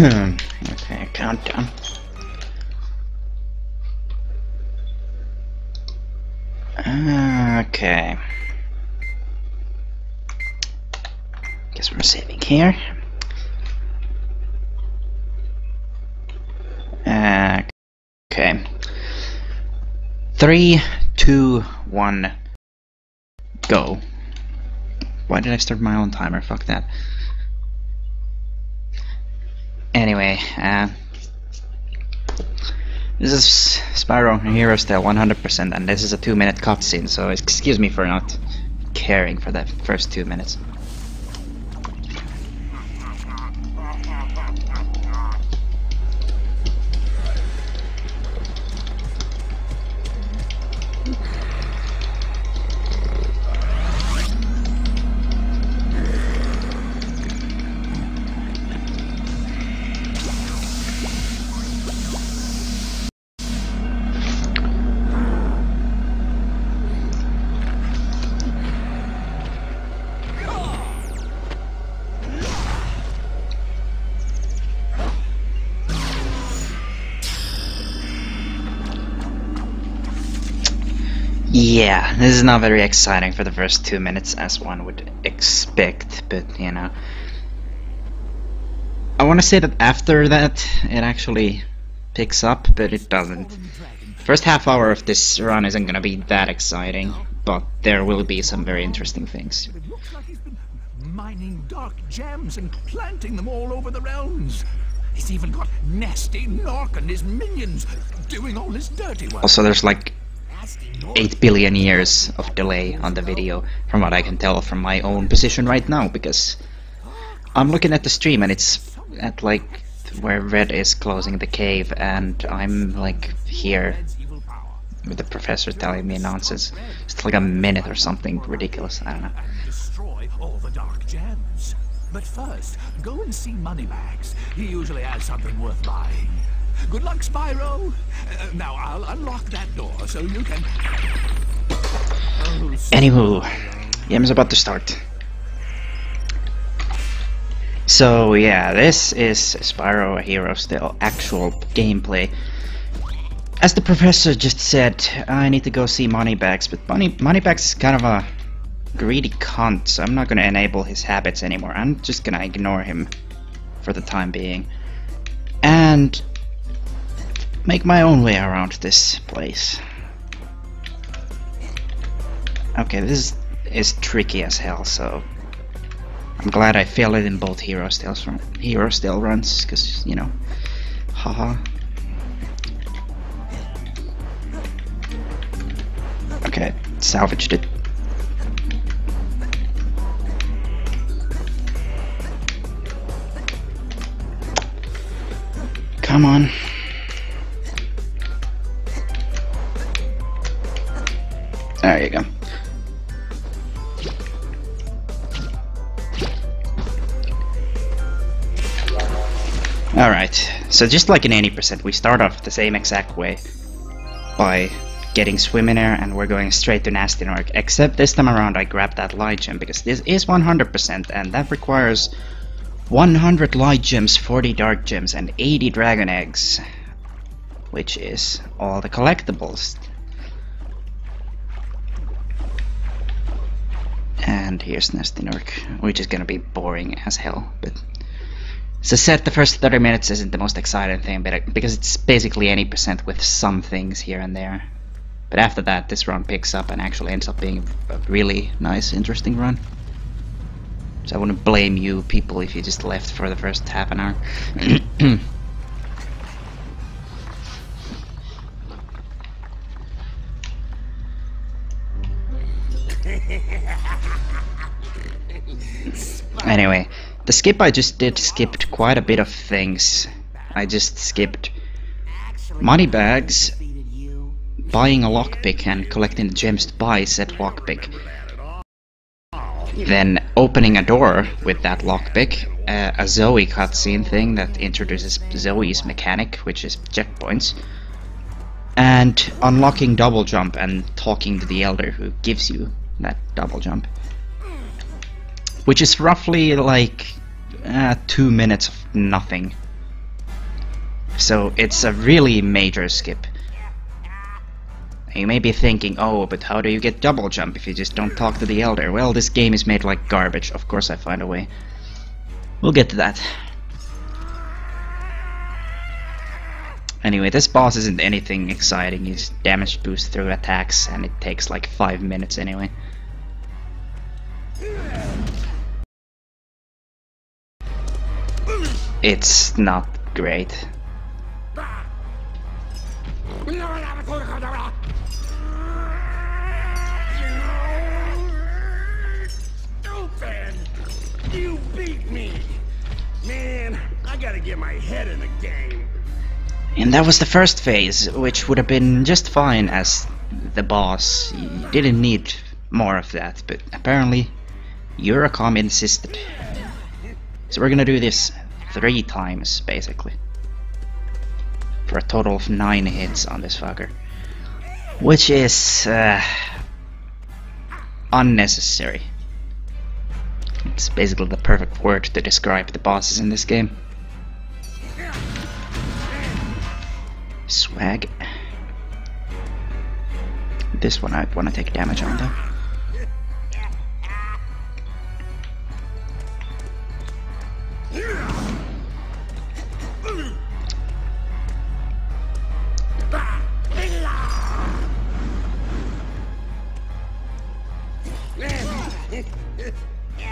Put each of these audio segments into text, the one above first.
Okay, countdown. Okay. Guess we're saving here. Okay. 3, 2, 1, go. Why did I start my own timer? Fuck that. Anyway, this is Spyro Hero Style 100%, and this is a 2-minute cutscene, so excuse me for not caring for the first 2 minutes. Yeah, this is not very exciting for the first 2 minutes, as one would expect, but you know. I want to say that after that it actually picks up, but it doesn't. First half hour of this run isn't gonna be that exciting, but there will be some very interesting things. It looks like he's been mining dark gems and planting them all over the realms. He's even got nasty Norc and his minions doing all his dirty work. Also, there's like 8 billion years of delay on the video, from what I can tell from my own position right now, because I'm looking at the stream and it's at like where Red is closing the cave, and I'm like here with the professor telling me nonsense. It's like a minute or something ridiculous, I don't know. Destroy all the dark gems. But first, go and see Moneybags. He usually has something worth buying. Good luck, Spyro. Now I'll unlock that door so you can. Anywho, game's about to start. So yeah, this is Spyro Hero Style actual gameplay. As the professor just said, I need to go see Moneybags, but Moneybags is kind of a greedy cunt, so I'm not gonna enable his habits anymore. I'm just gonna ignore him for the time being. And make my own way around this place. Okay, this is tricky as hell, so I'm glad I failed it in both Hero Style runs, because, you know, haha. Okay, salvaged it. Come on. There you go. Alright, so just like in 80%, we start off the same exact way by getting swim in air, and we're going straight to Nasty Norc, except this time around I grabbed that light gem, because this is 100%, and that requires 100 light gems, 40 dark gems, and 80 dragon eggs, which is all the collectibles. And here's Nasty Norc, which is gonna be boring as hell, but as I said, the first 30 minutes isn't the most exciting thing, but because it's basically 80% with some things here and there. But after that, this run picks up and actually ends up being a really nice, interesting run. So I wouldn't blame you people if you just left for the first half an hour. Anyway, the skip I just did skipped quite a bit of things. I just skipped Moneybags, buying a lockpick and collecting the gems to buy said lockpick. Then opening a door with that lockpick, a Zoe cutscene thing that introduces Zoe's mechanic, which is checkpoints, and unlocking double jump and talking to the elder who gives you that double jump. Which is roughly like 2 minutes of nothing. So it's a really major skip. You may be thinking, oh, but how do you get double jump if you just don't talk to the Elder? Well, this game is made like garbage. Of course I find a way. We'll get to that. Anyway, this boss isn't anything exciting. He's damage boost through attacks, and it takes like 5 minutes anyway. It's not great. You beat me! Man, I gotta get my head in the game. And that was the first phase, which would have been just fine as the boss. You didn't need more of that, but apparently Eurocom insisted. So we're gonna do this 3 times, basically. For a total of 9 hits on this fucker. Which is unnecessary. It's basically the perfect word to describe the bosses in this game. Swag. This one I want to take damage on though.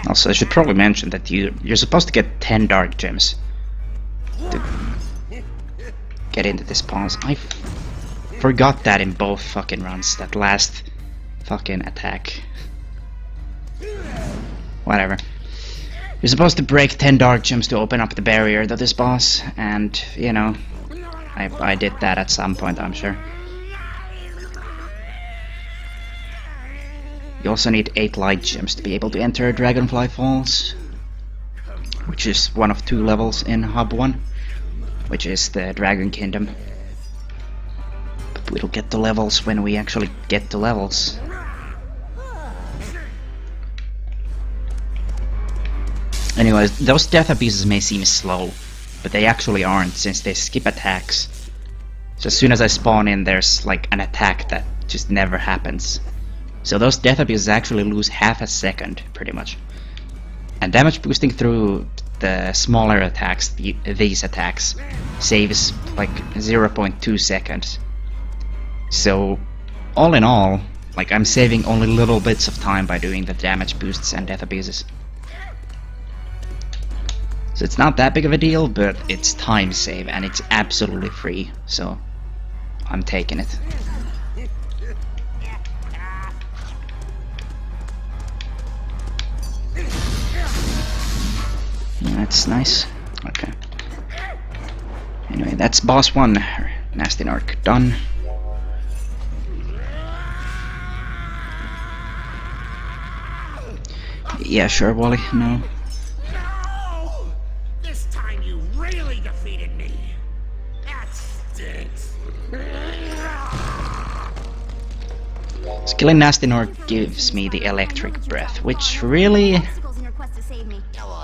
Also, I should probably mention that you're supposed to get 10 dark gems to get into this boss. I forgot that in both fucking runs, that last fucking attack. Whatever. You're supposed to break 10 dark gems to open up the barrier to this boss, and, you know, I did that at some point, I'm sure. You also need 8 light gems to be able to enter Dragonfly Falls, which is one of 2 levels in Hub 1, which is the Dragon Kingdom. But we'll get to levels when we actually get to levels. Anyways, those death abuses may seem slow, but they actually aren't, since they skip attacks. So as soon as I spawn in, there's like an attack that just never happens. So those death abuses actually lose half a second, pretty much. And damage boosting through the smaller attacks, these attacks, saves like 0.2 seconds. So, all in all, like I'm saving only little bits of time by doing the damage boosts and death abuses. So it's not that big of a deal, but it's time save and it's absolutely free, so I'm taking it. That's nice. Okay. Anyway, that's boss 1. Nasty Norc done. Yeah, sure, Wally. No. No! This time you really defeated me. That stinks. So killing Nasty Norc gives me the electric breath, which really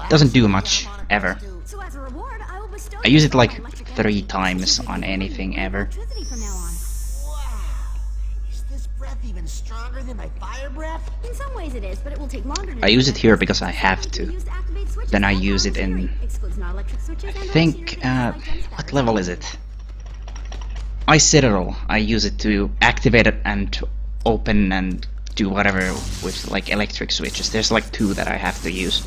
doesn't do much, ever. I use it like 3 times on anything ever. Is this breath even stronger than my fire breath? In some ways it is, but it will take longer to I use it here because I have to. Then I use it in... I think... what level is it? Citadel. I use it to activate it and open and do whatever with like electric switches. There's like 2 that I have to use.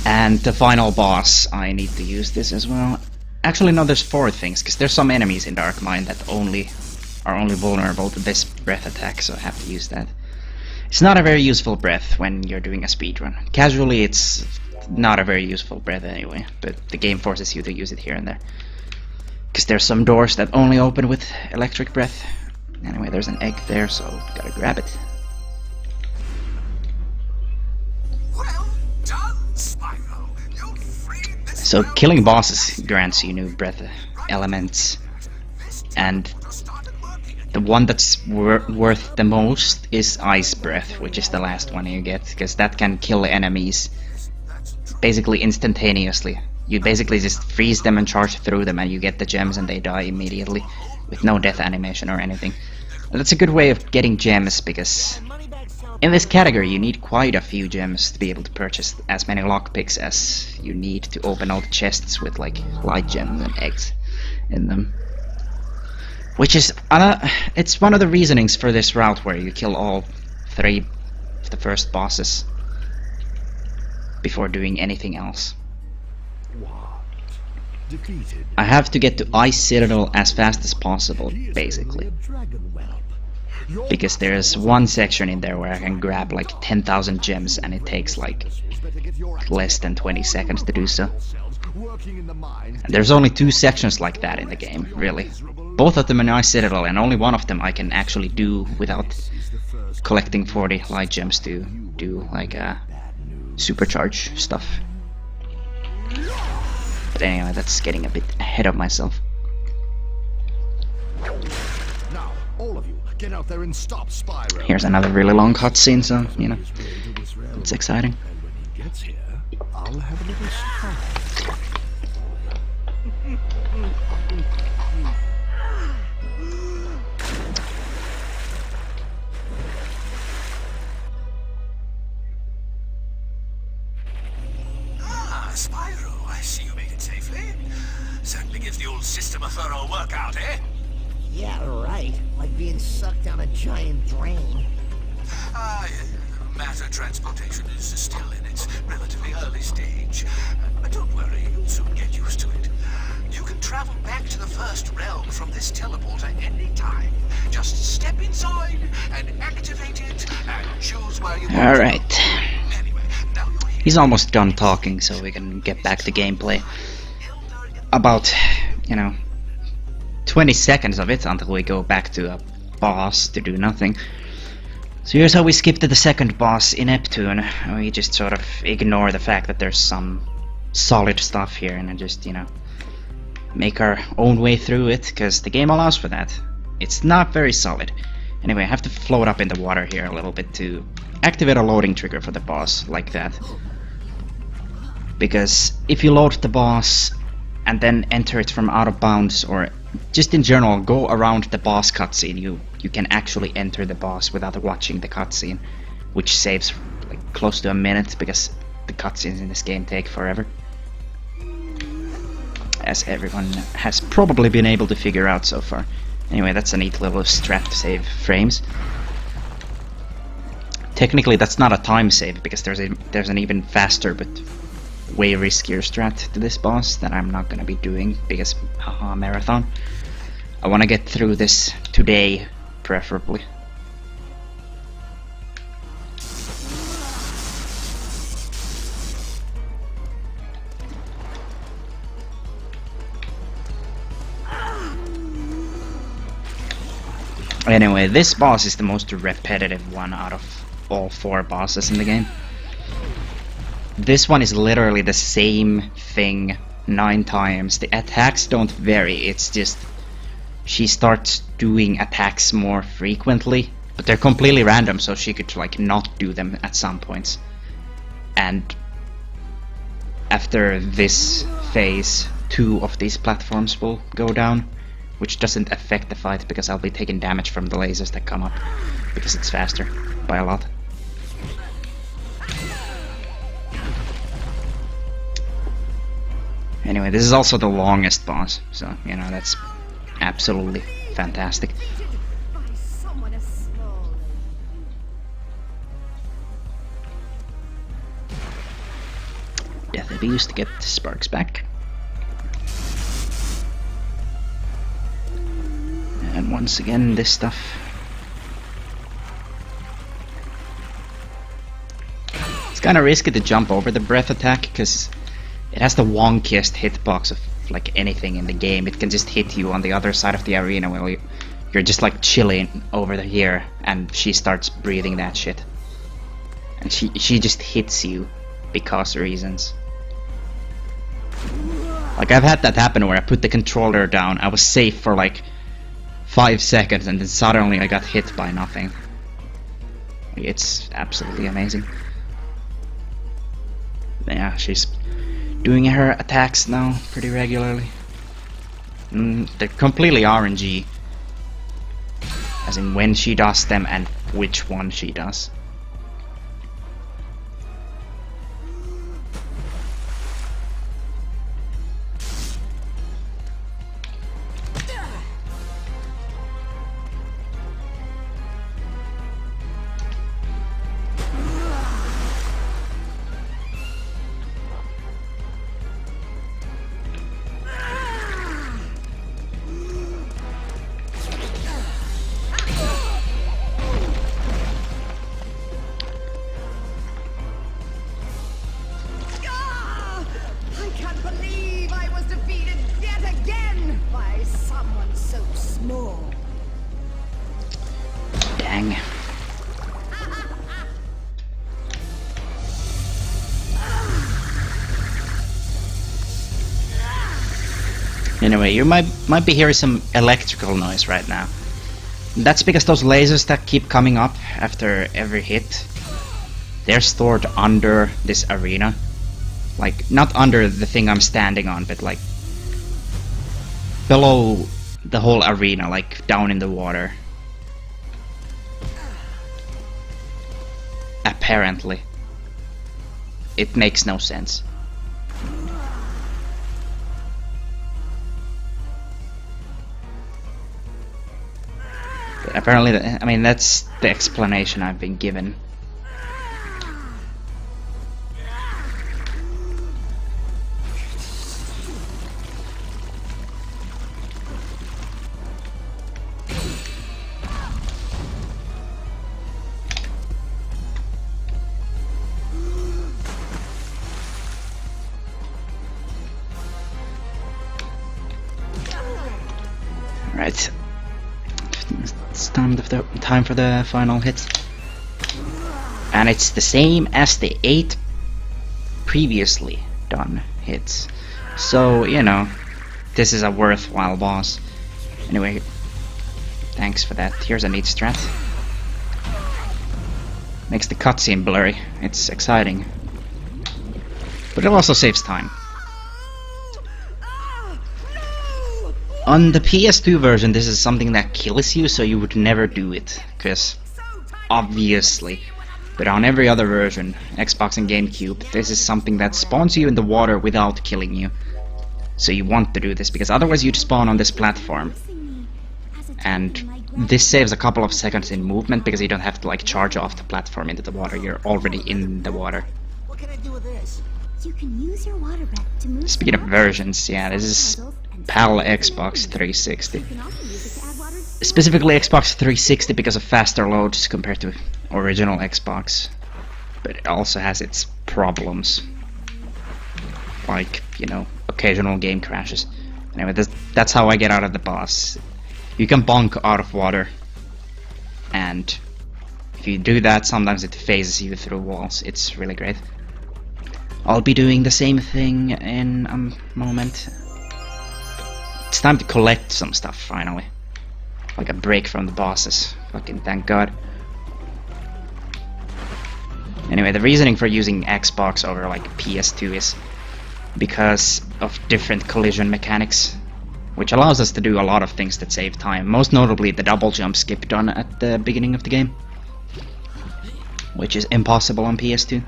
And the final boss, I need to use this as well. Actually, no, there's 4 things, because there's some enemies in Dark Mine that are only vulnerable to this breath attack, so I have to use that. It's not a very useful breath when you're doing a speedrun. Casually, it's not a very useful breath anyway, but the game forces you to use it here and there. Because there's some doors that only open with electric breath. Anyway, there's an egg there, so gotta grab it. So killing bosses grants you new breath elements, and the one that's worth the most is Ice Breath, which is the last one you get, because that can kill enemies basically instantaneously. You basically just freeze them and charge through them and you get the gems and they die immediately with no death animation or anything. And that's a good way of getting gems because in this category you need quite a few gems to be able to purchase as many lockpicks as you need to open all the chests with like light gems and eggs in them. Which is, it's one of the reasonings for this route where you kill all 3 of the first bosses before doing anything else. I have to get to Ice Citadel as fast as possible, basically. Because there's one section in there where I can grab like 10,000 gems and it takes like less than 20 seconds to do so. And there's only 2 sections like that in the game, really. Both of them in Ice Citadel, and only one of them I can actually do without collecting 40 light gems to do like supercharge stuff. But anyway, that's getting a bit ahead of myself. Now, all of you, get out there and stop Spyro. Here's another really long cutscene, so you know, it's exciting. And when he gets here, I'll have a little surprise. Spyro, I see you made it safely. Certainly gives the old system a thorough workout, eh? Yeah, right. Like being sucked down a giant drain. Matter transportation is still in its relatively early stage. But don't worry, you'll soon get used to it. You can travel back to the first realm from this teleporter any time. Just step inside and activate it and choose where you want to go. Alright. Anyway, now you're here. He's almost done talking, so we can get back to gameplay. About, you know, 20 seconds of it until we go back to a boss to do nothing. So here's how we skip to the second boss in Neptune. We just sort of ignore the fact that there's some solid stuff here and just, you know, make our own way through it, because the game allows for that. It's not very solid. Anyway, I have to float up in the water here a little bit to activate a loading trigger for the boss, like that. Because if you load the boss and then enter it from out of bounds, or just in general go around the boss cutscene, you can actually enter the boss without watching the cutscene, which saves like close to a minute, because the cutscenes in this game take forever, as everyone has probably been able to figure out so far. Anyway, that's a neat little strat to save frames. Technically that's not a time save, because there's an even faster but way riskier strat to this boss that I'm not gonna be doing, because haha, marathon. I wanna get through this today, preferably. Anyway, this boss is the most repetitive one out of all 4 bosses in the game. This one is literally the same thing 9 times. The attacks don't vary, it's just she starts doing attacks more frequently, but they're completely random, so she could like not do them at some points. And after this phase, 2 of these platforms will go down, which doesn't affect the fight because I'll be taking damage from the lasers that come up, because it's faster by a lot. Anyway, this is also the longest boss, so you know, that's absolutely fantastic. By someone as small. Death abuse to get sparks back. And once again, this stuff. It's kinda risky to jump over the breath attack, because it has the wonkiest hitbox of like anything in the game. It can just hit you on the other side of the arena while you're just like chilling over here, and she starts breathing that shit. And she just hits you because reasons. Like, I've had that happen where I put the controller down, I was safe for like 5 seconds, and then suddenly I got hit by nothing. It's absolutely amazing. yeah, she's doing her attacks now pretty regularly. They're completely RNG, as in when she does them and which one she does. Dang. Anyway, you might be hearing some electrical noise right now. That's because those lasers that keep coming up after every hit, they're stored under this arena. Like, not under the thing I'm standing on, but like below the whole arena, like down in the water. Apparently. It makes no sense. But apparently, I mean, that's the explanation I've been given. Right, it's time for the final hit, and it's the same as the 8 previously done hits. So you know, this is a worthwhile boss. Anyway, thanks for that. Here's a neat strat. Makes the cutscene blurry. It's exciting, but it also saves time. On the PS2 version, this is something that kills you, so you would never do it, because obviously. But on every other version, Xbox and GameCube, this is something that spawns you in the water without killing you. So you want to do this, because otherwise you'd spawn on this platform. And this saves a couple of seconds in movement, because you don't have to like charge off the platform into the water, you're already in the water. What can I do with this? You can use your water breath to move. Speaking of versions, yeah, this is PAL Xbox 360. Specifically Xbox 360 because of faster loads compared to original Xbox. But it also has its problems. Like, you know, occasional game crashes. Anyway, that's how I get out of the boss. You can bonk out of water. And if you do that, sometimes it phases you through walls. It's really great. I'll be doing the same thing in a moment. It's time to collect some stuff, finally. Like a break from the bosses. Fucking thank God. Anyway, the reasoning for using Xbox over like PS2 is because of different collision mechanics, which allows us to do a lot of things that save time, most notably the double jump skip done at the beginning of the game, which is impossible on PS2.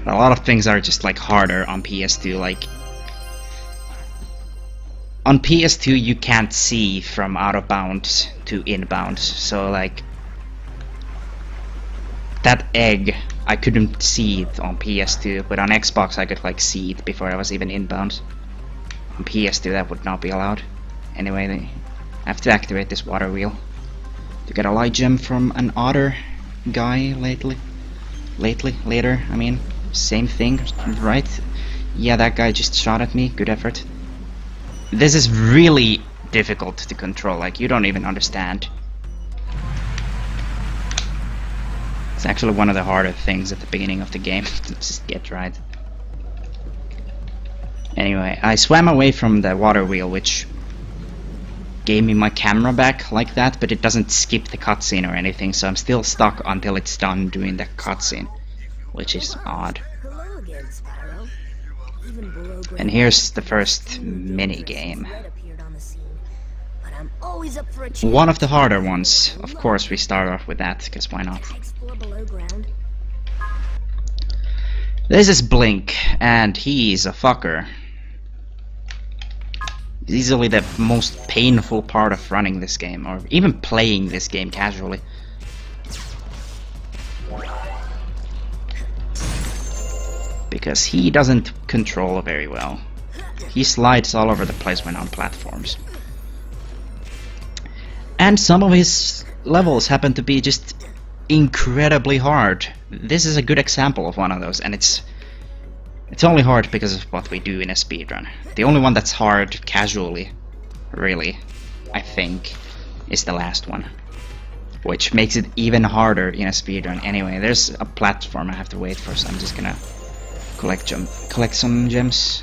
A lot of things are just like harder on PS2, like on PS2 you can't see from out of bounds to inbound, so like that egg I couldn't see it on PS2, but on Xbox I could like see it before I was even inbound. On PS2 that would not be allowed. Anyway, I have to activate this water wheel to get a light gem from an otter guy later, I mean. Same thing, right? Yeah, that guy just shot at me. Good effort. This is really difficult to control, like you don't even understand. It's actually one of the harder things at the beginning of the game to just get right. Anyway, I swam away from the water wheel, which gave me my camera back like that, but it doesn't skip the cutscene or anything, so I'm still stuck until it's done doing the cutscene, which is odd. Hello again, Spyro. Even below ground, And here's the first mini game. Red appeared on the scene, but I'm always up for a challenge. One of the harder ones. Of course, we start off with that, because why not? Explore below ground. This is Blink, and he's a fucker. Easily the most painful part of running this game, or even playing this game casually. Because he doesn't control very well. He slides all over the place when on platforms. And some of his levels happen to be just incredibly hard. This is a good example of one of those, and it's only hard because of what we do in a speedrun. The only one that's hard casually, really, I think, is the last one. Which makes it even harder in a speedrun. Anyway, there's a platform I have to wait for, so I'm just gonna collect some gems.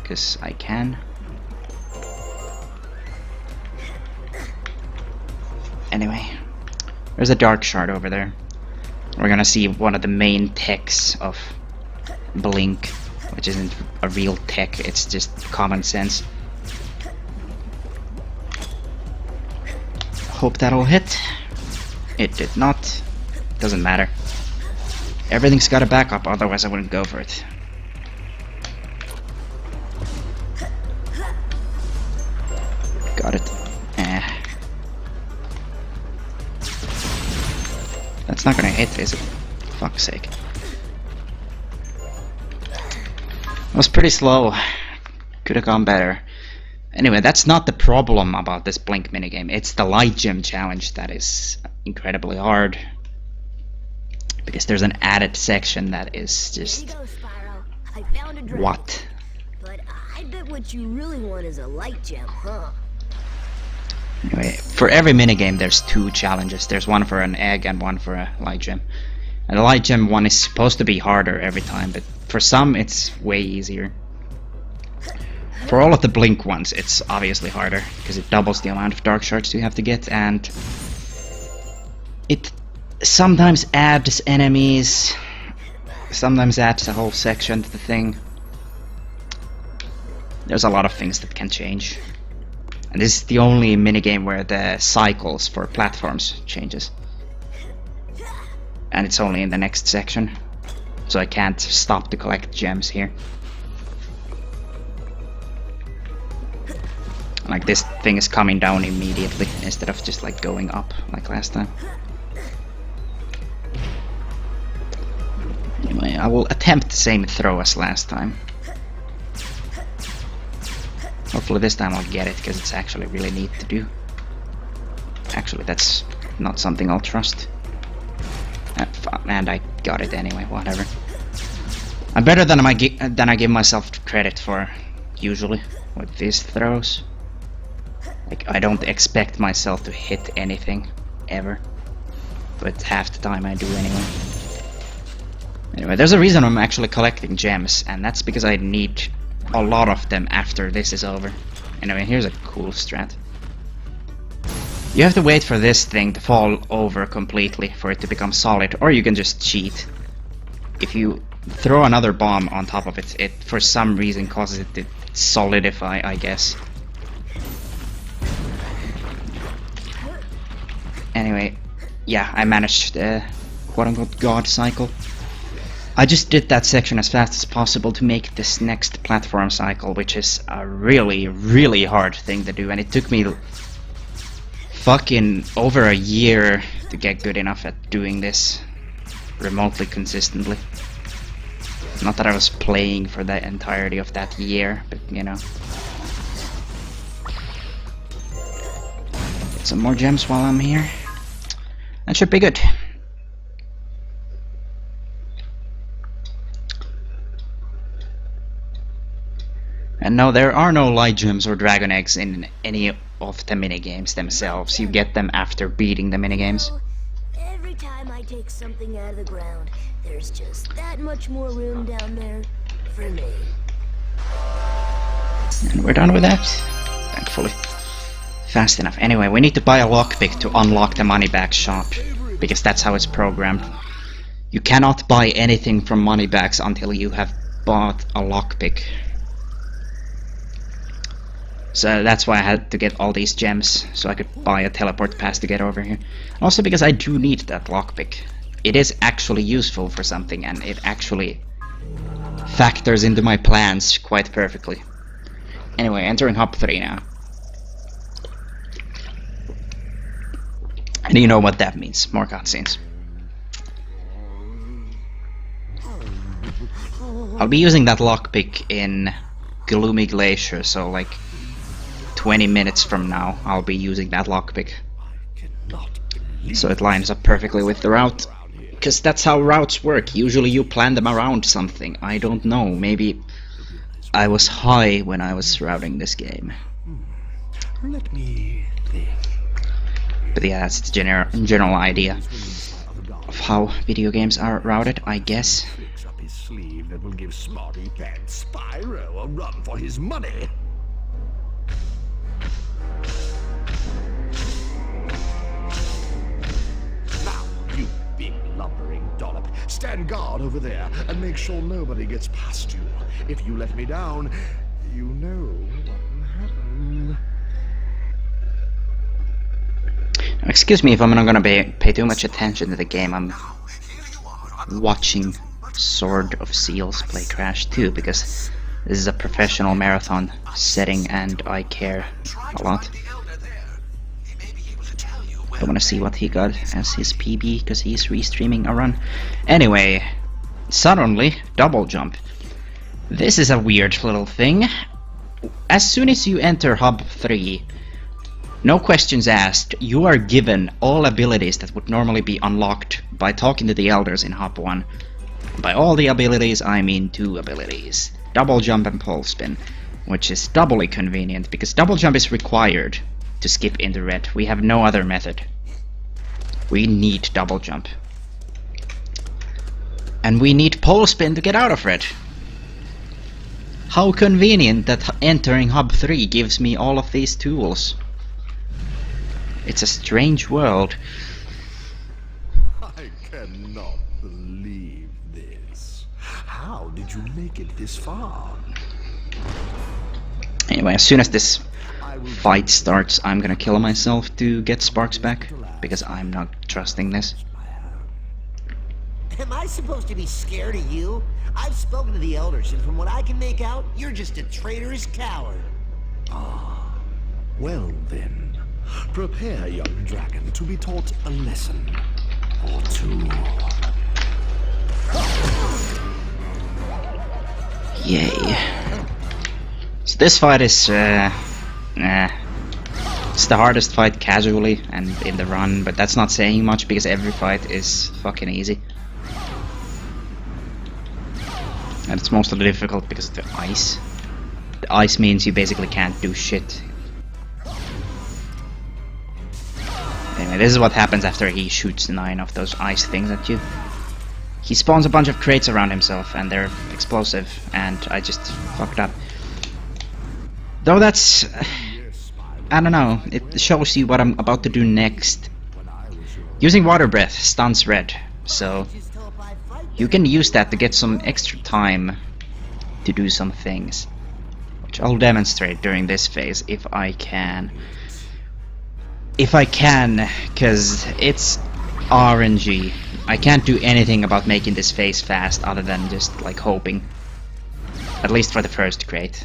Because I can. Anyway, there's a dark shard over there. We're gonna see one of the main techs of Blink, which isn't a real tech, it's just common sense. Hope that'll hit. It did not. Doesn't matter. Everything's got a backup, otherwise I wouldn't go for it. Got it. That's not gonna hit, is it? Fuck's sake. It was pretty slow. Could have gone better. Anyway, that's not the problem about this Blink minigame. It's the light gem challenge that is incredibly hard. Because there's an added section that is just... There you go, Spyro. I found a dragon. What? But I bet what you really want is a light gem, huh? Anyway, for every minigame there's two challenges. There's one for an egg and one for a light gem. And the light gem one is supposed to be harder every time, but for some it's way easier. For all of the Blink ones it's obviously harder, because it doubles the amount of dark shards you have to get, and it sometimes adds enemies, sometimes adds a whole section to the thing. There's a lot of things that can change. And this is the only minigame where the cycles for platforms changes. And it's only in the next section, so I can't stop to collect gems here. Like, this thing is coming down immediately instead of just like going up like last time. Anyway, I will attempt the same throw as last time. Hopefully this time I'll get it, because it's actually really neat to do. Actually, that's not something I'll trust. And I got it anyway, whatever. I'm better than I give myself credit for, usually, with these throws. Like, I don't expect myself to hit anything, ever. But half the time I do anyway. Anyway, there's a reason I'm actually collecting gems, and that's because I need a lot of them after this is over. Anyway, here's a cool strat. You have to wait for this thing to fall over completely for it to become solid, or you can just cheat. If you throw another bomb on top of it, it for some reason causes it to solidify, I guess. Anyway, yeah, I managed the quote-unquote God cycle. I just did that section as fast as possible to make this next platform cycle, which is a really, really hard thing to do, and it took me fucking over a year to get good enough at doing this remotely consistently. Not that I was playing for the entirety of that year, but you know. Get some more gems while I'm here. That should be good. And no, there are no light gems or dragon eggs in any of the minigames themselves. You get them after beating the minigames. Every time I take something out of the ground, there's just that much more room down there for me. And we're done with that, thankfully. fast enough. Anyway, we need to buy a lockpick to unlock the moneybags shop, because that's how it's programmed. You cannot buy anything from moneybags until you have bought a lockpick. So that's why I had to get all these gems, so I could buy a teleport pass to get over here. Also because I do need that lockpick. It is actually useful for something, and it actually factors into my plans quite perfectly. Anyway, entering Hub 3 now. And you know what that means, more cutscenes. I'll be using that lockpick in Gloomy Glacier, so like 20 minutes from now I'll be using that lockpick. So it lines up perfectly with the route. Because that's how routes work. Usually you plan them around something. I don't know, maybe I was high when I was routing this game. Let me think. But yeah, that's the general idea of how video games are routed, I guess. Tricks up his sleeve that will give smarty pants Spyro a run for his money. Now, you big lumbering dollop, stand guard over there and make sure nobody gets past you. If you let me down, you know what will happen. Excuse me if I'm not gonna pay too much attention to the game. I'm watching Sword of Seals play Crash 2 because this is a professional marathon setting and I care a lot. I wanna see what he got as his PB because he's restreaming a run. Anyway, suddenly, double jump. This is a weird little thing. As soon as you enter Hub 3, no questions asked, you are given all abilities that would normally be unlocked by talking to the elders in Hub 1. By all the abilities, I mean 2 abilities. Double jump and pole spin, which is doubly convenient, because double jump is required to skip into red. We have no other method. We need double jump. And we need pole spin to get out of red. How convenient that entering Hub 3 gives me all of these tools. It's a strange world. I cannot believe this. How did you make it this far? Anyway, as soon as this fight starts, I'm gonna kill myself to get sparks back, because I'm not trusting this. Am I supposed to be scared of you? I've spoken to the elders, and from what I can make out, you're just a traitorous coward. Ah, well then. Prepare, young dragon, to be taught a lesson or two. Yay. So this fight is, it's the hardest fight casually and in the run, but that's not saying much because every fight is fucking easy. And it's mostly difficult because of the ice. The ice means you basically can't do shit. Anyway, this is what happens after he shoots 9 of those ice things at you. He spawns a bunch of crates around himself and they're explosive, and I just fucked up. Though that's... I don't know, it shows you what I'm about to do next. Using water breath stuns red, so you can use that to get some extra time to do some things, which I'll demonstrate during this phase if I can. If I can, cause it's RNG. I can't do anything about making this phase fast other than just like hoping. At least for the first crate.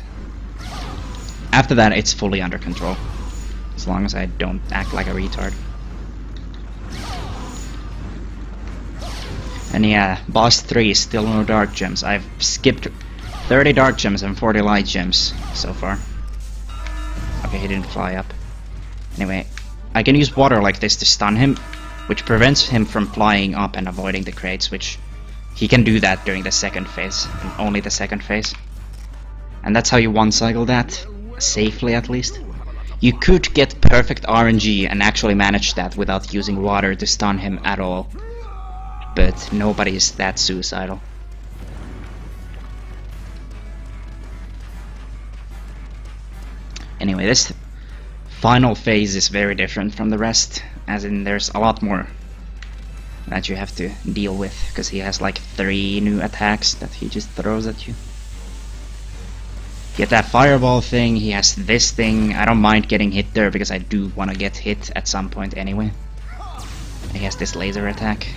After that it's fully under control. As long as I don't act like a retard. And yeah, boss 3 is still no dark gems. I've skipped 30 dark gems and 40 light gems so far. Okay, he didn't fly up. Anyway, I can use water like this to stun him, which prevents him from flying up and avoiding the crates, which he can do that during the second phase, and only the second phase. And that's how you one-cycle that, safely at least. You could get perfect RNG and actually manage that without using water to stun him at all, but nobody is that suicidal. Anyway, this final phase is very different from the rest, as in there's a lot more that you have to deal with, because he has like 3 new attacks that he just throws at you. Get that fireball thing, he has this thing. I don't mind getting hit there because I do want to get hit at some point anyway. He has this laser attack.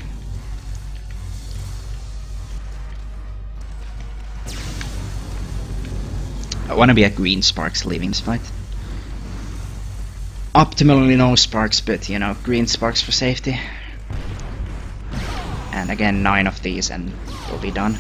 I want to be at green sparks leaving this fight. Optimally no sparks, but you know, green sparks for safety. And again, 9 of these and we'll be done.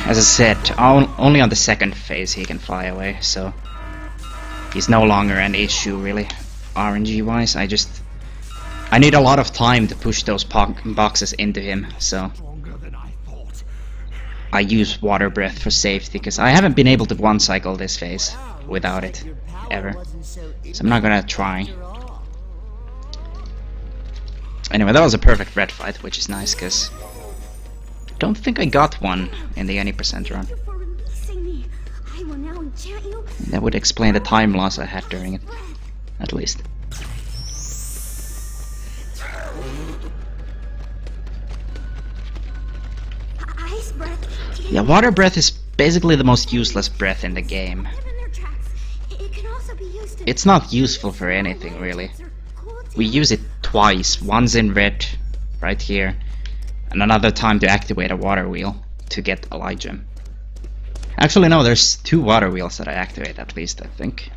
As I said, only on the second phase he can fly away, so he's no longer an issue really, RNG wise. I need a lot of time to push those boxes into him, so I use water breath for safety, because I haven't been able to one cycle this phase without it, ever. So I'm not gonna try. Anyway, that was a perfect red fight, which is nice, because don't think I got one in the any percent run. That would explain the time loss I had during it, at least. Yeah, water breath is basically the most useless breath in the game. It's not useful for anything really. We use it twice, once in red, right here, and another time to activate a water wheel to get a light gem. Actually no, there's 2 water wheels that I activate at least, I think.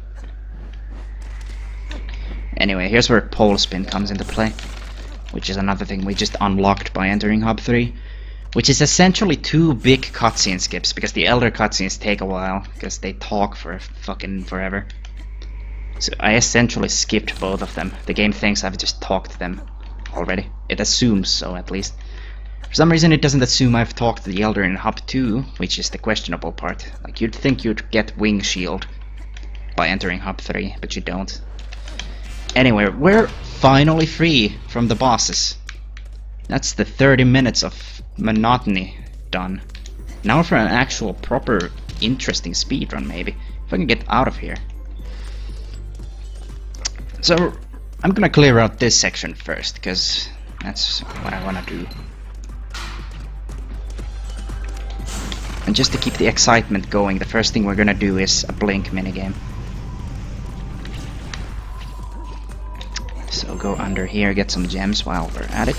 Anyway, here's where pole spin comes into play, which is another thing we just unlocked by entering Hub 3, which is essentially 2 big cutscene skips, because the elder cutscenes take a while, because they talk for fucking forever. So I essentially skipped both of them. The game thinks I've just talked to them already. It assumes so, at least. For some reason it doesn't assume I've talked to the Elder in Hub 2, which is the questionable part. Like, you'd think you'd get Wing Shield by entering Hub 3, but you don't. Anyway, we're finally free from the bosses. That's the 30 minutes of monotony done. Now for an actual proper interesting speedrun maybe, if I can get out of here. So I'm gonna clear out this section first, because that's what I wanna do. And just to keep the excitement going, the first thing we're gonna do is a blink minigame. So go under here, get some gems while we're at it.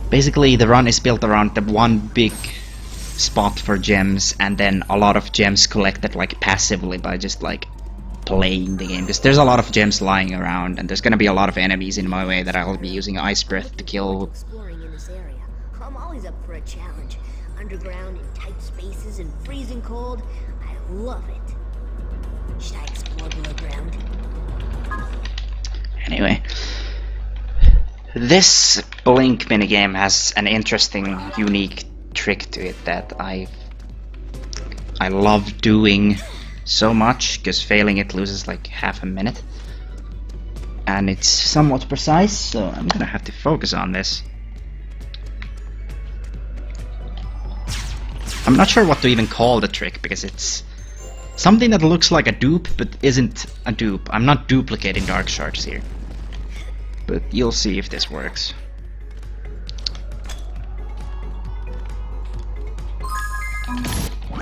Basically the run is built around the one big spot for gems, and then a lot of gems collected like passively by just like playing the game, because there's a lot of gems lying around and there's gonna be a lot of enemies in my way that I'll be using Ice Breath to kill. Exploring in this area. I'm always up for a challenge. Underground in tight spaces and freezing cold. I love it. Should I explore below ground? Anyway, this blink minigame has an interesting, unique trick to it that I love doing so much, because failing it loses like half a minute. And it's somewhat precise, so I'm gonna have to focus on this. I'm not sure what to even call the trick, because it's something that looks like a dupe, but isn't a dupe. I'm not duplicating dark shards here. But you'll see if this works.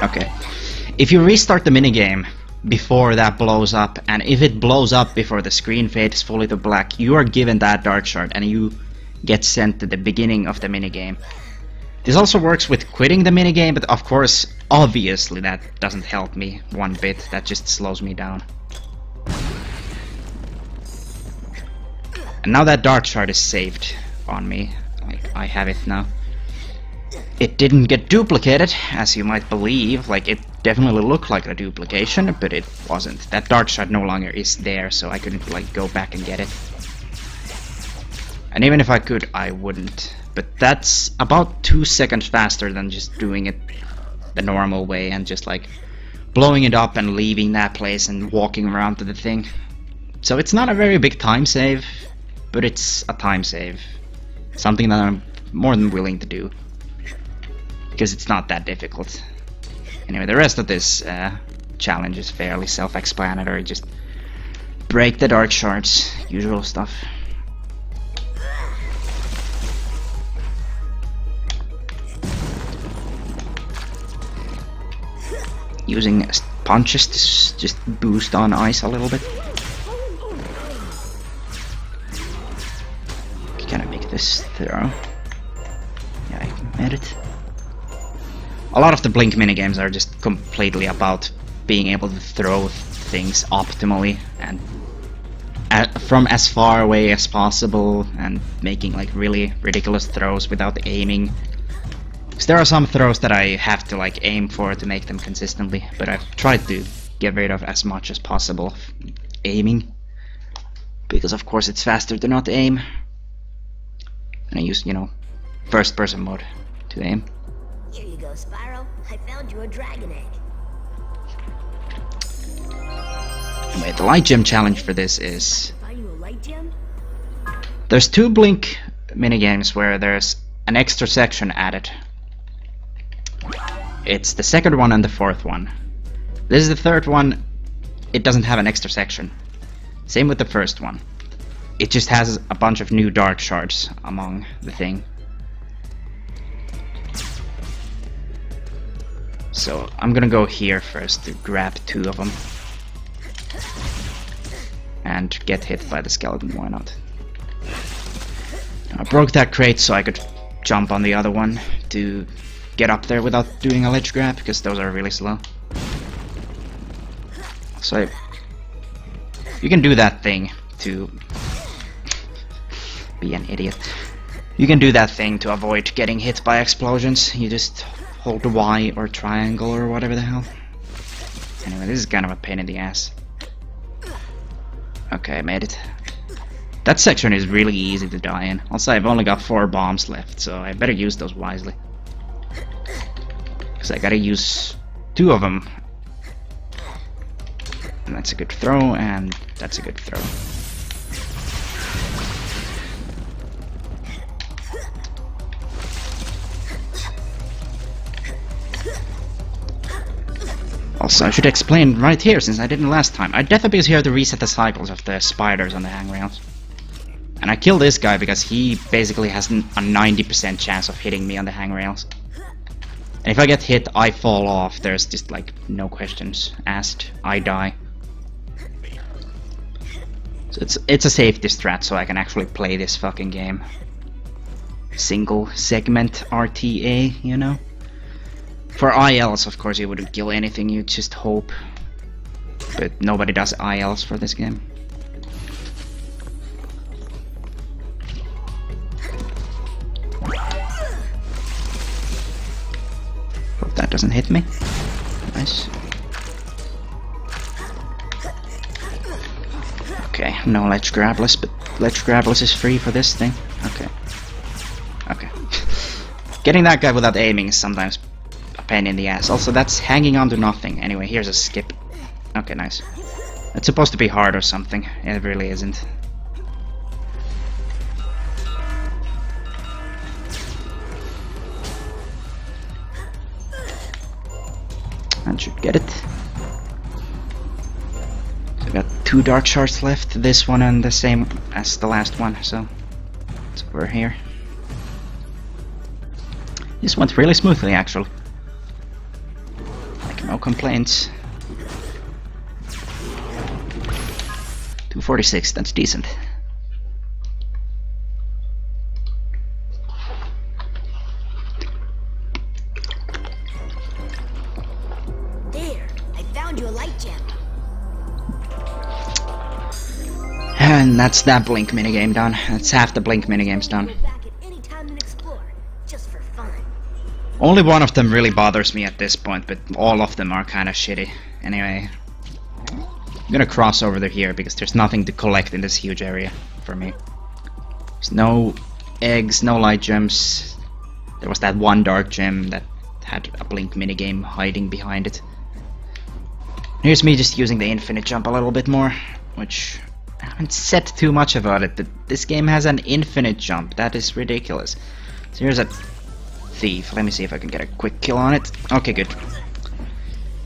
Okay. If you restart the minigame before that blows up, and if it blows up before the screen fades fully to black, you are given that dark shard and you get sent to the beginning of the minigame. This also works with quitting the minigame, but of course, obviously that doesn't help me one bit, that just slows me down. And now that dark shard is saved on me, like I have it now. It didn't get duplicated, as you might believe. Like, it definitely looked like a duplication, but it wasn't. That dark shard no longer is there, so I couldn't like go back and get it. And even if I could, I wouldn't. But that's about 2 seconds faster than just doing it the normal way and just like blowing it up and leaving that place and walking around to the thing. So it's not a very big time save, but it's a time save. Something that I'm more than willing to do, because it's not that difficult. Anyway, the rest of this challenge is fairly self-explanatory. Just break the dark shards, usual stuff. Using punches to just boost on ice a little bit. Can I make this throw? Yeah, I made it. A lot of the Blink minigames are just completely about being able to throw things optimally and from as far away as possible, and making like really ridiculous throws without aiming. Because there are some throws that I have to like aim for to make them consistently, but I've tried to get rid of as much as possible of aiming, because of course it's faster to not aim. And I use, you know, first person mode to aim. Here you go, Spyro. I found you a dragon egg. Anyway, the light gem challenge for this is... Find you a light gem? There's 2 Blink minigames where there's an extra section added. It's the second one and the fourth one. This is the third one. It doesn't have an extra section. Same with the first one. It just has a bunch of new dark shards among the thing. So I'm gonna go here first to grab 2 of them. And get hit by the skeleton, why not? I broke that crate so I could jump on the other one to get up there without doing a ledge grab, because those are really slow. So you can do that thing to be an idiot. You can do that thing to avoid getting hit by explosions. You just hold the Y or triangle or whatever the hell. Anyway, this is kind of a pain in the ass. Okay, I made it. That section is really easy to die in. Also, I've only got 4 bombs left, so I better use those wisely. Because I gotta use 2 of them. And that's a good throw, and that's a good throw. Also, I should explain right here, since I didn't last time. I definitely here to reset the cycles of the spiders on the hangrails. And I killed this guy because he basically has a 90% chance of hitting me on the hangrails. And if I get hit, I fall off. There's just like no questions asked. I die. So it's a safety strat, so I can actually play this fucking game. Single segment RTA, you know? For ILs, of course, you wouldn't kill anything, you just hope. But nobody does ILs for this game. Hope that doesn't hit me. Nice. Okay, no ledge grabless, but ledge grabless is free for this thing. Okay. Okay. Getting that guy without aiming is sometimes pain in the ass. Also, that's hanging on to nothing. Anyway, here's a skip. Okay, nice. It's supposed to be hard or something. It really isn't. And should get it. So I got 2 dark shards left. This one and the same as the last one. So it's over here. This went really smoothly, actually. No complaints. 246, that's decent. There, I found you a light gem. And that's that Blink minigame done. That's half the Blink minigames done. Back at any time and explore, just for fun. Only one of them really bothers me at this point, but all of them are kind of shitty. Anyway, I'm gonna cross over to here because there's nothing to collect in this huge area for me. There's no eggs, no light gems. There was that one dark gem that had a Blink minigame hiding behind it. Here's me just using the infinite jump a little bit more, which I haven't said too much about it, but this game has an infinite jump. That is ridiculous. So here's a thief. Let me see if I can get a quick kill on it. Okay, good.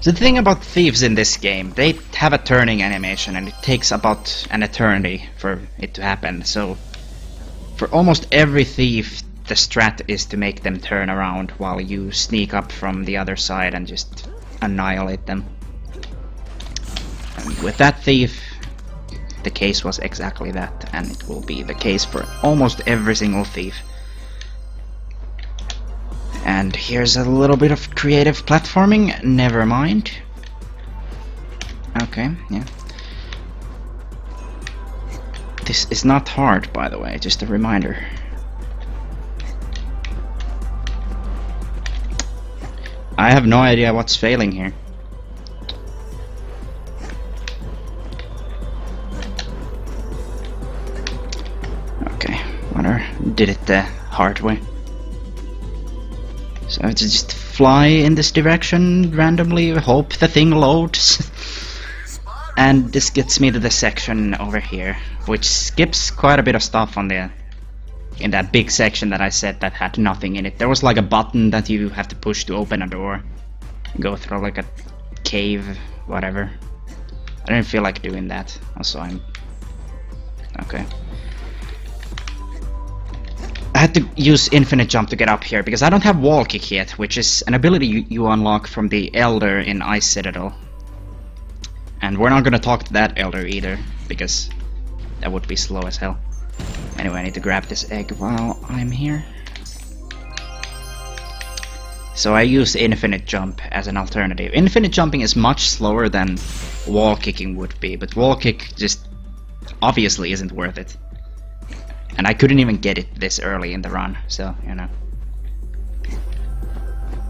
So the thing about thieves in this game, they have a turning animation and it takes about an eternity for it to happen. So for almost every thief, the strat is to make them turn around while you sneak up from the other side and just annihilate them. And with that thief, the case was exactly that, and it will be the case for almost every single thief. And here's a little bit of creative platforming, never mind. Okay, yeah. This is not hard, by the way, just a reminder. I have no idea what's failing here. Okay, whatever. Did it the hard way. So I have to just fly in this direction randomly, hope the thing loads. And this gets me to the section over here, which skips quite a bit of stuff on the in that big section that I said that had nothing in it. There was like a button that you have to push to open a door. Go through like a cave, whatever. I didn't feel like doing that. Also, I'm... Okay. I had to use infinite jump to get up here, because I don't have wall kick yet, which is an ability you unlock from the Elder in Ice Citadel. And we're not gonna talk to that Elder either, because that would be slow as hell. Anyway, I need to grab this egg while I'm here. So I use infinite jump as an alternative. Infinite jumping is much slower than wall kicking would be, but wall kick just obviously isn't worth it. And I couldn't even get it this early in the run, so, you know.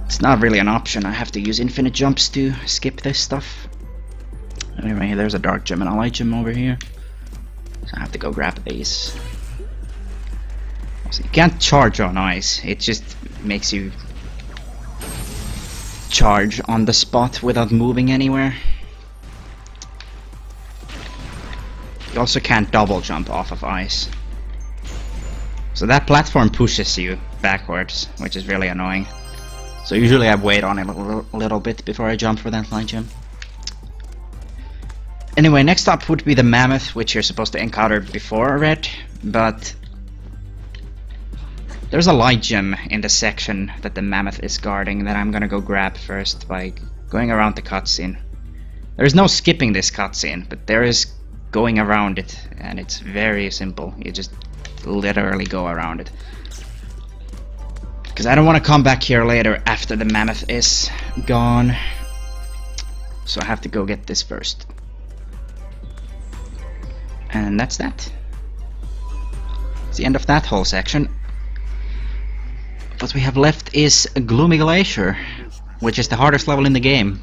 It's not really an option. I have to use infinite jumps to skip this stuff. Anyway, there's a dark gem and a light gem over here. So I have to go grab these. So you can't charge on ice, it just makes you charge on the spot without moving anywhere. You also can't double jump off of ice. So that platform pushes you backwards, which is really annoying. So usually I wait on it a little bit before I jump for that light gem. Anyway, next up would be the mammoth, which you're supposed to encounter before Red, but there's a light gem in the section that the mammoth is guarding that I'm gonna go grab first by going around the cutscene. There's no skipping this cutscene, but there is going around it, and it's very simple. You just literally go around it. Because I don't want to come back here later after the mammoth is gone. So I have to go get this first. And that's that. It's the end of that whole section. What we have left is Gloomy Glacier, which is the hardest level in the game.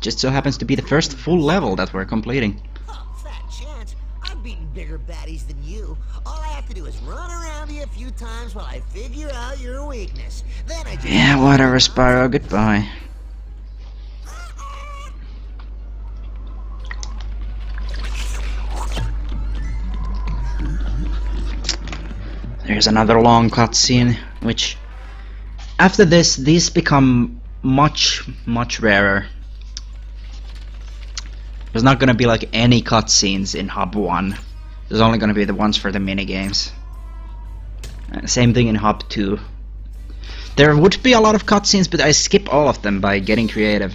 Just so happens to be the first full level that we're completing. Oh, fat chance. I've beaten bigger baddies than you. All I have to do is run around you a few times while I figure out your weakness. Then I just... Yeah, whatever, Spyro. Goodbye. There's another long cutscene, which after this, these become much rarer. There's not gonna be like any cutscenes in Hub 1. There's only gonna be the ones for the minigames. Same thing in Hub 2. There would be a lot of cutscenes, but I skip all of them by getting creative.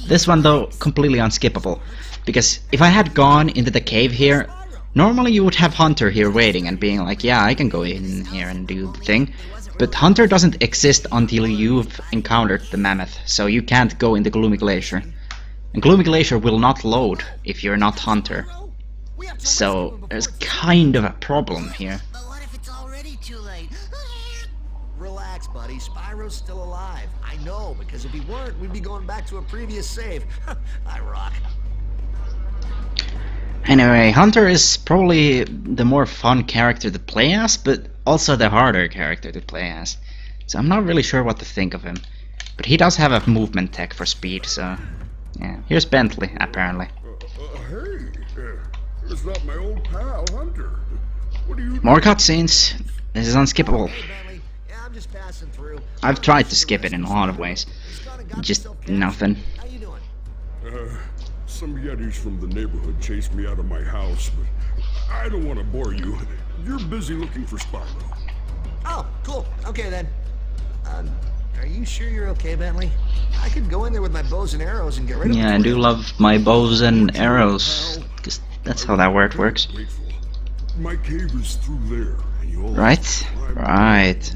This one though, completely unskippable. Because if I had gone into the cave here, normally you would have Hunter here waiting and being like, yeah, I can go in here and do the thing. But Hunter doesn't exist until you've encountered the mammoth, so you can't go in the Gloomy Glacier. And Gloomy Glacier will not load if you're not Hunter. So there's kind of a problem here. But what if it's already too late? Relax, buddy. Spyro's still alive. I know, because if he weren't, we'd be going back to a previous save. I rock. Anyway, Hunter is probably the more fun character to play as, but also the harder character to play as. So I'm not really sure what to think of him. But he does have a movement tech for speed, so Yeah, here's Bentley, apparently. Hey, it's not my old pal, Hunter. What are you More cutscenes. This is unskippable. Hey, Bentley. Yeah, I'm just passing through. I've tried to skip it in a lot of ways. Just nothing. How you doing? Some Yetis from the neighborhood chased me out of my house, but I don't want to bore you. You're busy looking for Spyro. Oh, cool. Okay then. Are you sure you're okay, Bentley? I could go in there with my bows and arrows and get rid of Yeah, I do love my bows and arrows, because that's how that word works. Grateful. My cave is through there, and you'll Right? Right.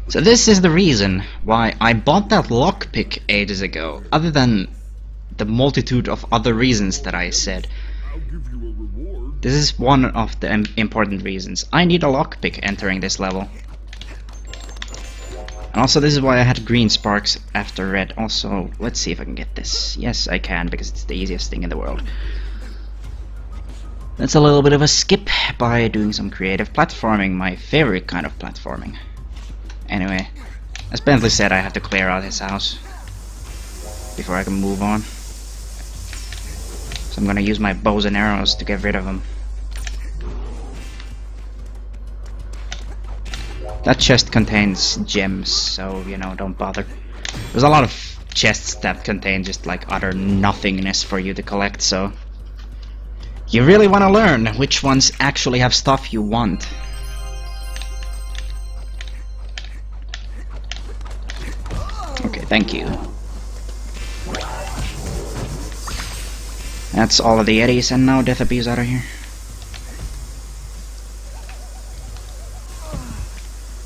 So this is the reason why I bought that lockpick ages ago, other than the multitude of other reasons that I said. I'll give you a reward. This is one of the important reasons. I need a lockpick entering this level. And also this is why I had green sparks after red. Also, let's see if I can get this. Yes, I can, because it's the easiest thing in the world. That's a little bit of a skip by doing some creative platforming, my favorite kind of platforming. Anyway, as Bentley said, I have to clear out his house before I can move on. So I'm gonna use my bows and arrows to get rid of him. That chest contains gems, so, you know, don't bother. There's a lot of chests that contain just like utter nothingness for you to collect, so you really want to learn which ones actually have stuff you want. Okay, thank you. That's all of the Eddies, and now Death Abyss out of here.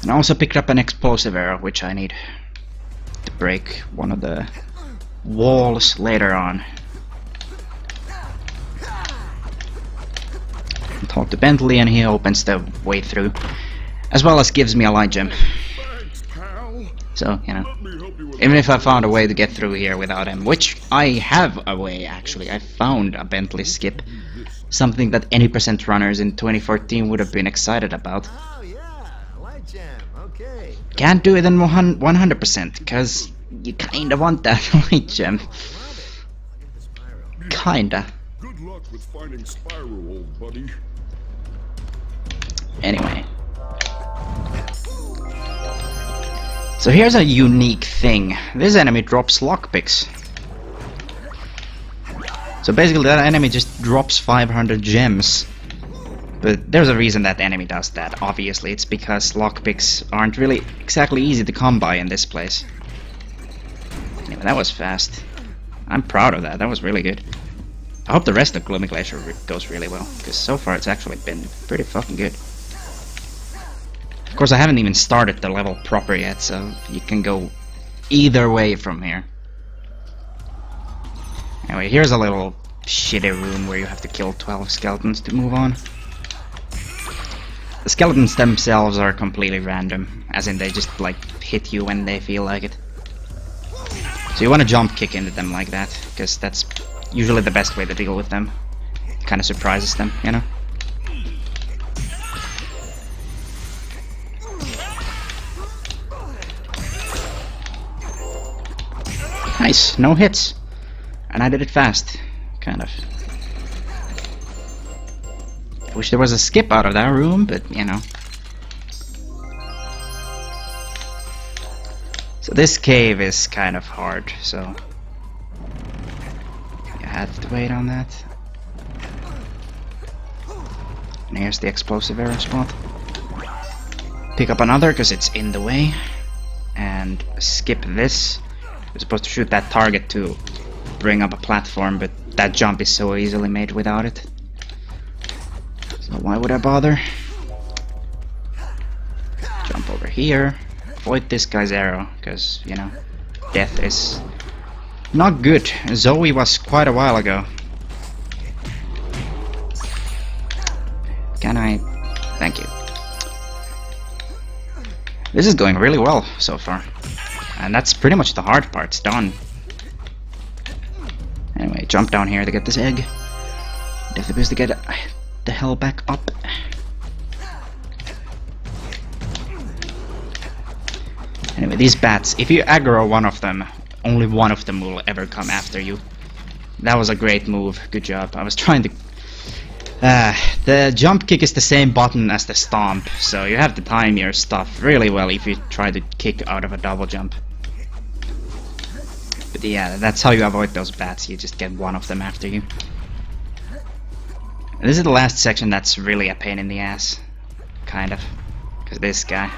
And I also picked up an explosive arrow, which I need to break one of the walls later on. Talk to Bentley and he opens the way through, as well as gives me a light gem. Thanks, pal. So, you know, Let me help you with even if I found a way to get through here without him, which I have a way actually, I found a Bentley skip. Something that any percent runners in 2014 would have been excited about. Oh yeah, light gem. Okay. Can't do it in 100% because you kinda want that light gem. Kinda. Good luck with finding Spyro, old buddy. Anyway. So here's a unique thing. This enemy drops lockpicks. So basically that enemy just drops 500 gems. But there's a reason that enemy does that, obviously. It's because lockpicks aren't really exactly easy to come by in this place. Anyway, that was fast. I'm proud of that, that was really good. I hope the rest of Gloomy Glacier goes really well, because so far it's actually been pretty fucking good. Of course, I haven't even started the level proper yet, so you can go either way from here. Anyway, here's a little shitty room where you have to kill 12 skeletons to move on. The skeletons themselves are completely random, as in they just like hit you when they feel like it. So you want to jump kick into them like that, because that's usually the best way to deal with them. It kind of surprises them, you know? Nice, no hits. And I did it fast, kind of. I wish there was a skip out of that room, but you know. So this cave is kind of hard, so you have to wait on that. And here's the explosive arrow spot. Pick up another because it's in the way, and skip this. You're supposed to shoot that target to bring up a platform, but that jump is so easily made without it. So why would I bother? Jump over here. Avoid this guy's arrow, because, you know, death is not good. Zoe was quite a while ago. Can I? Thank you. This is going really well so far. And that's pretty much the hard part's done. Anyway, jump down here to get this egg. Death Abyss to get the hell back up. Anyway, these bats, if you aggro one of them only one of them will ever come after you. That was a great move. Good job. I was trying to... the jump kick is the same button as the stomp, so you have to time your stuff really well if you try to kick out of a double jump. But yeah, that's how you avoid those bats. You just get one of them after you. And this is the last section that's really a pain in the ass. Kind of. Because this guy.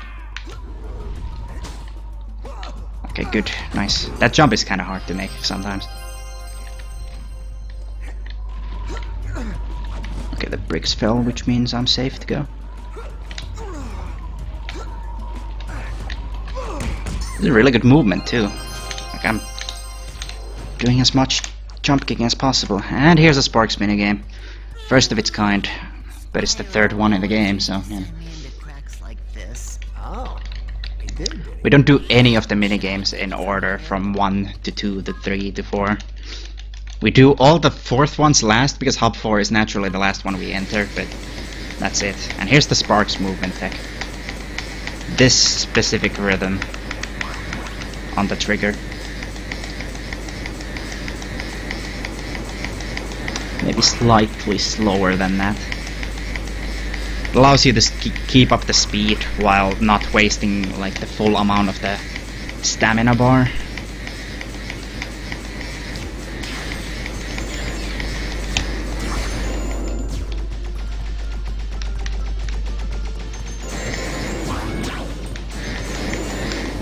Okay, good. Nice. That jump is kind of hard to make sometimes. Okay, the bricks fell, which means I'm safe to go. This is a really good movement too. Like I'm doing as much jump kicking as possible. And here's a Sparks minigame. First of its kind, but it's the third one in the game, so yeah. We don't do any of the minigames in order from 1 to 2 to 3 to 4. We do all the fourth ones last because Hub 4 is naturally the last one we enter, but that's it. And here's the Sparks movement tech. This specific rhythm on the trigger. Maybe slightly slower than that. It allows you to keep up the speed while not wasting like the full amount of the stamina bar.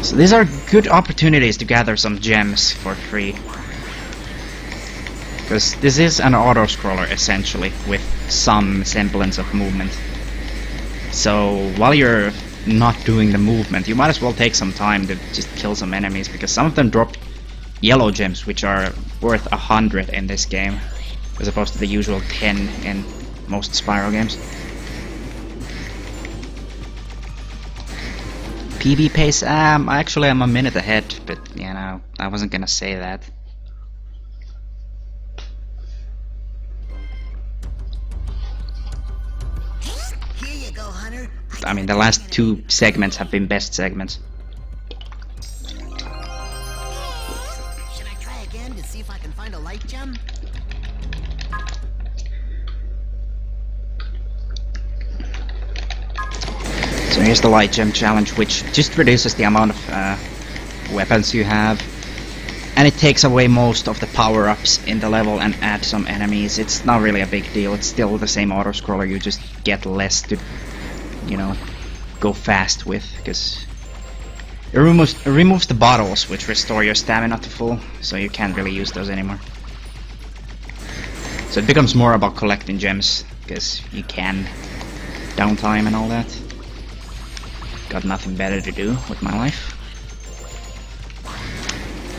So these are good opportunities to gather some gems for free. Because this is an auto-scroller essentially, with some semblance of movement. So while you're not doing the movement, you might as well take some time to just kill some enemies, because some of them drop yellow gems, which are worth 100 in this game, as opposed to the usual 10 in most Spyro games. PB pace, actually I'm a minute ahead, but you know, I wasn't gonna say that. Here you go, Hunter. I mean, the last 2 segments have been best segments. Should I try again to see if I can find a light gem? So here's the light gem challenge, which just reduces the amount of weapons you have, and it takes away most of the power-ups in the level and adds some enemies. It's not really a big deal. It's still the same auto-scroller. You just get less to, you know, go fast with, because it removes the bottles, which restore your stamina to full, so you can't really use those anymore. So it becomes more about collecting gems, because you can downtime and all that. Got nothing better to do with my life.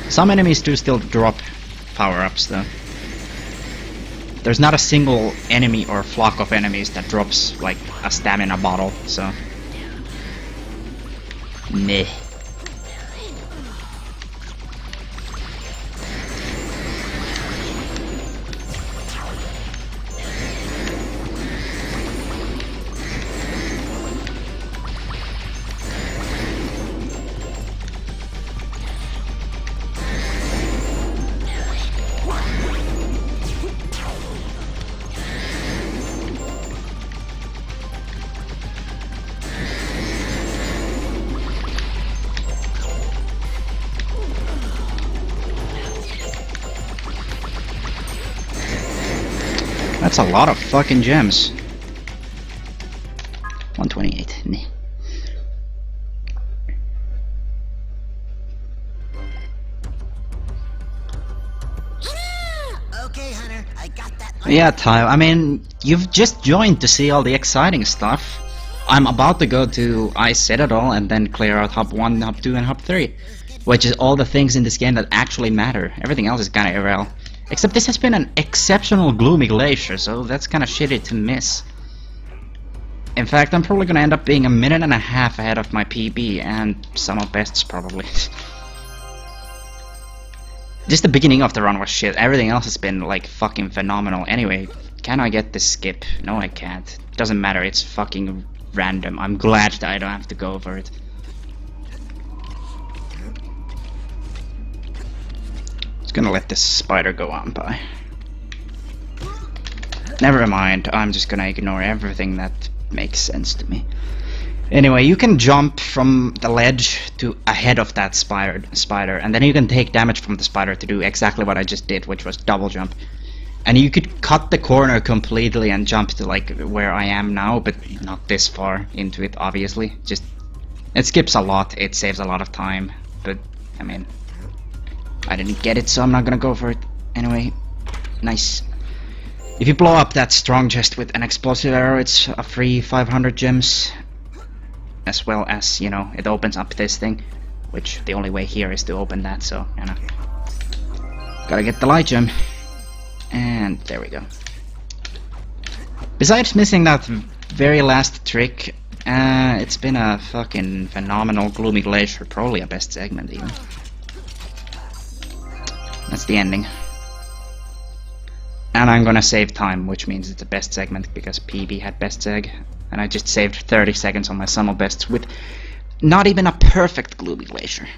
Some enemies do still drop power-ups though. There's not a single enemy or flock of enemies that drops like a stamina bottle, so meh. That's a lot of fucking gems. 128. Meh. Okay, Hunter, I got that. Yeah, Ty, I mean, you've just joined to see all the exciting stuff. I'm about to go to I Said It All and then clear out Hub 1, Hub 2, and Hub 3. Which is all the things in this game that actually matter. Everything else is kinda irrelevant. Except this has been an exceptional Gloomy Glacier, so that's kinda shitty to miss. In fact, I'm probably gonna end up being a minute and a half ahead of my PB, and some of Best's probably. Just the beginning of the run was shit. Everything else has been like fucking phenomenal. Anyway, can I get this skip? No, I can't. Doesn't matter, it's fucking random. I'm glad that I don't have to go over it. gonna let this spider go on by. Never mind, I'm just gonna ignore everything that makes sense to me. Anyway, you can jump from the ledge to ahead of that spider, and then you can take damage from the spider to do exactly what I just did, which was double jump. And you could cut the corner completely and jump to like where I am now, but not this far into it, obviously. Just, it skips a lot, it saves a lot of time, but I mean, I didn't get it, so I'm not gonna go for it. Anyway, nice. If you blow up that strong chest with an explosive arrow, it's a free 500 gems. As well as, you know, it opens up this thing, which the only way here is to open that, so, you know. Gotta get the light gem. And there we go. Besides missing that very last trick, it's been a fucking phenomenal Gloomy Glacier, probably a best segment even. That's the ending. And I'm gonna save time, which means it's the best segment because PB had best seg. And I just saved 30 seconds on my sum of bests with not even a perfect Gloomy Glacier.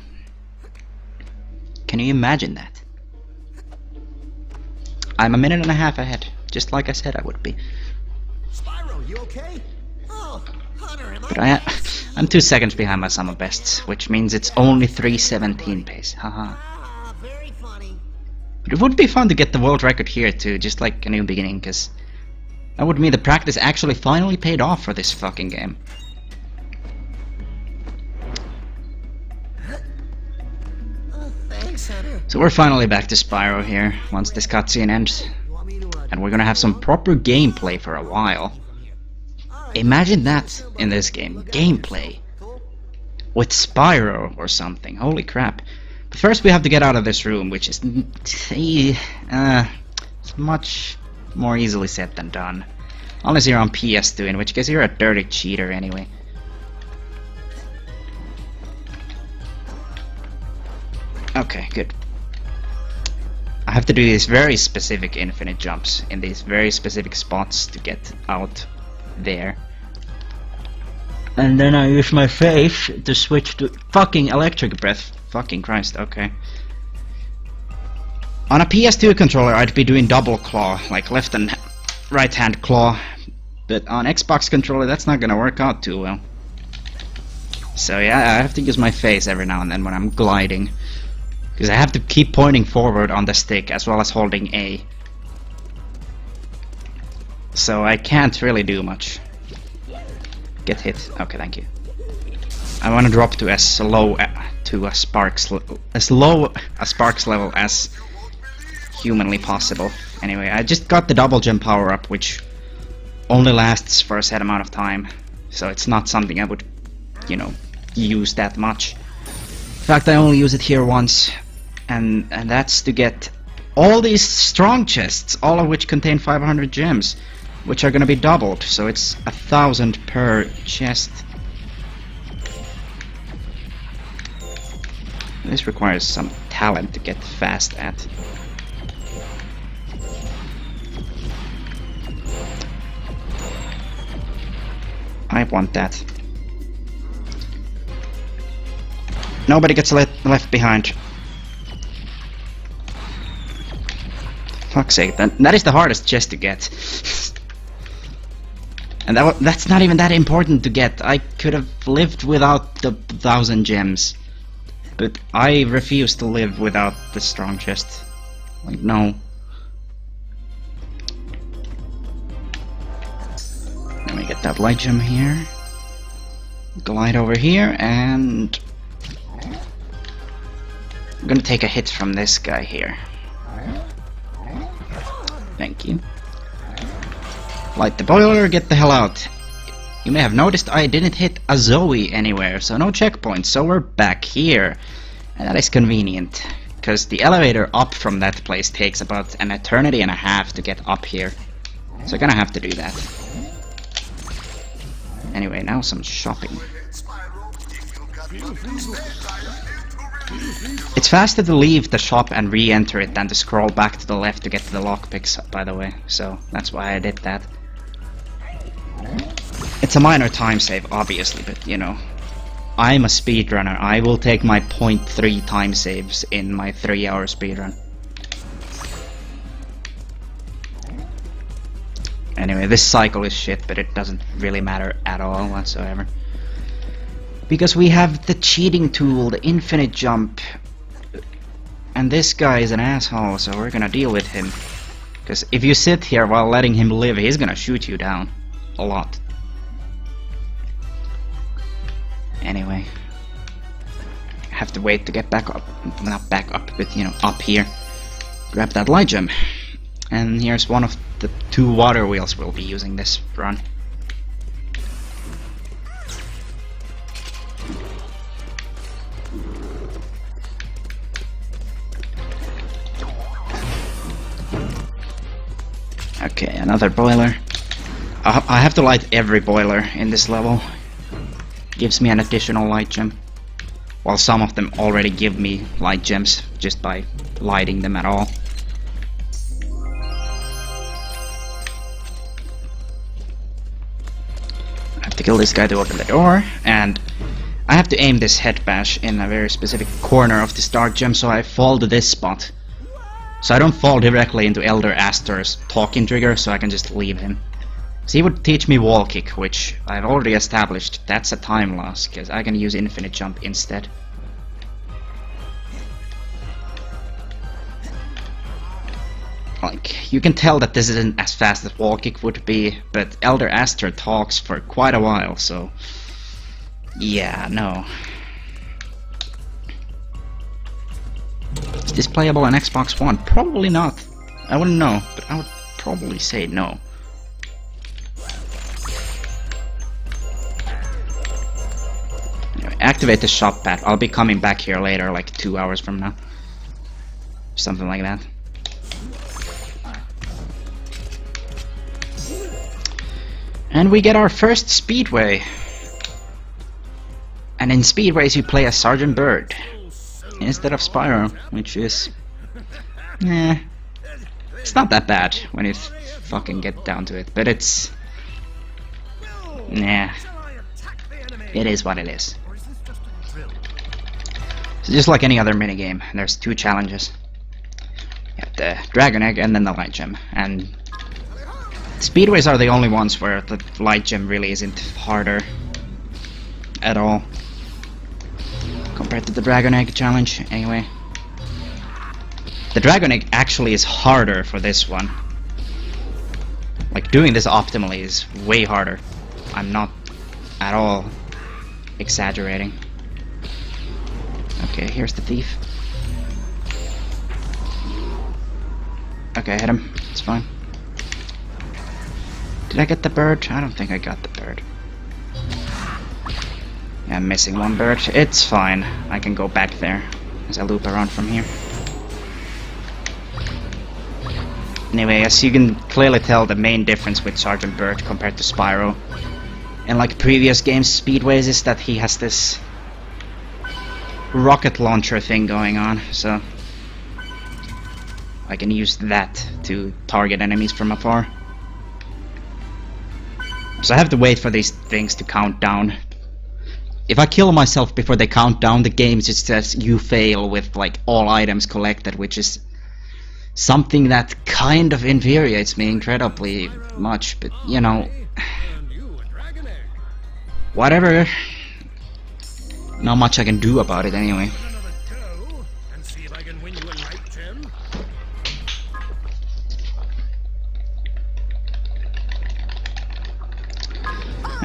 Can you imagine that? I'm a minute and a half ahead, just like I said I would be. Spyro, you okay? Oh, Hunter, am But I'm 2 seconds behind my sum of bests, which means it's only 3:17 pace. Haha. Ah, very funny. But it would be fun to get the world record here too, just like a new beginning, because that would mean the practice actually finally paid off for this fucking game. Oh, thanks, Hunter. So we're finally back to Spyro here, once this cutscene ends. And we're gonna have some proper gameplay for a while. Imagine that in this game. Gameplay. With Spyro or something. Holy crap. But first we have to get out of this room, which is it's much more easily said than done. Unless you're on PS2, in which case you're a dirty cheater anyway. Okay, good. I have to do these very specific infinite jumps in these very specific spots to get out there. And then I use my face to switch to fucking electric breath. Fucking Christ, okay. On a PS2 controller I'd be doing double claw, like left and right hand claw. But on Xbox controller that's not gonna work out too well. So yeah, I have to use my face every now and then when I'm gliding. Because I have to keep pointing forward on the stick as well as holding A. So I can't really do much. Get hit. Okay, thank you. I want to drop to as low to a sparks level as humanly possible. Anyway, I just got the double jump power up, which only lasts for a set amount of time. So it's not something I would, you know, use that much. In fact, I only use it here once. And that's to get all these strong chests, all of which contain 500 gems, which are gonna be doubled, so it's 1,000 per chest. This requires some talent to get fast at. I want that. Nobody gets left behind. Fuck's sake, that is the hardest chest to get. And that's not even that important to get. I could have lived without the 1,000 gems. But I refuse to live without the strong chest. Like, no. Let me get that light gem here. Glide over here, and I'm gonna take a hit from this guy here. Thank you. Light the boiler, get the hell out. You may have noticed I didn't hit a Zoe anywhere, so no checkpoints, so we're back here. And that is convenient, because the elevator up from that place takes about an eternity and a half to get up here. So I'm gonna have to do that. Anyway, now some shopping. It's faster to leave the shop and re-enter it than to scroll back to the left to get to the lockpicks, by the way, so that's why I did that. It's a minor time save, obviously, but you know, I'm a speedrunner. I will take my 0.3 time saves in my 3-hour speedrun. Anyway, this cycle is shit, but it doesn't really matter at all whatsoever. Because we have the cheating tool, the infinite jump. And this guy is an asshole, so we're gonna deal with him. Because if you sit here while letting him live, he's gonna shoot you down. A lot. Anyway. I have to wait to get back up. Not back up, but you know, up here. Grab that light gem. And here's one of the 2 water wheels we'll be using this run. Okay, another boiler. I have to light every boiler in this level. Gives me an additional light gem. While some of them already give me light gems just by lighting them at all. I have to kill this guy to open the door, and I have to aim this head bash in a very specific corner of this dark gem, so I fall to this spot. So I don't fall directly into Elder Astor's talking trigger, so I can just leave him. So he would teach me wall kick, which I've already established. That's a time loss, because I can use infinite jump instead. Like, you can tell that this isn't as fast as wall kick would be, but Elder Astor talks for quite a while, so... yeah, no. Is this playable on Xbox One? Probably not. I wouldn't know, but I would probably say no. Anyway, activate the shop pad. I'll be coming back here later, like 2 hours from now. Something like that. And we get our first speedway. And in speedways you play as Sergeant Byrd instead of Spyro, which is... it's not that bad when you fucking get down to it, but it's... it is what it is. So just like any other minigame, there's 2 challenges. You have the Dragon Egg and then the Light Gem, and... speedways are the only ones where the light gem really isn't harder at all compared to the Dragon Egg challenge. Anyway, the Dragon Egg actually is harder for this one. Like, doing this optimally is way harder. I'm not at all exaggerating. Okay, here's the thief. Okay, hit him. It's fine. Did I get the bird? I don't think I got the bird. Yeah, I'm missing one bird. It's fine. I can go back there as I loop around from here. Anyway, as you can clearly tell, the main difference with Sergeant Byrd compared to Spyro and like previous games speedways is that he has this rocket launcher thing going on, so I can use that to target enemies from afar. So I have to wait for these things to count down. If I kill myself before they count down, the game just says you fail with like all items collected, which is something that kind of infuriates me incredibly much, but you know, whatever. Not much I can do about it anyway.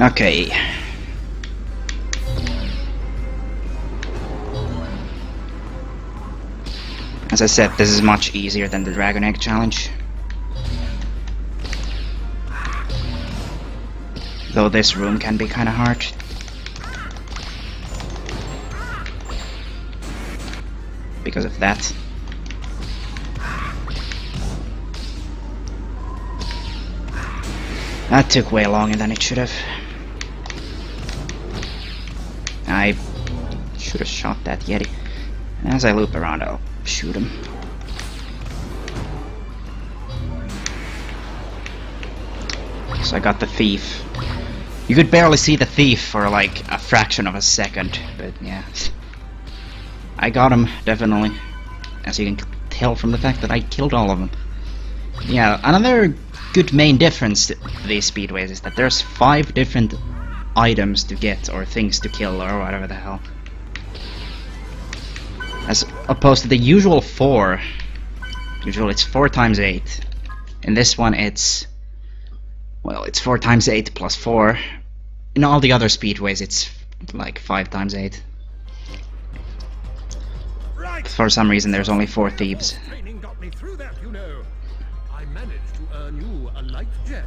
Okay. As I said, this is much easier than the Dragon Egg challenge. Though this room can be kinda hard. Because of that. That took way longer than it should have. I should have shot that Yeti. As I loop around, I'll shoot him. So I got the thief. You could barely see the thief for like a fraction of a second, but yeah. I got him, definitely. As you can tell from the fact that I killed all of them. Yeah, another good main difference to these speedways is that there's 5 different items to get, or things to kill, or whatever the hell. As opposed to the usual 4. Usually it's 4 times 8. In this one it's... well, it's 4 times 8 plus 4. In all the other speedways it's like 5 times 8. For some reason there's only 4 thieves. Training got me through that, you know. I managed to earn you a light gem.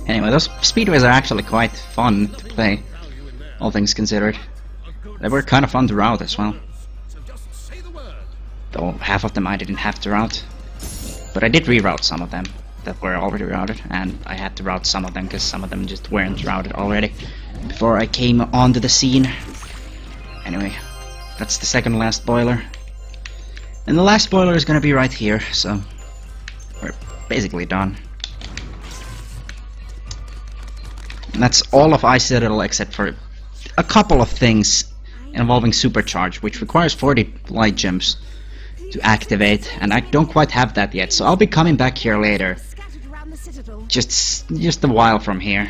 Anyway, those speedways are actually quite fun to play, all things considered. They were kind of fun to route as well. So just say the word. Though half of them I didn't have to route. But I did reroute some of them that were already routed, and I had to route some of them because some of them just weren't routed already before I came onto the scene. Anyway, that's the second last boiler. And the last boiler is gonna be right here, so we're basically done. And that's all of Ice Citadel except for a couple of things involving Supercharge, which requires 40 light gems to activate, and I don't quite have that yet, so I'll be coming back here later. Just a while from here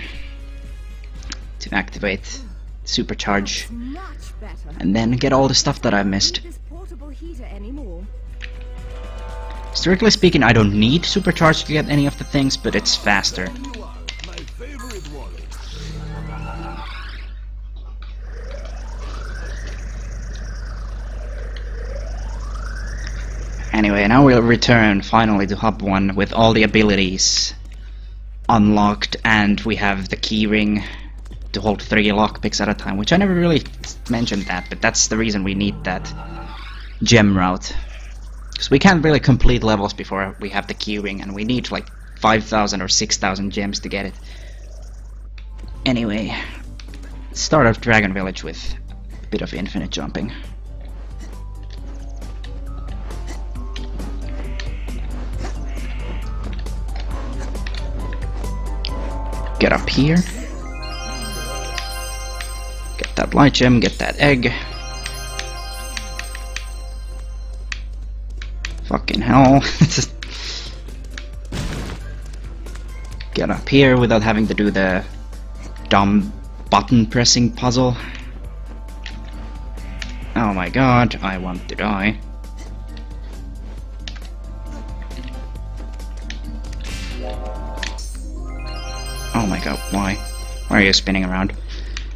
to activate Supercharge and then get all the stuff that I missed. Strictly speaking, I don't need Supercharge to get any of the things, but it's faster. Anyway, now we'll return finally to Hub 1 with all the abilities unlocked, and we have the keyring to hold 3 lockpicks at a time, which I never really mentioned that, but that's the reason we need that gem route. Because we can't really complete levels before we have the keyring, and we need like 5,000 or 6,000 gems to get it. Anyway, start off Dragon Village with a bit of infinite jumping. Get up here. Get that light gem, get that egg. Fucking hell. Just get up here without having to do the dumb button pressing puzzle. Oh my god, I want to die. Oh my god, why? Why are you spinning around?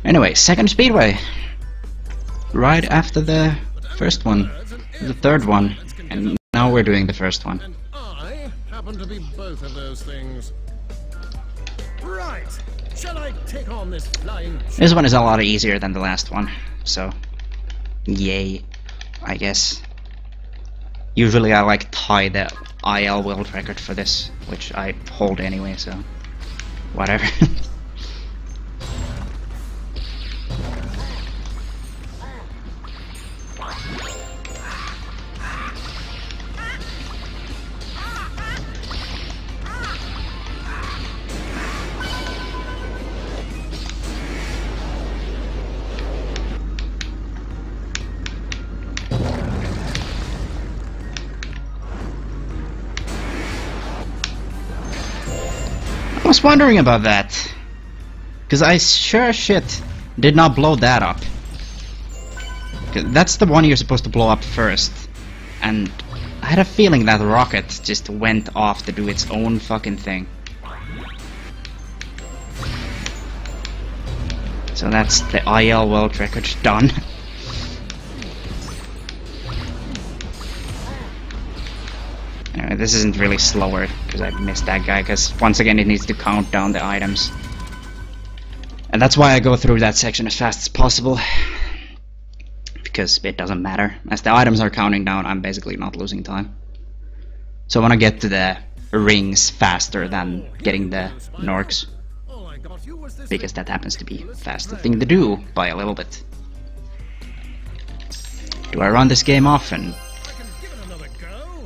Anyway, second speedway. Right after the first one. The third one. And now we're doing the first one. And I happen to be both of those things. Right. Shall I take on this flying... This one is a lot easier than the last one. So, yay, I guess. Usually I like tie the IL world record for this, which I hold anyway, so whatever. I was wondering about that, because I sure as shit did not blow that up. 'Cause that's the one you're supposed to blow up first, and I had a feeling that rocket just went off to do its own fucking thing. So that's the IL world record done. Anyway, this isn't really slower because I missed that guy, because once again it needs to count down the items. And that's why I go through that section as fast as possible, because it doesn't matter. As the items are counting down, I'm basically not losing time. So I want to get to the rings faster than getting the Norcs, because that happens to be the faster thing to do by a little bit. Do I run this game often?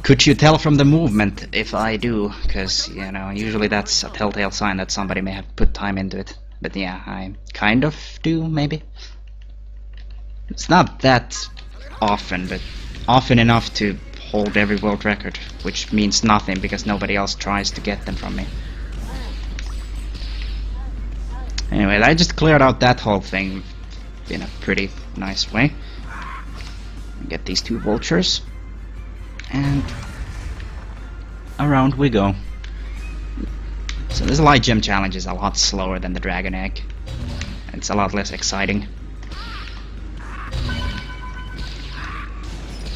Could you tell from the movement if I do? Because, you know, usually that's a telltale sign that somebody may have put time into it. But yeah, I kind of do, maybe. It's not that often, but often enough to hold every world record, which means nothing because nobody else tries to get them from me. Anyway, I just cleared out that whole thing in a pretty nice way. Get these 2 vultures, and around we go. So this light gem challenge is a lot slower than the dragon egg. It's a lot less exciting.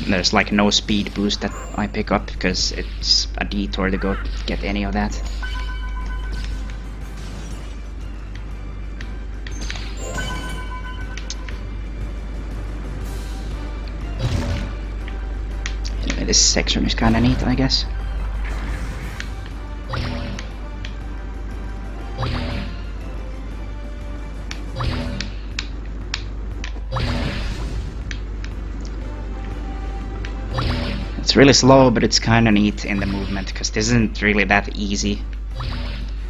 There's like no speed boost that I pick up because it's a detour to go get any of that. Anyway, this section is kinda neat, I guess. It's really slow, but it's kinda neat in the movement, because this isn't really that easy.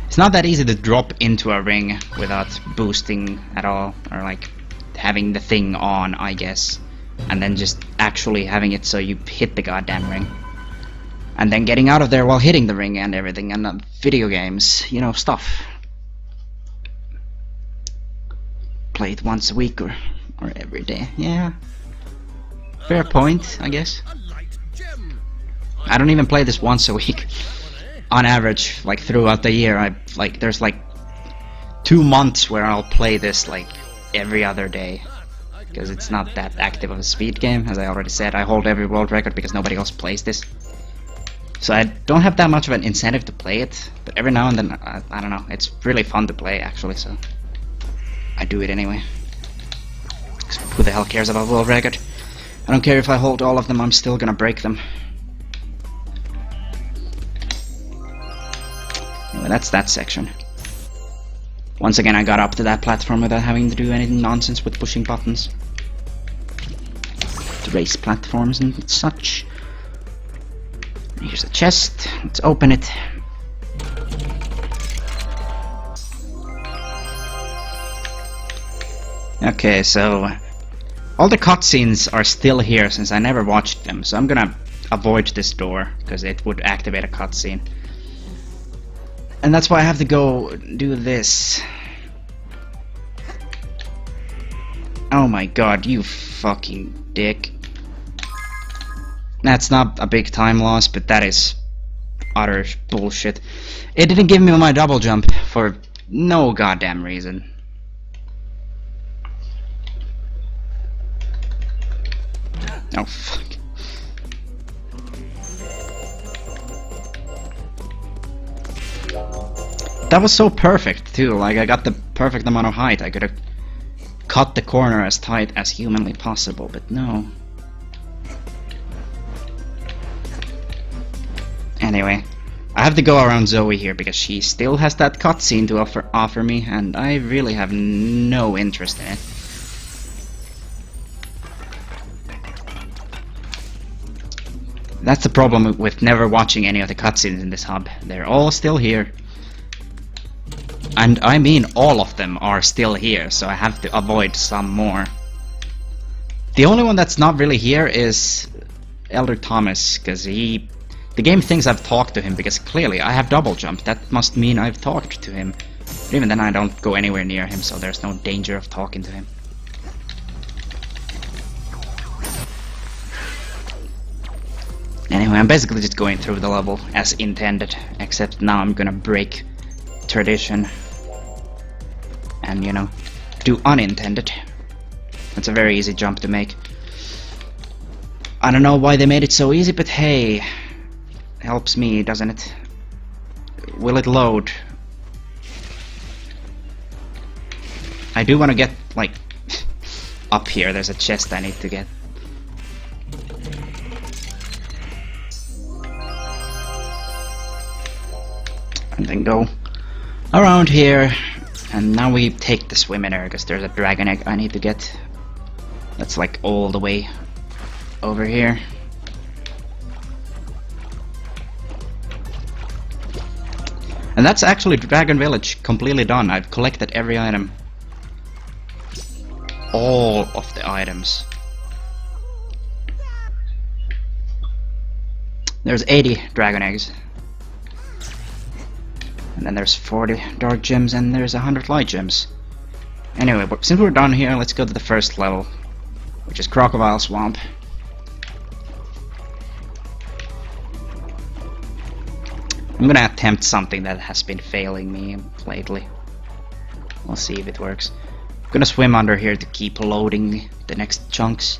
It's not that easy to drop into a ring without boosting at all, or like having the thing on, I guess, and then just actually having it so you hit the goddamn ring. And then getting out of there while hitting the ring and everything, and video games, you know, stuff. Play it once a week or every day, yeah. Fair point, I guess. I don't even play this once a week. On average, like throughout the year, there's like 2 months where I'll play this like every other day, because it's not that active of a speed game. As I already said, I hold every world record because nobody else plays this. So I don't have that much of an incentive to play it, but every now and then, I don't know, it's really fun to play actually, so I do it anyway. Who the hell cares about world record? I don't care if I hold all of them, I'm still gonna break them. Anyway, that's that section. Once again, I got up to that platform without having to do any nonsense with pushing buttons to race platforms and such. Here's a chest. Let's open it. Okay, so all the cutscenes are still here since I never watched them, so I'm gonna avoid this door because it would activate a cutscene. And that's why I have to go do this. Oh my god, you fucking dick. That's not a big time loss, but that is utter bullshit. It didn't give me my double jump for no goddamn reason. Oh fuck. That was so perfect too, like I got the perfect amount of height. I could have cut the corner as tight as humanly possible, but no. Anyway, I have to go around Zoe here because she still has that cutscene to offer me, and I really have no interest in it. That's the problem with never watching any of the cutscenes in this hub. They're all still here. And I mean all of them are still here, so I have to avoid some more. The only one that's not really here is Elder Thomas, because the game thinks I've talked to him, because clearly I have double jump. That must mean I've talked to him. But even then I don't go anywhere near him, so there's no danger of talking to him. Anyway, I'm basically just going through the level as intended, except now I'm gonna break tradition and, you know, do unintended. That's a very easy jump to make. I don't know why they made it so easy, but hey, helps me, doesn't it? Will it load? I do want to get, like, up here. There's a chest I need to get. And then go around here, and now we take the swim in there because there's a dragon egg I need to get. That's like all the way over here. And that's actually Dragon Village completely done. I've collected every item. All of the items. There's 80 dragon eggs. And then there's 40 dark gems and there's 100 light gems. Anyway, since we're done here, let's go to the first level, which is Crocodile Swamp. I'm gonna attempt something that has been failing me lately. We'll see if it works. I'm gonna swim under here to keep loading the next chunks.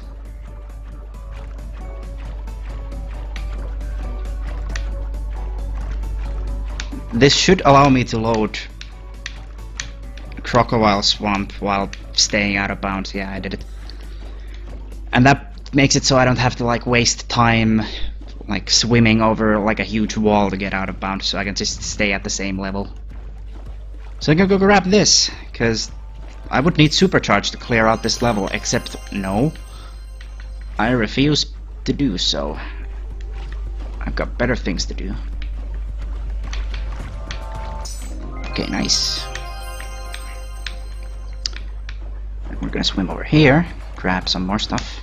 This should allow me to load Crocodile Swamp while staying out of bounds. Yeah, I did it. And that makes it so I don't have to like waste time like swimming over like a huge wall to get out of bounds, so I can just stay at the same level. So I'm gonna go grab this, because I would need supercharge to clear out this level, except no. I refuse to do so. I've got better things to do. Okay, nice. We're gonna swim over here, grab some more stuff.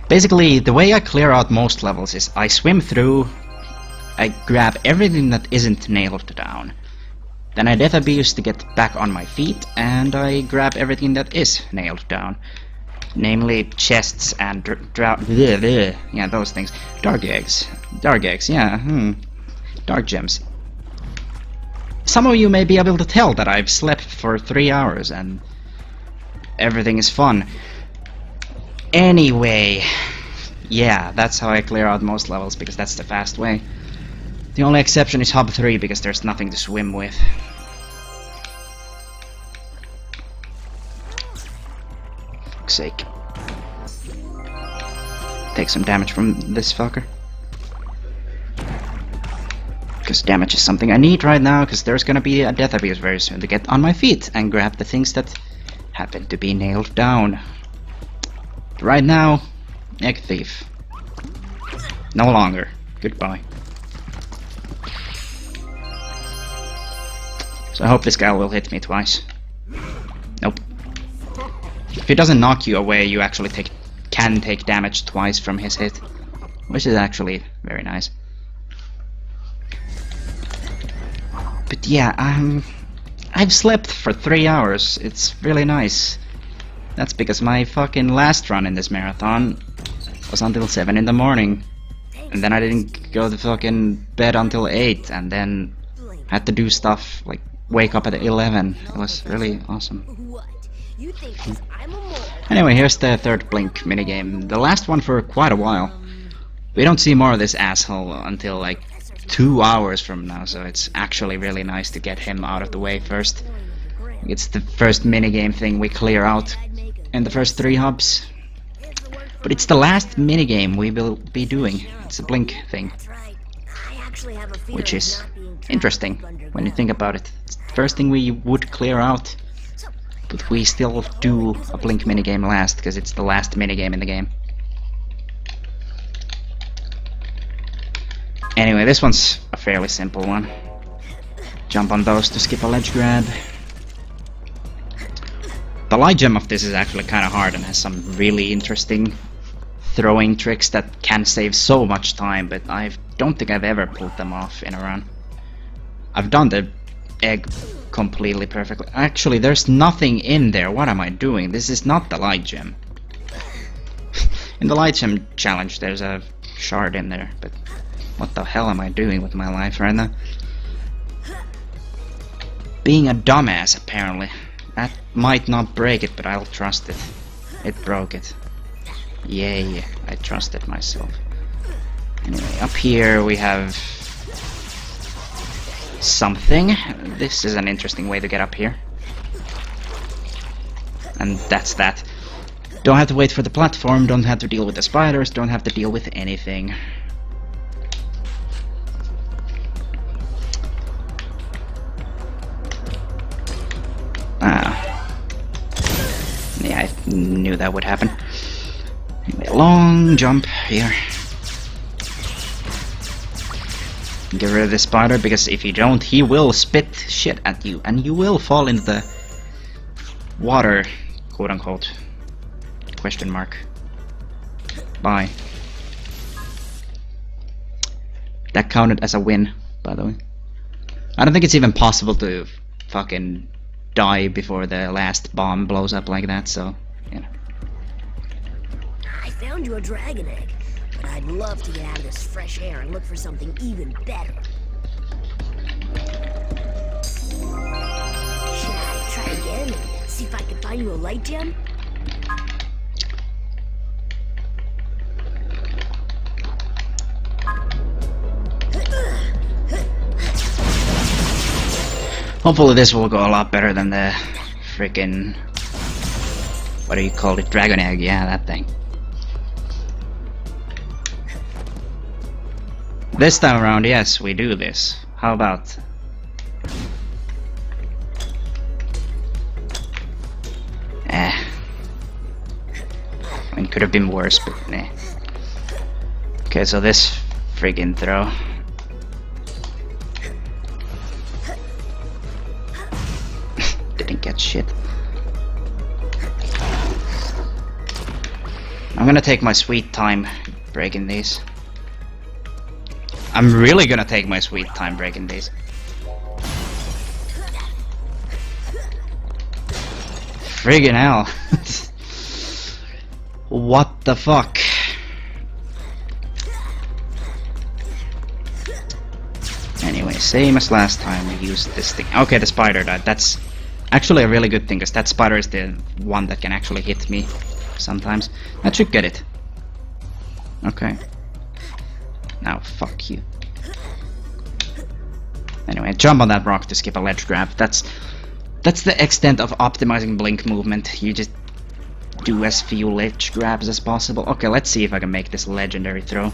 Basically, the way I clear out most levels is I swim through, I grab everything that isn't nailed down. Then I death abuse to get back on my feet, and I grab everything that is nailed down. Namely, chests and yeah, those things. Dark eggs. Dark eggs, yeah, Dark gems. Some of you may be able to tell that I've slept for 3 hours and everything is fun. Anyway, yeah, that's how I clear out most levels, because that's the fast way. The only exception is Hub 3, because there's nothing to swim with. For fuck's sake. Take some damage from this fucker. Because damage is something I need right now, because there's gonna be a death abuse very soon to get on my feet and grab the things that happen to be nailed down. Right now, egg thief. No longer. Goodbye. So I hope this guy will hit me twice. Nope. If he doesn't knock you away, you actually can take damage twice from his hit, which is actually very nice. But yeah, I've slept for 3 hours. It's really nice. That's because my fucking last run in this marathon was until 7 in the morning. And then I didn't go to fucking bed until 8, and then had to do stuff like wake up at 11. It was really awesome. Anyway, here's the third Blink minigame. The last one for quite a while. We don't see more of this asshole until like 2 hours from now, so it's actually really nice to get him out of the way first. It's the first minigame thing we clear out in the first 3 hubs. But it's the last minigame we will be doing. It's a Blink thing. Which is interesting when you think about it. It's the first thing we would clear out, but we still do a Blink minigame last, because it's the last minigame in the game. Anyway, this one's a fairly simple one. Jump on those to skip a ledge grab. The light gem of this is actually kind of hard and has some really interesting throwing tricks that can save so much time, but I don't think I've ever pulled them off in a run. I've done the egg completely perfectly. Actually, there's nothing in there. What am I doing? This is not the light gem. In the light gem challenge, there's a shard in there, but what the hell am I doing with my life right now? Being a dumbass, apparently. That might not break it, but I'll trust it. It broke it. Yay, I trusted myself. Anyway, up here we have something. This is an interesting way to get up here. And that's that. Don't have to wait for the platform, don't have to deal with the spiders, don't have to deal with anything. Yeah, I knew that would happen. Anyway, long jump here. Get rid of the spider, because if you don't, he will spit shit at you, and you will fall into the water, quote unquote. Question mark. Bye. That counted as a win, by the way. I don't think it's even possible to fucking die before the last bomb blows up like that, so, you know. I found you a dragon egg, but I'd love to get out of this fresh air and look for something even better. Should I try again and see if I can find you a light gem? Hopefully this will go a lot better than the freaking, what do you call it, dragon egg? Yeah, that thing. This time around, yes, we do this. How about? I mean, could have been worse, but nah. Okay, so this friggin' throw. Didn't get shit. I'm gonna take my sweet time breaking these. I'm really gonna take my sweet time breaking these. Friggin' hell. What the fuck? Anyway, same as last time we used this thing. Okay, the spider died. That's actually a really good thing, because that spider is the one that can actually hit me sometimes. That should get it. Okay. Now, fuck you. Anyway, jump on that rock to skip a ledge grab. That's the extent of optimizing blink movement. You just do as few ledge grabs as possible. Okay, let's see if I can make this legendary throw.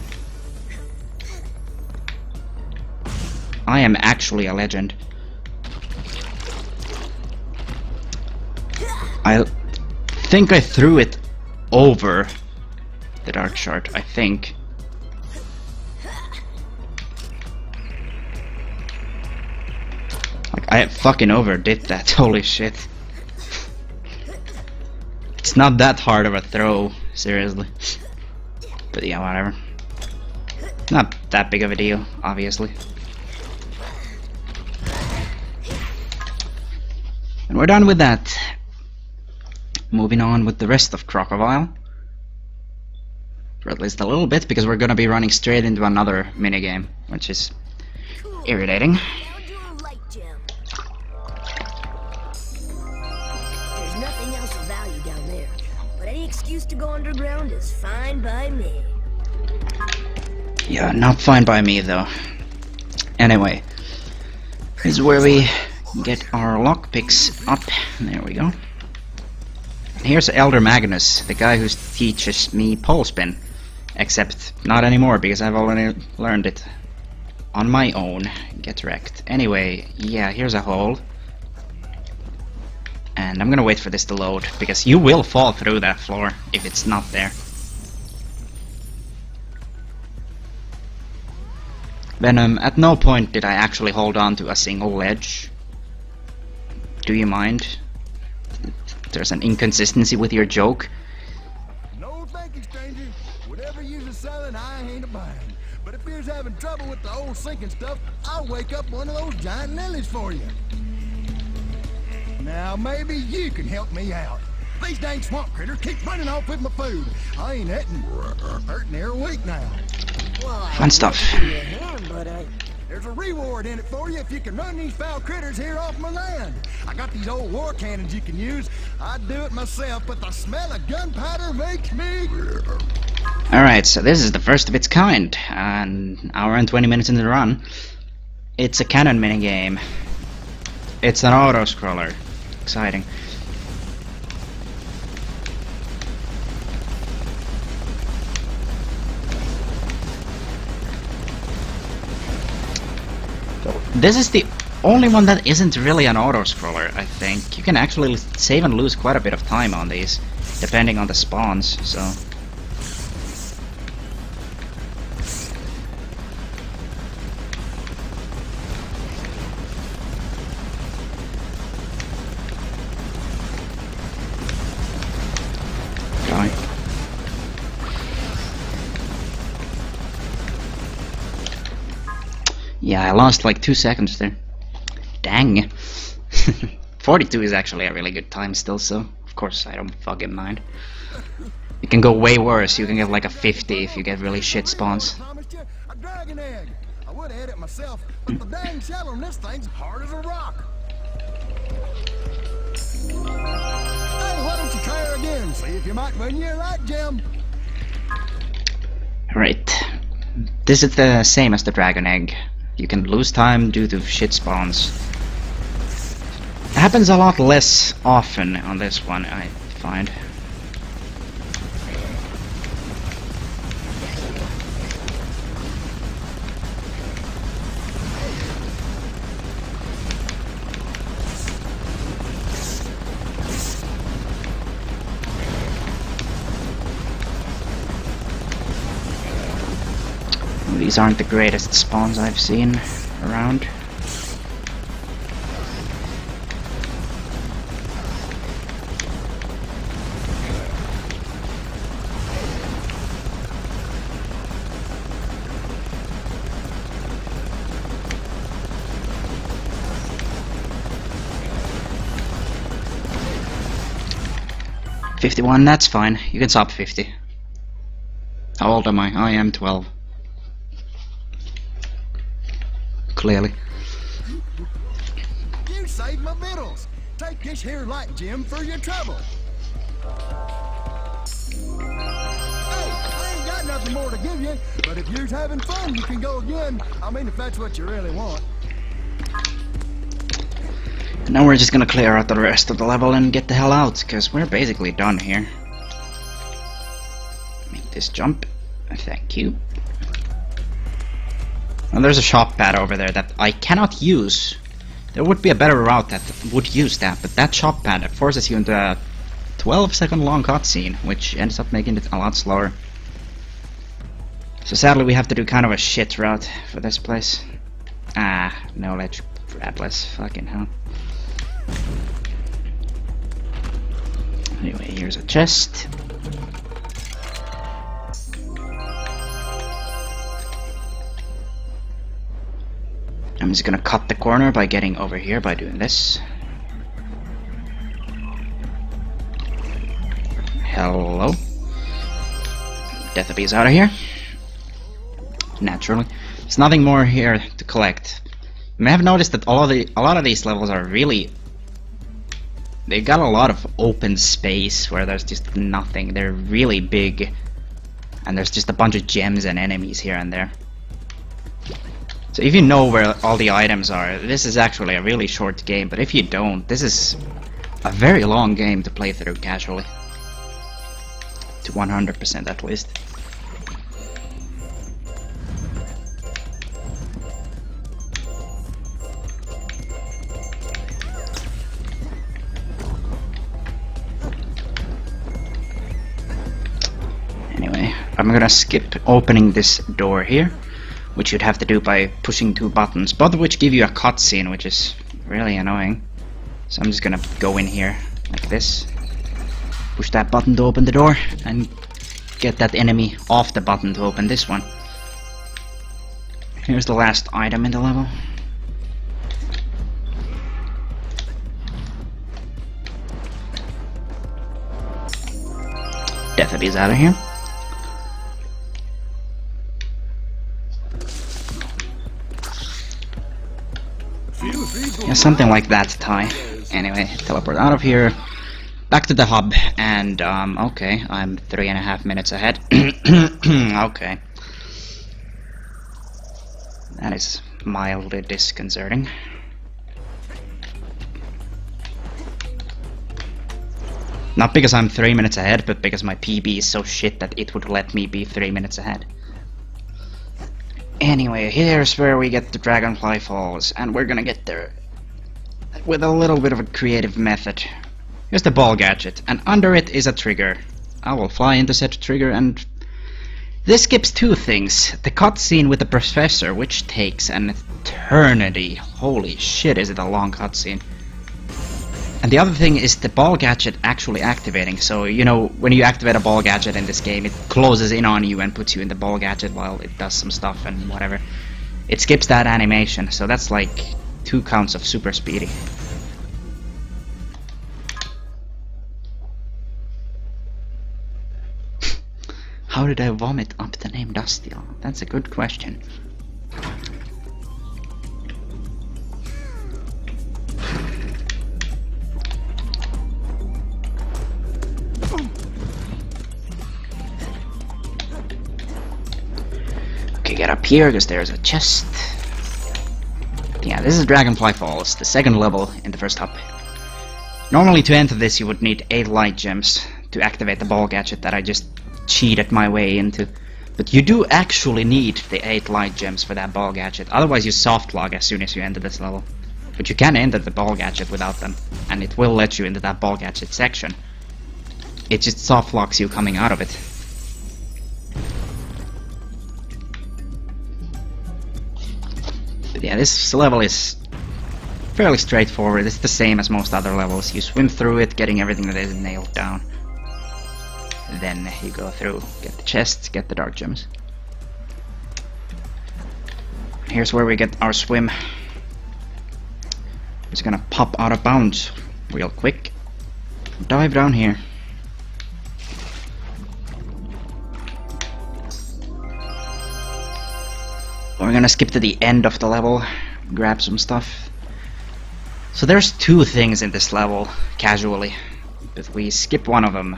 I am actually a legend. I think I threw it over the dark shard, I think. Like, I fucking overdid that, holy shit. It's not that hard of a throw, seriously. But yeah, whatever. Not that big of a deal, obviously. And we're done with that. Moving on with the rest of Crocodile. For at least a little bit, because we're gonna be running straight into another minigame, which is irritating. Now do a light gem. There's nothing else of value down there, but any excuse to go underground is fine by me. Yeah, not fine by me though. Anyway, this is where we get our lockpicks up. There we go. Here's Elder Magnus, the guy who teaches me pole spin. Except not anymore, because I've already learned it on my own. Get wrecked. Anyway, yeah, here's a hole. And I'm gonna wait for this to load, because you will fall through that floor if it's not there. Venom, at no point did I actually hold on to a single ledge. Do you mind? There's an inconsistency with your joke. No thank you, stranger. Whatever you're selling, I ain't a buying. But if you're having trouble with the old sinking stuff, I'll wake up one of those giant lilies for you. Now maybe you can help me out. These dang swamp critters keep running off with my food. I ain't hurting here a week now. Well, Fun stuff. There's a reward in it for you if you can run these foul critters here off my land. I got these old war cannons you can use. I'd do it myself, but the smell of gunpowder makes me... Alright, so this is the first of its kind. An hour and 20 minutes into the run. It's a cannon minigame. It's an auto-scroller. Exciting. This is the only one that isn't really an auto-scroller, I think. You can actually save and lose quite a bit of time on these, depending on the spawns, so... Die. Yeah, I lost like 2 seconds there. Dang. 42 is actually a really good time still, so of course I don't fucking mind. It can go way worse. You can get like a 50 if you get really shit spawns. Promised you a dragon egg. I would have had it myself, but the dang shell on this thing's hard as a rock. Hey, why don't you try her again? See if you might win your light gem. Right. This is the same as the dragon egg. You can lose time due to shit spawns. It happens a lot less often on this one, I find. These aren't the greatest spawns I've seen around. $51, that's fine. You can stop 50. How old am I? I am 12. Clearly. You saved my victuals. Take this here light gem for your trouble. Hey, I ain't got nothing more to give you, but if you're having fun, you can go again. I mean, if that's what you really want. Now we're just gonna clear out the rest of the level and get the hell out, because we're basically done here. Make this jump. Thank you. And there's a shop pad over there that I cannot use. There would be a better route that would use that, but that shop pad forces you into a 12-second long cutscene, which ends up making it a lot slower. So sadly we have to do kind of a shit route for this place. Ah, knowledge grabless, fucking hell. Anyway, here's a chest. I'm just gonna cut the corner by getting over here by doing this. Hello. Death Abyss out of here. Naturally. There's nothing more here to collect. You may have noticed that a lot of these levels are really... They got a lot of open space where there's just nothing. They're really big. And there's just a bunch of gems and enemies here and there. So if you know where all the items are, this is actually a really short game, but if you don't, this is a very long game to play through casually. To 100% at least. Anyway, I'm gonna skip opening this door here, which you'd have to do by pushing 2 buttons, both of which give you a cutscene, which is really annoying. So I'm just gonna go in here, like this. Push that button to open the door, and get that enemy off the button to open this one. Here's the last item in the level. Death Abyss out of here. Yeah, something like that, Ty. Anyway, teleport out of here, back to the hub, and okay, I'm 3.5 minutes ahead. Okay. That is mildly disconcerting. Not because I'm 3 minutes ahead, but because my PB is so shit that it would let me be 3 minutes ahead. Anyway, here's where we get to Dragonfly Falls, and we're gonna get there with a little bit of a creative method. Here's the ball gadget, and under it is a trigger. I will fly into said trigger, and this skips 2 things. The cutscene with the professor, which takes an eternity. Holy shit, is it a long cutscene. And the other thing is the ball gadget actually activating. So, you know, when you activate a ball gadget in this game, it closes in on you and puts you in the ball gadget while it does some stuff and whatever. it skips that animation, so that's like 2 counts of super speedy. How did I vomit up the name Dustiel? That's a good question. Okay, get up here because there's a chest. Yeah, this is Dragonfly Falls, the second level in the first hub. Normally to enter this you would need 8 light gems to activate the ball gadget that I just cheated my way into. But you do actually need the 8 light gems for that ball gadget, otherwise you soft log as soon as you enter this level. But you can enter the ball gadget without them, and it will let you into that ball gadget section. It just soft locks you coming out of it. But yeah, this level is fairly straightforward. It's the same as most other levels. You swim through it, getting everything that is nailed down. Then you go through, get the chests, get the dark gems. Here's where we get our swim. It's gonna pop out of bounds real quick. Dive down here. We're gonna skip to the end of the level, grab some stuff. So there's 2 things in this level, casually, but we skip one of them.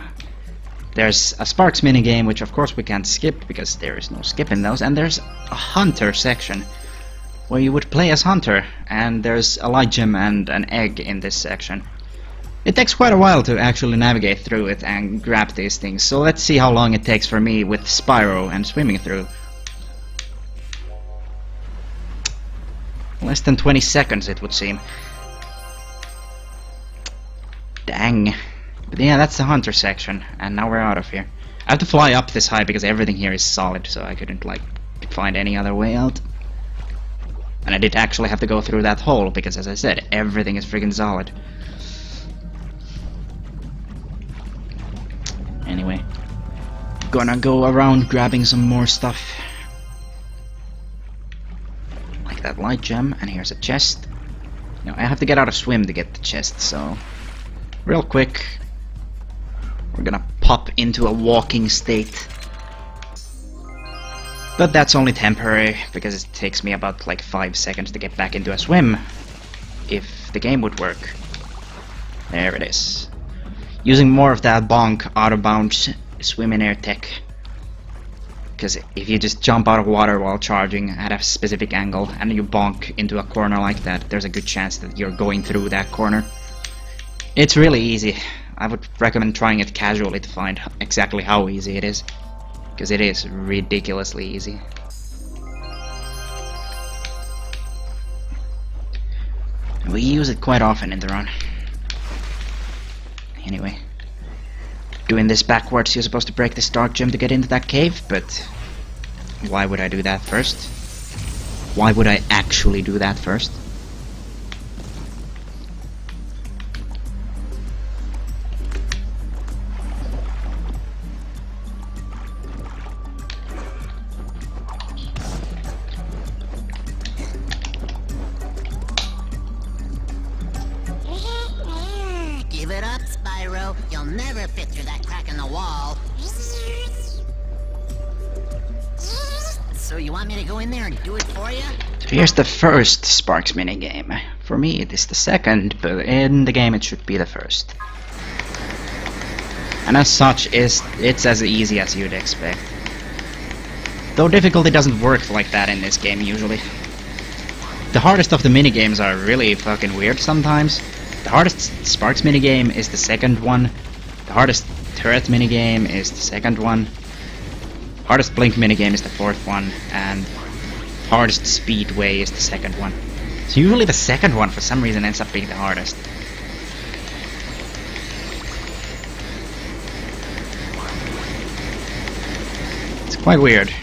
There's a Sparks minigame, which of course we can't skip because there is no skip in those, and there's a hunter section where you would play as hunter, and there's a light gem and an egg in this section. It takes quite a while to actually navigate through it and grab these things, so let's see how long it takes for me with Spyro and swimming through. Less than 20 seconds it would seem. Dang. But yeah, that's the hunter section, and now we're out of here. I have to fly up this high because everything here is solid, so I couldn't like find any other way out. And I did actually have to go through that hole because, as I said, everything is freaking solid. Anyway, gonna go around grabbing some more stuff. Like that light gem, and here's a chest. Now I have to get out of swim to get the chest, so real quick we're gonna pop into a walking state. But that's only temporary, because it takes me about like 5 seconds to get back into a swim, if the game would work. There it is. Using more of that bonk out of bounds swim in air tech. Because if you just jump out of water while charging at a specific angle and you bonk into a corner like that, there's a good chance that you're going through that corner. It's really easy. I would recommend trying it casually to find exactly how easy it is. Because it is ridiculously easy. We use it quite often in the run. Anyway. Doing this backwards, you're supposed to break this dark gem to get into that cave, but why would I do that first? Why would I actually do that first? Give it up, Spyro. You'll never fit through that crack in the wall. So you want me to go in there and do it for you? So here's the first Sparks minigame. For me it is the second, but in the game it should be the first. And as such, it's as easy as you'd expect. Though difficulty doesn't work like that in this game usually. The hardest of the minigames are really fucking weird sometimes. The hardest Sparks minigame is the second one. The hardest turret minigame is the second one. Hardest blink minigame is the fourth one. And hardest speedway is the second one. So usually the second one for some reason ends up being the hardest. It's quite weird.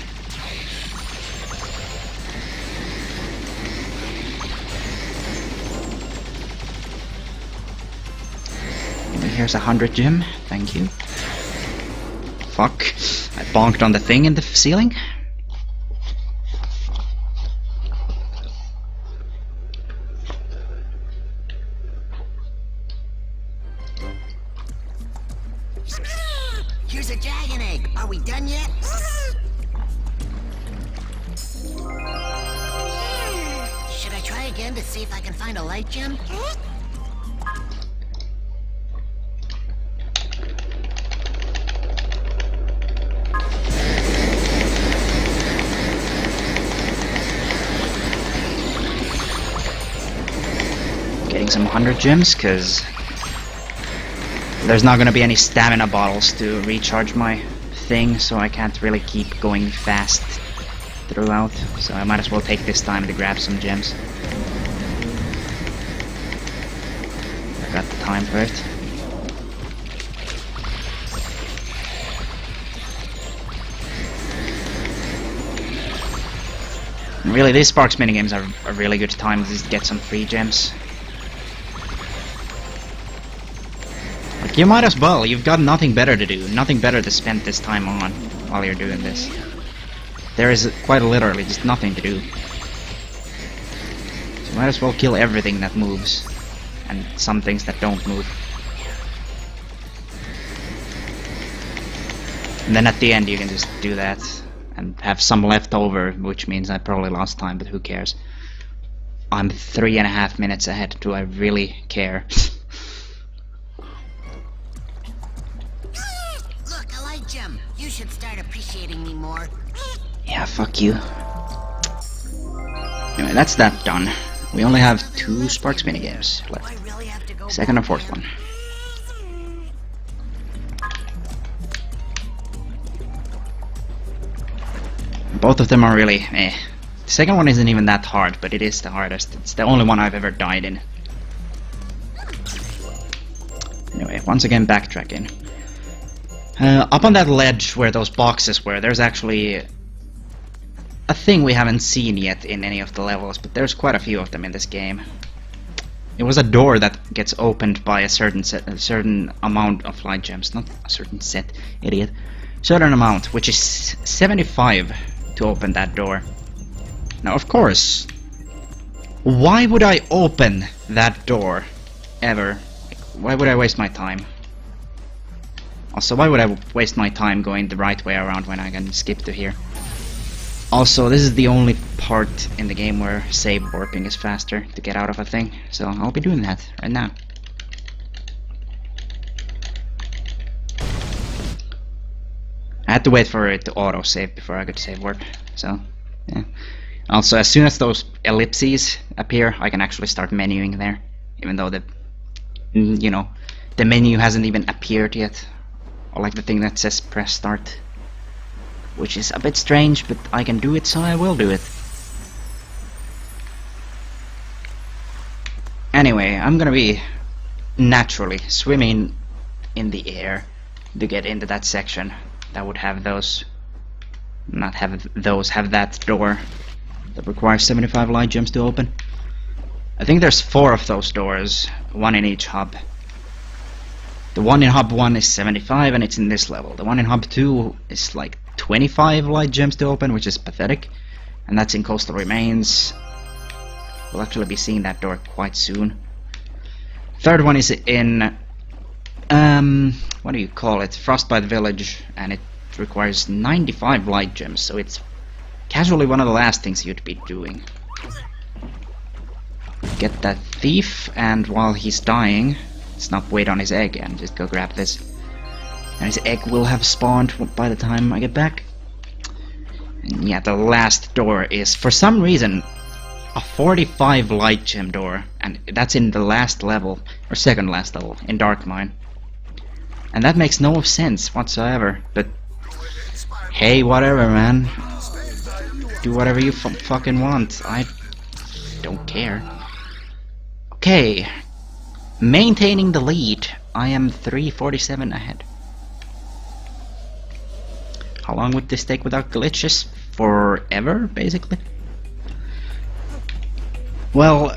Here's 100 gem, thank you. Fuck, I bonked on the thing in the ceiling. There's a dragon egg. Are we done yet? Should I try again to see if I can find a light gem? Getting some 100 gems, because there's not going to be any stamina bottles to recharge my thing, so I can't really keep going fast throughout. So I might as well take this time to grab some gems. I got the time for it. And really, these Sparks minigames are a really good time to just get some free gems. Like, you might as well, you've got nothing better to do, nothing better to spend this time on while you're doing this. There is quite literally just nothing to do. So you might as well kill everything that moves, and some things that don't move. And then at the end you can just do that, and have some left over, which means I probably lost time, but who cares? I'm 3.5 minutes ahead, do I really care? Gem, you should start appreciating me more. Yeah, fuck you. Anyway, that's that done. We only have 2 Sparks minigames left. Really second and fourth one. Both of them are really eh. The second one isn't even that hard, but it is the hardest. It's the only one I've ever died in. Anyway, once again backtracking. Up on that ledge where those boxes were, there's actually a thing we haven't seen yet in any of the levels, but there's quite a few of them in this game. It was a door that gets opened by a certain amount of light gems, not a certain set, idiot. Certain amount, which is 75 to open that door. Now, of course, why would I open that door ever? Like, why would I waste my time? Also, why would I waste my time going the right way around when I can skip to here? Also, this is the only part in the game where save warping is faster to get out of a thing, so I'll be doing that right now. I had to wait for it to auto-save before I could save warp, so yeah. Also, as soon as those ellipses appear, I can actually start menuing there, even though the, you know, the menu hasn't even appeared yet. Or like the thing that says press start, which is a bit strange, but I can do it, so I will do it. Anyway, I'm gonna be naturally swimming in the air to get into that section that would have those, not have those, have that door that requires 75 light gems to open. I think there's 4 of those doors, 1 in each hub. The one in hub 1 is 75 and it's in this level. The one in hub 2 is like 25 light gems to open, which is pathetic. And that's in Coastal Remains. We'll actually be seeing that door quite soon. Third one is in what do you call it? Frostbite Village, and it requires 95 light gems, so it's casually one of the last things you'd be doing. Get that thief, and while he's dying, let's not wait on his egg and just go grab this. And his egg will have spawned by the time I get back. And yeah, the last door is, for some reason, a 45 light gem door. And that's in the last level, or second last level, in Dark Mine. And that makes no sense whatsoever, but hey, whatever, man. Do whatever you fucking want. I don't care. Okay. Maintaining the lead. I am 347 ahead. How long would this take without glitches? Forever, basically? Well,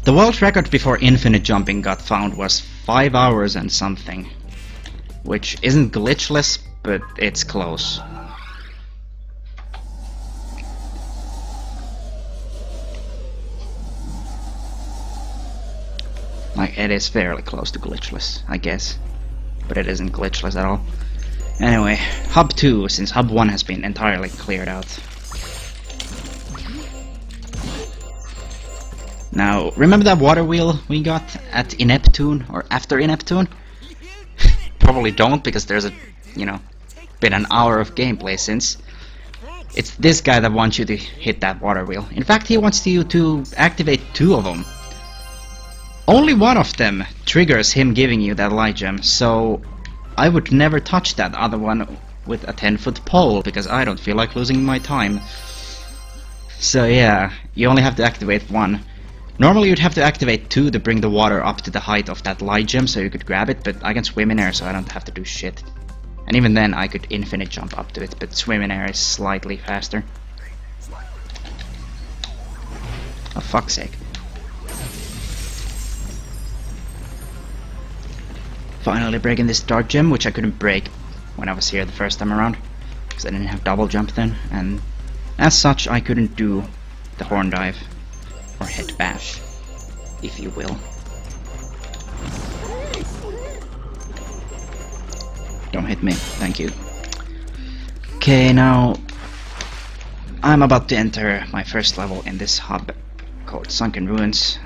the world record before infinite jumping got found was 5 hours and something. Which isn't glitchless, but it's close. Like, it is fairly close to glitchless, I guess. But it isn't glitchless at all. Anyway, Hub 2, since Hub 1 has been entirely cleared out. Now, remember that water wheel we got at Ineptune, or after Ineptune? Probably don't, because there's a, you know, been an hour of gameplay since. It's this guy that wants you to hit that water wheel. In fact, he wants you to activate 2 of them. Only one of them triggers him giving you that light gem, so I would never touch that other one with a 10-foot pole, because I don't feel like losing my time. So yeah, you only have to activate 1. Normally you'd have to activate 2 to bring the water up to the height of that light gem so you could grab it, but I can swim in air so I don't have to do shit. And even then I could infinite jump up to it, but swim in air is slightly faster. Oh, fuck's sake. Finally breaking this dark gem, which I couldn't break when I was here the first time around, because I didn't have double jump then, and as such I couldn't do the horn dive, or head bash, if you will. Don't hit me, thank you. Okay, now I'm about to enter my first level in this hub called Sunken Ruins.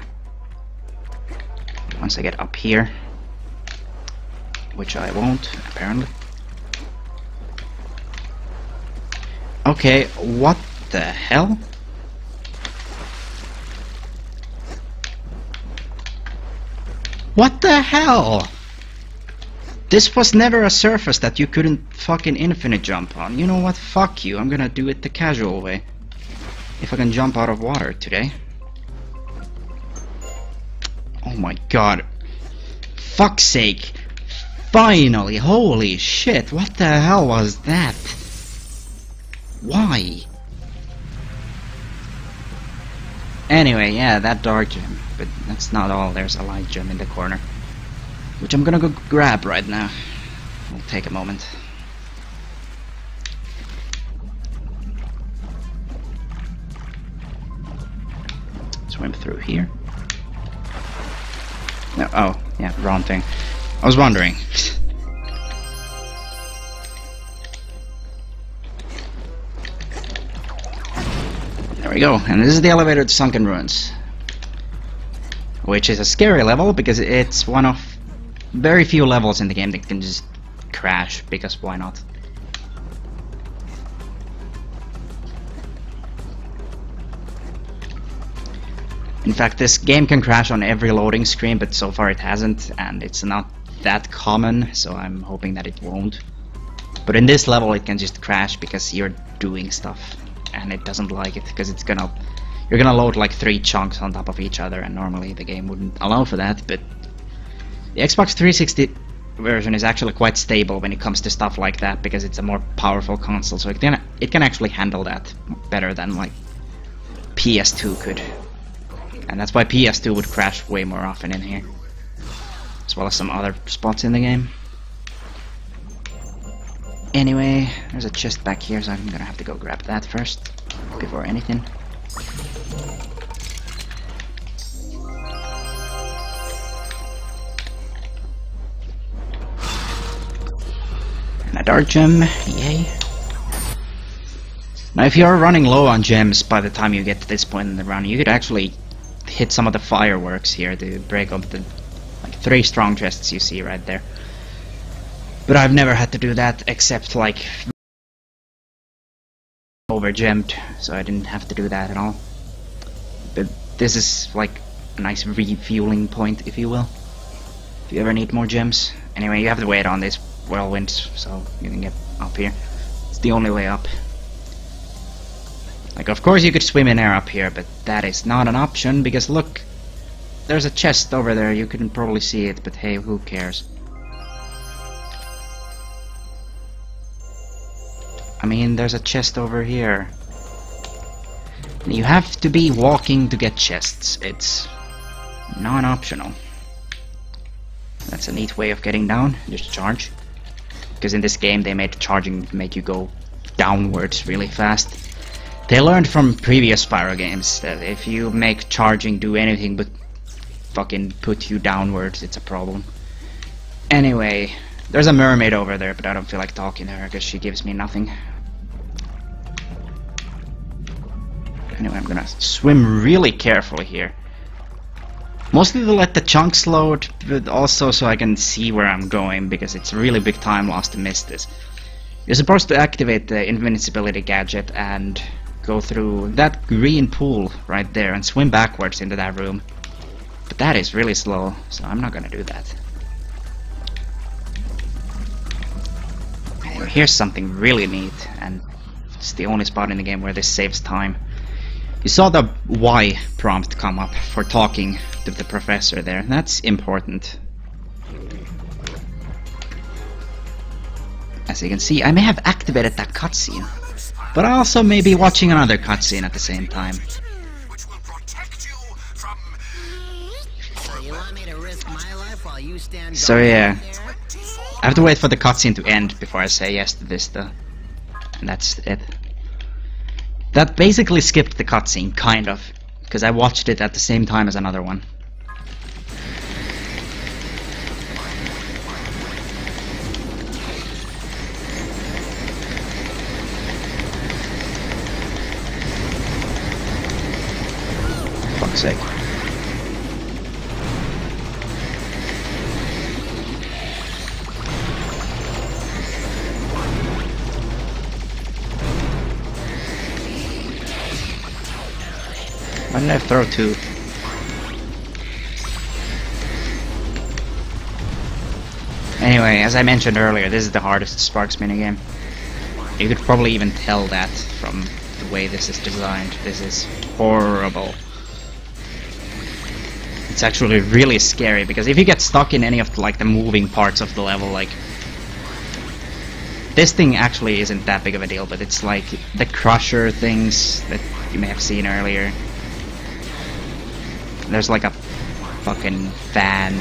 Once I get up here, which I won't, apparently. Okay, what the hell? What the hell? This was never a surface that you couldn't fucking infinite jump on. You know what? Fuck you. I'm gonna do it the casual way. If I can jump out of water today. Oh my god. Fuck's sake. Finally, holy shit, what the hell was that? Why? Anyway, yeah, that dark gem, but that's not all, there's a light gem in the corner, which I'm gonna go grab right now. It'll take a moment. Swim through here. No, oh, yeah, wrong thing. I was wondering. There we go, and this is the elevator to Sunken Ruins, which is a scary level because it's one of very few levels in the game that can just crash, because why not? In fact, this game can crash on every loading screen, but so far it hasn't, and it's not that common, so I'm hoping that it won't. But in this level it can just crash because you're doing stuff, and it doesn't like it, because you're gonna load like 3 chunks on top of each other, and normally the game wouldn't allow for that, but the Xbox 360 version is actually quite stable when it comes to stuff like that, because it's a more powerful console, so it can actually handle that better than like PS2 could. And that's why PS2 would crash way more often in here, as well as some other spots in the game. Anyway, there's a chest back here, so I'm gonna have to go grab that first, before anything. And a dark gem, yay. Now if you're running low on gems by the time you get to this point in the run, you could actually hit some of the fireworks here to break up the like 3 strong chests you see right there. But I've never had to do that except like over gemmed, so I didn't have to do that at all. But this is like a nice refueling point, if you will, if you ever need more gems. Anyway, you have to wait on these whirlwinds so you can get up here. It's the only way up. Like, of course you could swim in air up here, but that is not an option, because look, there's a chest over there. You couldn't probably see it, but hey, who cares? I mean, there's a chest over here. You have to be walking to get chests. It's non-optional. That's a neat way of getting down. Just charge. Because in this game they made charging make you go downwards really fast. They learned from previous Spyro games that if you make charging do anything but fucking put you downwards, it's a problem. Anyway, There's a mermaid over there, but I don't feel like talking to her because she gives me nothing. Anyway, I'm gonna swim really carefully here. Mostly to let the chunks load, but also so I can see where I'm going, because it's a really big time loss to miss this. You're supposed to activate the invincibility gadget and go through that green pool right there and swim backwards into that room. But that is really slow, so I'm not gonna do that. Anyway, here's something really neat, and it's the only spot in the game where this saves time. You saw the Y prompt come up for talking to the professor there. That's important. As you can see, I may have activated that cutscene, but I also may be watching another cutscene at the same time. Which will protect you from... So you want me to risk my life while you stand So yeah, I have to wait for the cutscene to end before I say yes to this though. And that's it. That basically skipped the cutscene, kind of, because I watched it at the same time as another one. Fuck's sake. Why did I throw two? Anyway, as I mentioned earlier, this is the hardest Sparks minigame. You could probably even tell that from the way this is designed. This is horrible. It's actually really scary, because if you get stuck in any of the, like, the moving parts of the level, like... This thing actually isn't that big of a deal, but it's like the crusher things that you may have seen earlier. There's like a fucking fan.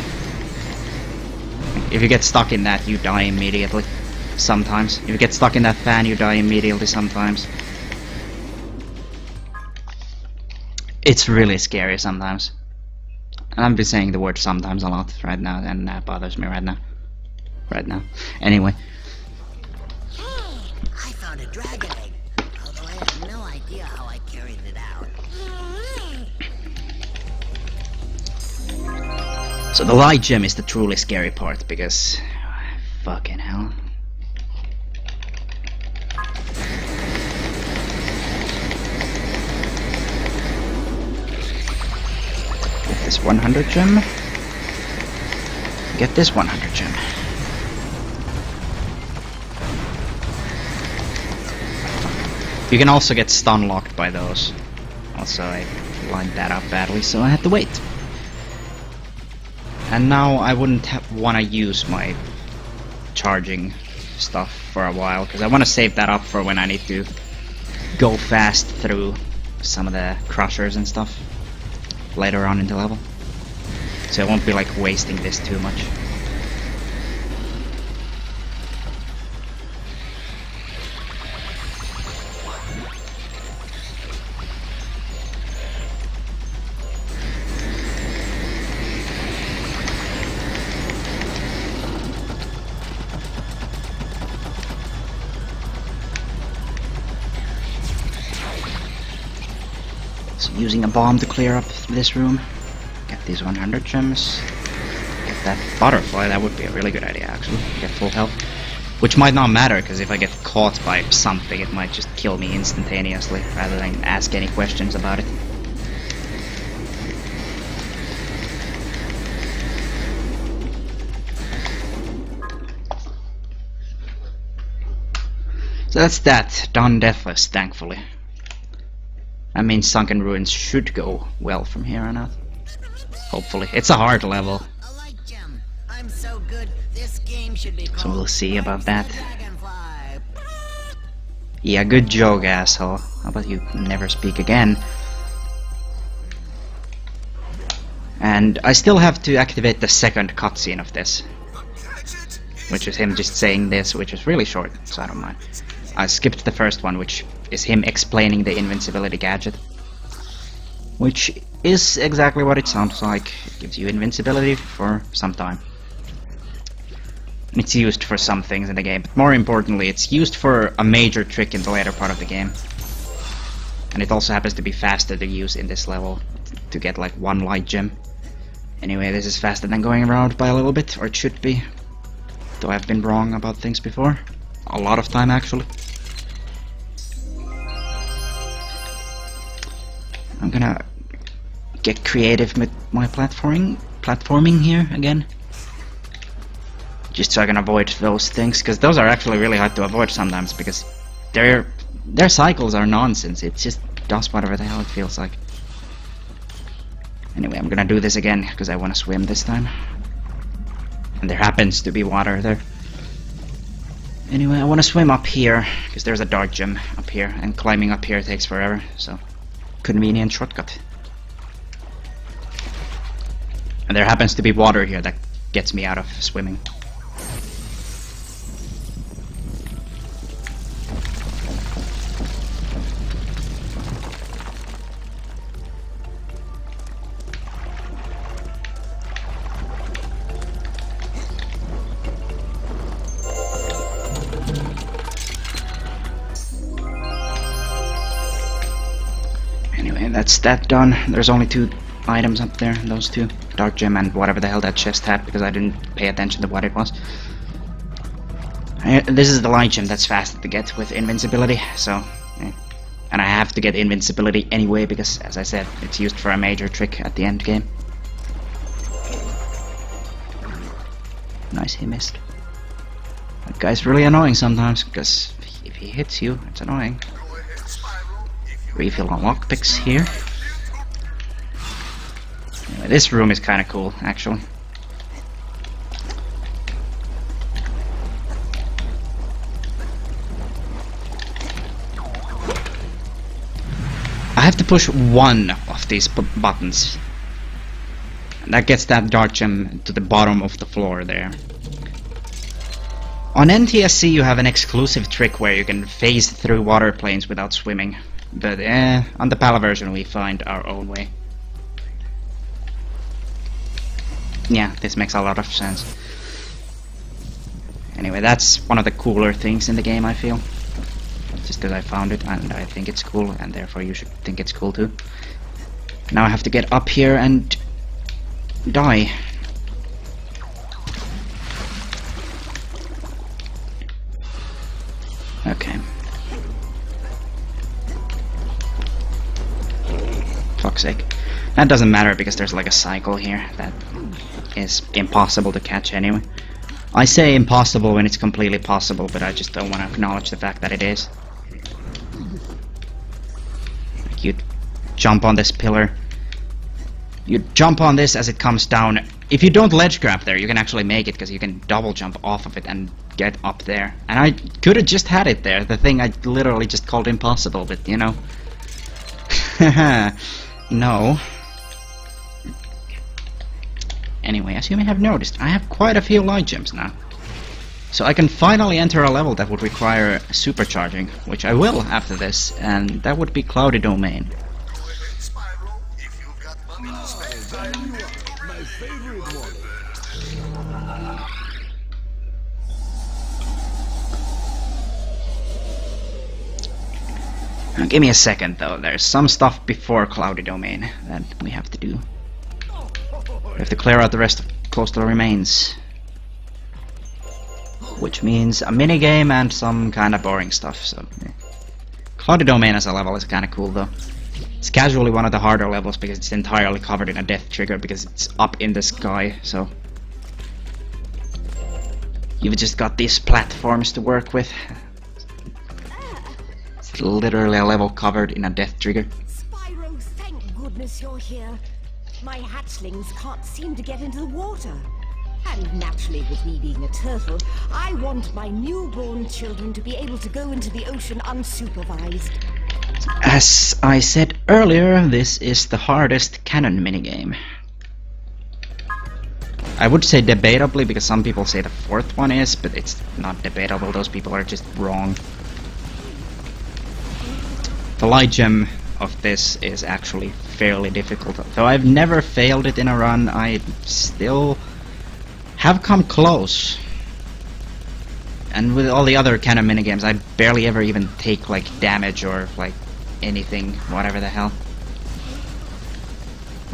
If you get stuck in that, you die immediately. Sometimes. If you get stuck in that fan, you die immediately sometimes. It's really scary sometimes. And I've been saying the word sometimes a lot right now, and that bothers me right now. Anyway. I found a dragon egg, although I have no idea how I carried it out. So the light gem is the truly scary part, because... fucking hell. Get this 100 gem. Get this 100 gem. You can also get stun locked by those. Also, I lined that up badly, so I had to wait. And now I wouldn't want to use my charging stuff for a while, because I want to save that up for when I need to go fast through some of the crushers and stuff later on in the level. So I won't be like wasting this too much. Using a bomb to clear up this room. Get these 100 gems. Get that butterfly, that would be a really good idea actually. Get full health. Which might not matter, because if I get caught by something, it might just kill me instantaneously, rather than ask any questions about it. So that's that. Done deathless, thankfully. That means Sunken Ruins should go well from here on out. Hopefully. It's a hard level. A light gem. I'm so good. This game should be called So we'll see about that. Dragonfly. Yeah, good joke, asshole. How about you never speak again? And I still have to activate the second cutscene of this. Which is him just saying this, which is really short, so I don't mind. I skipped the first one, which is him explaining the invincibility gadget. Which is exactly what it sounds like. It gives you invincibility for some time. It's used for some things in the game, but more importantly, it's used for a major trick in the later part of the game. And it also happens to be faster to use in this level to get like one light gem. Anyway, this is faster than going around by a little bit, or it should be. Though I've been wrong about things before. A lot of time, actually. I'm gonna get creative with my platforming here again. Just so I can avoid those things, because those are actually really hard to avoid sometimes, because their cycles are nonsense. It just does whatever the hell it feels like. Anyway, I'm gonna do this again, because I want to swim this time. And there happens to be water there. Anyway, I want to swim up here, because there's a dark gem up here, and climbing up here takes forever, so convenient shortcut. And there happens to be water here that gets me out of swimming. That's that done. There's only 2 items up there, those 2. Dark gem and whatever the hell that chest had, because I didn't pay attention to what it was. This is the light gem that's faster to get with invincibility, so... And I have to get invincibility anyway, because, as I said, it's used for a major trick at the end game. Nice, he missed. That guy's really annoying sometimes, because if he hits you, it's annoying. Refill on lockpicks here. Anyway, this room is kind of cool, actually. I have to push one of these buttons. And that gets that dark gem to the bottom of the floor there. On NTSC you have an exclusive trick where you can phase through water planes without swimming. But on the PAL version we find our own way. Yeah, this makes a lot of sense. Anyway, that's one of the cooler things in the game, I feel. Just because I found it and I think it's cool, and therefore you should think it's cool too. Now I have to get up here and die. Okay. Fuck's sake. That doesn't matter because there's like a cycle here that is impossible to catch anyway. I say impossible when it's completely possible, but I just don't want to acknowledge the fact that it is. Like you jump on this pillar. You jump on this as it comes down. If you don't ledge grab there, you can actually make it because you can double jump off of it and get up there. And I could have just had it there, the thing I literally just called impossible, but you know. No. Anyway, as you may have noticed, I have quite a few light gems now. So I can finally enter a level that would require supercharging, which I will after this, and that would be Cloudy Domain. Now, give me a second though, there's some stuff before Cloudy Domain that we have to do. We have to clear out the rest of Coastal Remains. Which means a minigame and some kind of boring stuff, so... Yeah. Cloudy Domain as a level is kind of cool though. It's casually one of the harder levels because it's entirely covered in a death trigger because it's up in the sky, so... You've just got these platforms to work with. It's literally a level covered in a death trigger. Spyro, thank goodness you're here. My hatchlings can't seem to get into the water. And naturally, with me being a turtle, I want my newborn children to be able to go into the ocean unsupervised. As I said earlier, this is the hardest canon minigame. I would say debatably, because some people say the fourth one is, but it's not debatable, those people are just wrong. The light gem of this is actually fairly difficult. Though I've never failed it in a run, I still have come close. And with all the other kind of minigames, I barely ever even take like damage or like anything, whatever the hell.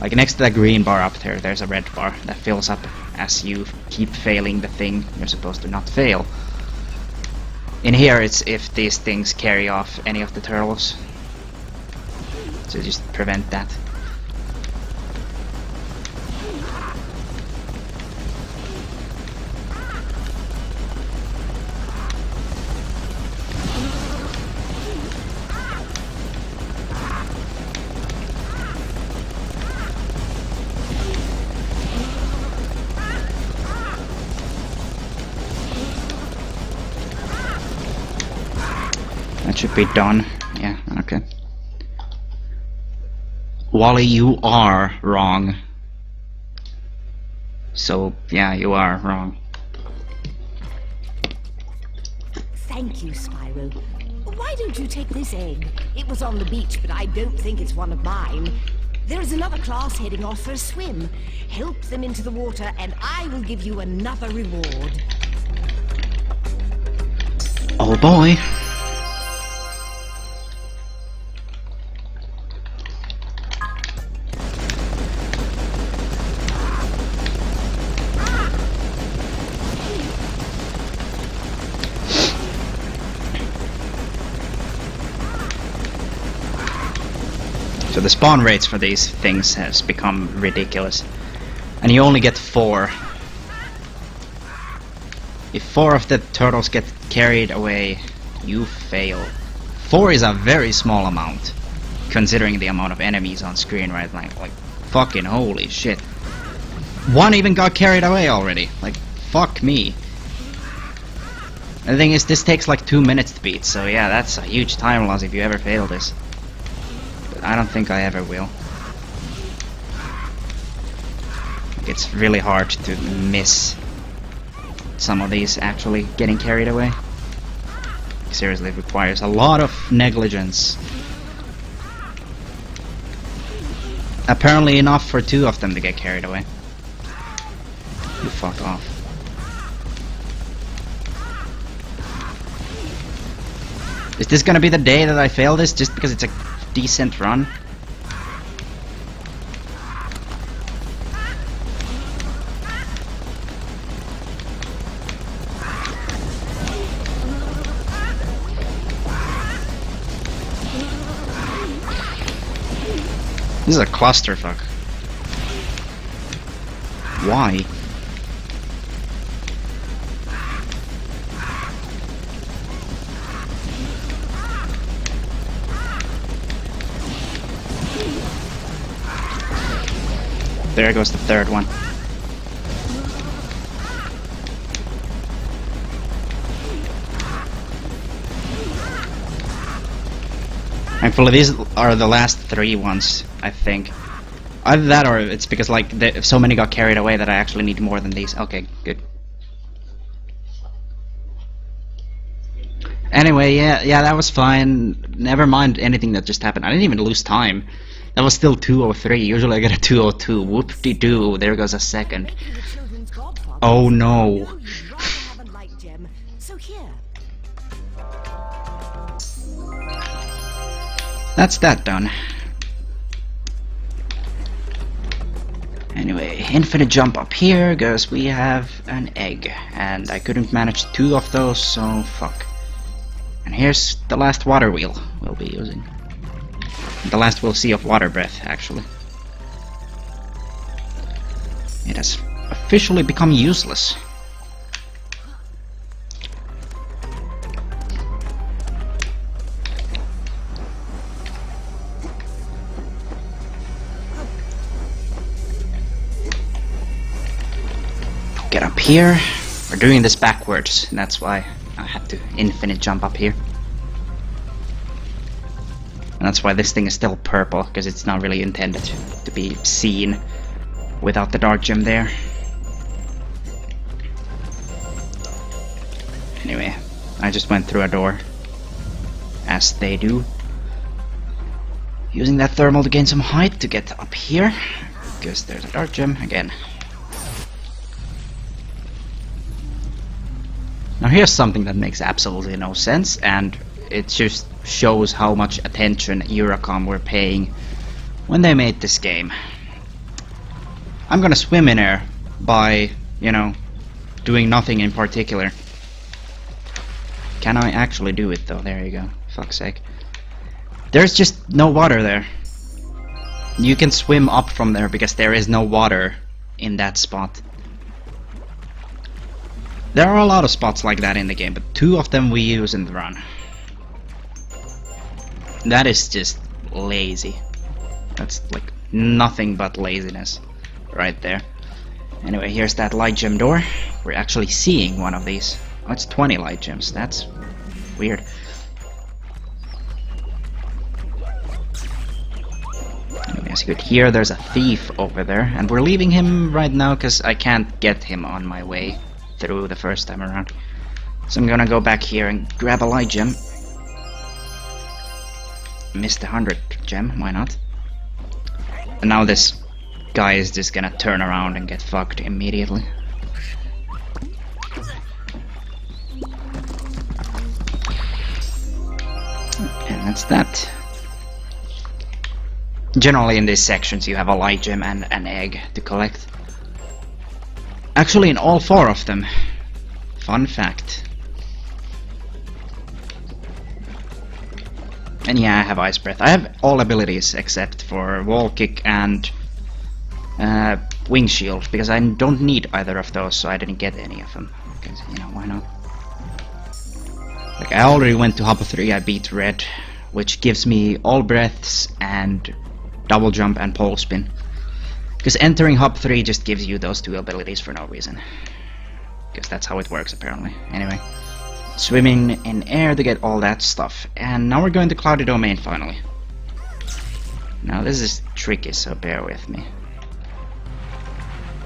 Like next to that green bar up there, there's a red bar that fills up as you keep failing the thing you're supposed to not fail. In here, it's if these things carry off any of the turtles. So just prevent that. That should be done. Yeah, okay. Wally, you are wrong. So, yeah, you are wrong. Thank you, Spyro. Why don't you take this egg? It was on the beach, but I don't think it's one of mine. There is another class heading off for a swim. Help them into the water, and I will give you another reward. Oh boy. So the spawn rates for these things has become ridiculous. And you only get 4. If 4 of the turtles get carried away, you fail. 4 is a very small amount, considering the amount of enemies on screen right now. Like, fucking holy shit. 1 even got carried away already. Like, fuck me. And the thing is, this takes like 2 minutes to beat, so yeah, that's a huge time loss if you ever fail this. I don't think I ever will. It's really hard to miss some of these actually getting carried away. Seriously, it requires a lot of negligence. Apparently enough for 2 of them to get carried away. You fuck off. Is this gonna be the day that I fail this just because it's a decent run? This is a clusterfuck. Why? There goes the 3rd one. Thankfully, these are the last 3 ones, I think. Either that, or it's because like so many got carried away that I actually need more than these. Okay, good. Anyway, yeah, that was fine. Never mind anything that just happened. I didn't even lose time. That was still 203. Usually I get a 202. Whoop-de-doo. There goes a 2nd. Oh no. That's that done. Anyway, infinite jump up here, because we have an egg. And I couldn't manage 2 of those, so fuck. And here's the last water wheel we'll be using. The last we'll see of water breath, actually. It has officially become useless. Get up here. We're doing this backwards, and that's why I had to infinite jump up here. And that's why this thing is still purple, because it's not really intended to be seen without the dark gem there. Anyway, I just went through a door, as they do. Using that thermal to gain some height to get up here, because there's a dark gem again. Now here's something that makes absolutely no sense, and it just shows how much attention Eurocom were paying when they made this game. I'm gonna swim in air by, you know, doing nothing in particular. Can I actually do it though? There you go. Fuck's sake. There's just no water there. You can swim up from there because there is no water in that spot. There are a lot of spots like that in the game, but 2 of them we use in the run. That is just lazy. That's like nothing but laziness right there. Anyway, here's that light gem door. We're actually seeing one of these. Oh, it's 20 light gems. That's weird. Anyway, as you could hear, there's a thief over there, and we're leaving him right now because I can't get him on my way through the first time around. So I'm gonna go back here and grab a light gem. Missed 100 gem, why not? And now this guy is just gonna turn around and get fucked immediately. And that's that. Generally in these sections you have a light gem and an egg to collect. Actually in all 4 of them. Fun fact. And yeah, I have Ice Breath. I have all abilities except for Wall Kick and Wing Shield, because I don't need either of those, so I didn't get any of them. Because, you know, why not? Like, I already went to Hub 3, I beat Red, which gives me all breaths and double jump and pole spin. Because entering Hub 3 just gives you those 2 abilities for no reason. Because that's how it works apparently. Anyway. Swimming in air to get all that stuff. And now we're going to Cloudy Domain finally. Now this is tricky, so bear with me.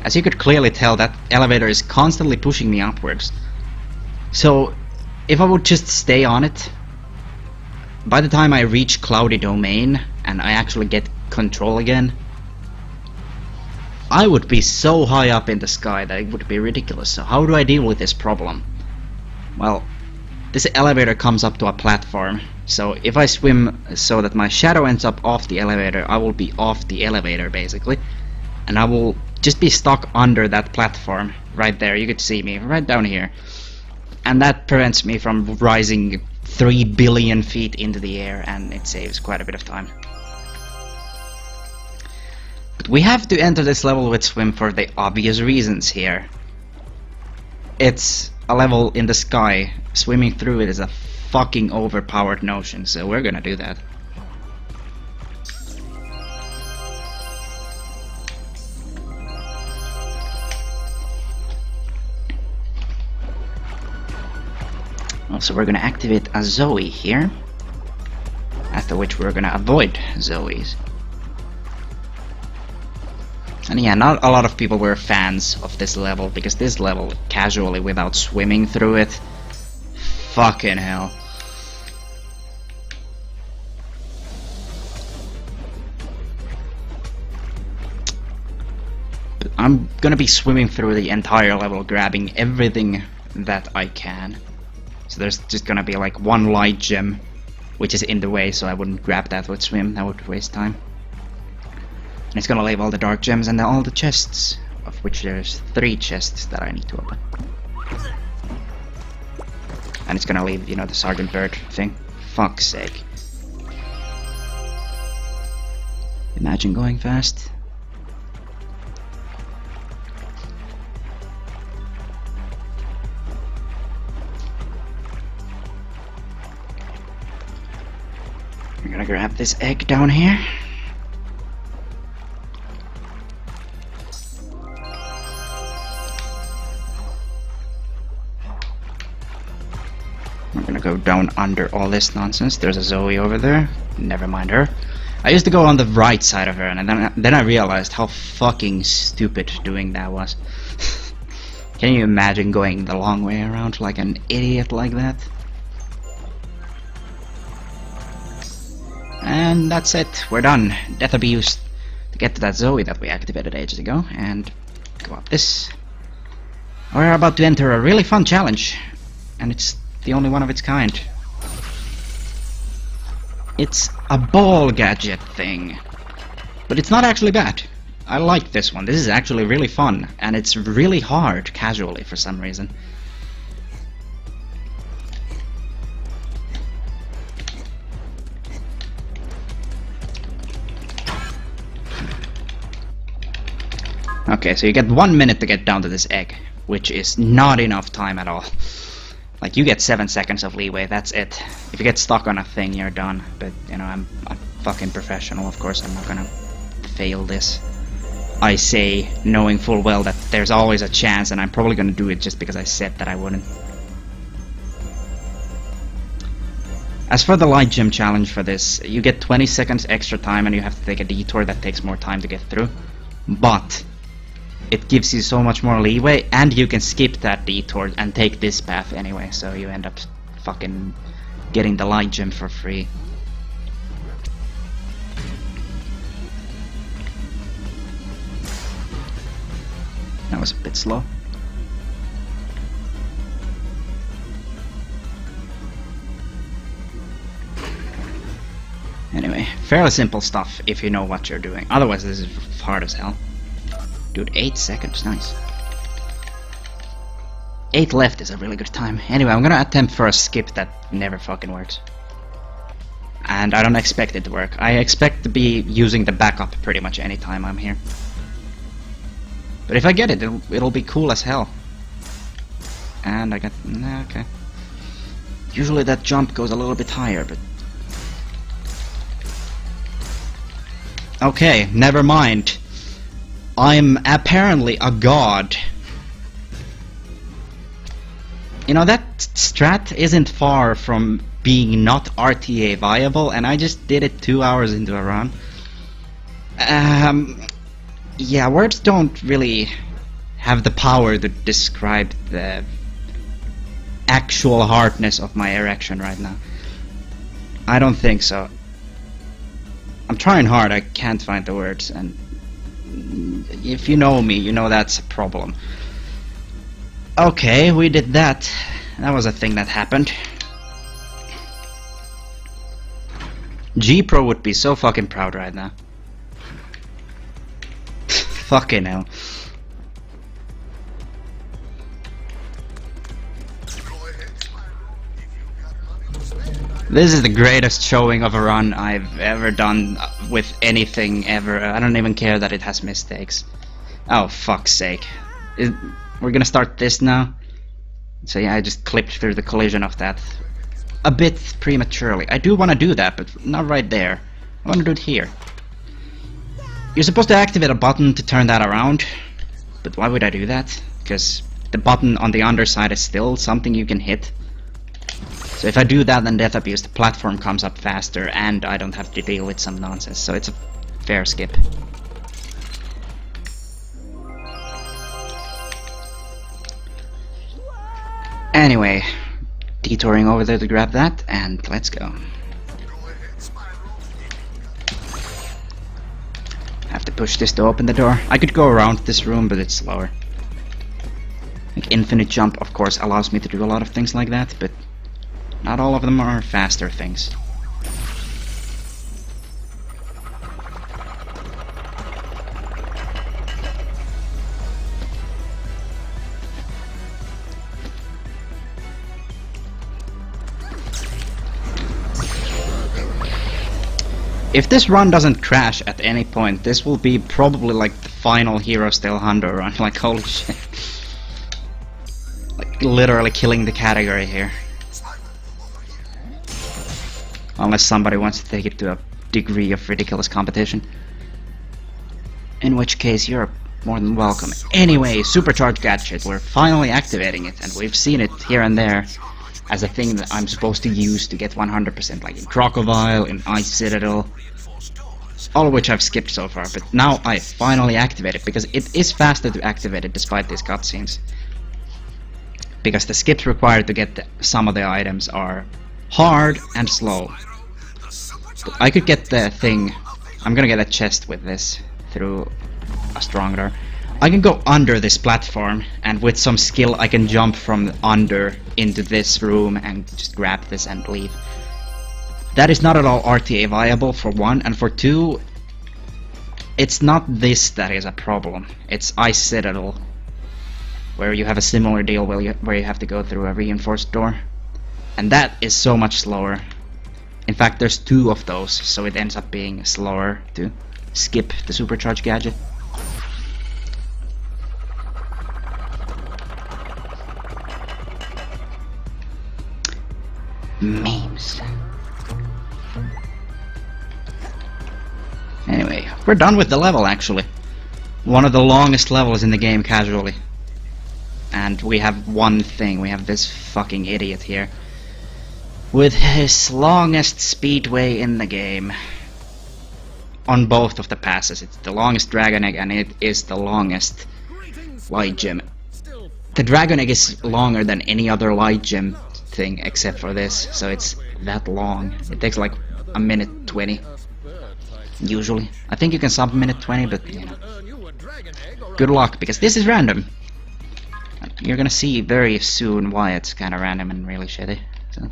As you could clearly tell, that elevator is constantly pushing me upwards. So if I would just stay on it, by the time I reach Cloudy Domain and I actually get control again, I would be so high up in the sky that it would be ridiculous. So how do I deal with this problem? Well, this elevator comes up to a platform, so if I swim so that my shadow ends up off the elevator, I will be off the elevator basically, and I will just be stuck under that platform right there. You could see me right down here, and that prevents me from rising 3 billion feet into the air, and it saves quite a bit of time. But we have to enter this level with swim for the obvious reasons here. It's a level in the sky. Swimming through it is a fucking overpowered notion, so we're gonna do that. Also, we're gonna activate a Zoe here, after which we're gonna avoid Zoes. And yeah, not a lot of people were fans of this level, because this level, casually without swimming through it, fucking hell. But I'm gonna be swimming through the entire level, grabbing everything that I can. So there's just gonna be like 1 light gem, which is in the way, so I wouldn't grab that with swim, that would waste time. And it's gonna leave all the dark gems and all the chests, of which there's 3 chests that I need to open. And it's gonna leave, you know, the Sergeant Byrd thing. Fuck's sake. Imagine going fast. I'm gonna grab this egg down here. We're gonna go down under all this nonsense. There's a Zoe over there. Never mind her. I used to go on the right side of her, and then I realized how fucking stupid doing that was. Can you imagine going the long way around like an idiot like that? And that's it. We're done. Death Abuse to get to that Zoe that we activated ages ago, and go up this. We're about to enter a really fun challenge. and it's the only one of its kind. It's a ball gadget thing, but it's not actually bad. I like this one. This is actually really fun, and it's really hard casually for some reason. Okay, so you get 1 minute to get down to this egg, which is not enough time at all. Like, you get 7 seconds of leeway, that's it. If you get stuck on a thing, you're done. But, you know, I'm a fucking professional, of course I'm not gonna fail this. I say, knowing full well that there's always a chance, and I'm probably gonna do it just because I said that I wouldn't. As for the light gym challenge for this, you get 20 seconds extra time and you have to take a detour that takes more time to get through. But it gives you so much more leeway, and you can skip that detour and take this path anyway, so you end up fucking getting the light gem for free. That was a bit slow. Anyway, fairly simple stuff if you know what you're doing. Otherwise this is hard as hell. Dude, 8 seconds, nice. 8 left is a really good time. Anyway, I'm gonna attempt for a skip that never fucking works. And I don't expect it to work. I expect to be using the backup pretty much any time I'm here. But if I get it, it'll be cool as hell. And I got... nah, okay. Usually that jump goes a little bit higher, but... okay, never mind. I'm apparently a god. You know, that strat isn't far from being not RTA viable, and I just did it 2 hours into a run. Yeah, words don't really have the power to describe the actual hardness of my erection right now. I don't think so. I'm trying hard, I can't find the words, and if you know me, you know that's a problem. Okay, we did that. That was a thing that happened. G-Pro would be so fucking proud right now. Fucking hell. This is the greatest showing of a run I've ever done with anything ever. I don't even care that it has mistakes. Oh, fuck's sake. We're gonna start this now. So yeah, I just clipped through the collision of that a bit prematurely. I do want to do that, but not right there. I want to do it here. You're supposed to activate a button to turn that around, but why would I do that? Because the button on the underside is still something you can hit. So if I do that, then death abuse, the platform comes up faster, and I don't have to deal with some nonsense. So it's a fair skip. Anyway, detouring over there to grab that, and let's go. Have to push this to open the door. I could go around this room, but it's slower. Like infinite jump, of course, allows me to do a lot of things like that, but not all of them are faster things. If this run doesn't crash at any point, this will be probably like the final Hero Still Hundo run. Like, holy shit. Like, literally killing the category here. Unless somebody wants to take it to a degree of ridiculous competition. In which case, you're more than welcome. Anyway, Supercharged Gadget. We're finally activating it, and we've seen it here and there as a thing that I'm supposed to use to get 100%, like in Crocodile, in Ice Citadel, all of which I've skipped so far, but now I finally activate it, because it is faster to activate it despite these cutscenes. Because the skips required to get some of the items are hard and slow. But I could get the thing, I'm gonna get a chest with this through a strong door. I can go under this platform, and with some skill I can jump from under into this room and just grab this and leave. That is not at all RTA viable, for one, and for two, it's not this that is a problem. It's Ice Citadel, where you have a similar deal where you have to go through a reinforced door. And that is so much slower. In fact, there's 2 of those, so it ends up being slower to skip the supercharge gadget. Memes. Anyway, we're done with the level actually. One of the longest levels in the game casually. And we have one thing, we have this fucking idiot here with his longest speedway in the game. On both of the passes. It's the longest Dragon Egg and it is the longest light gem. The Dragon Egg is longer than any other light gem thing except for this, so it's that long. It takes like a minute 20 usually. I think you can sub minute 20, but you know, good luck, because this is random. You're gonna see very soon why it's kinda random and really shitty. So.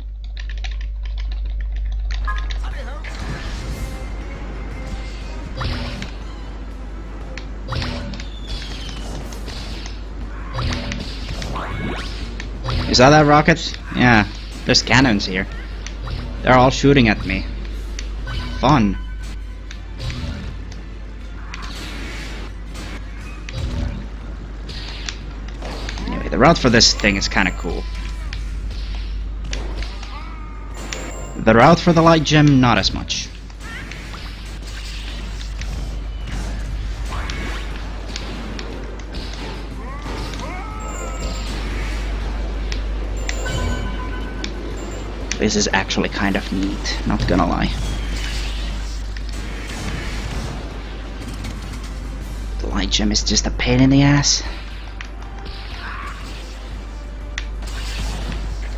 You saw that rocket? Yeah, there's cannons here. They're all shooting at me. Fun. Anyway, the route for this thing is kinda cool. The route for the light gem, not as much. This is actually kind of neat, not gonna lie. The light gem is just a pain in the ass.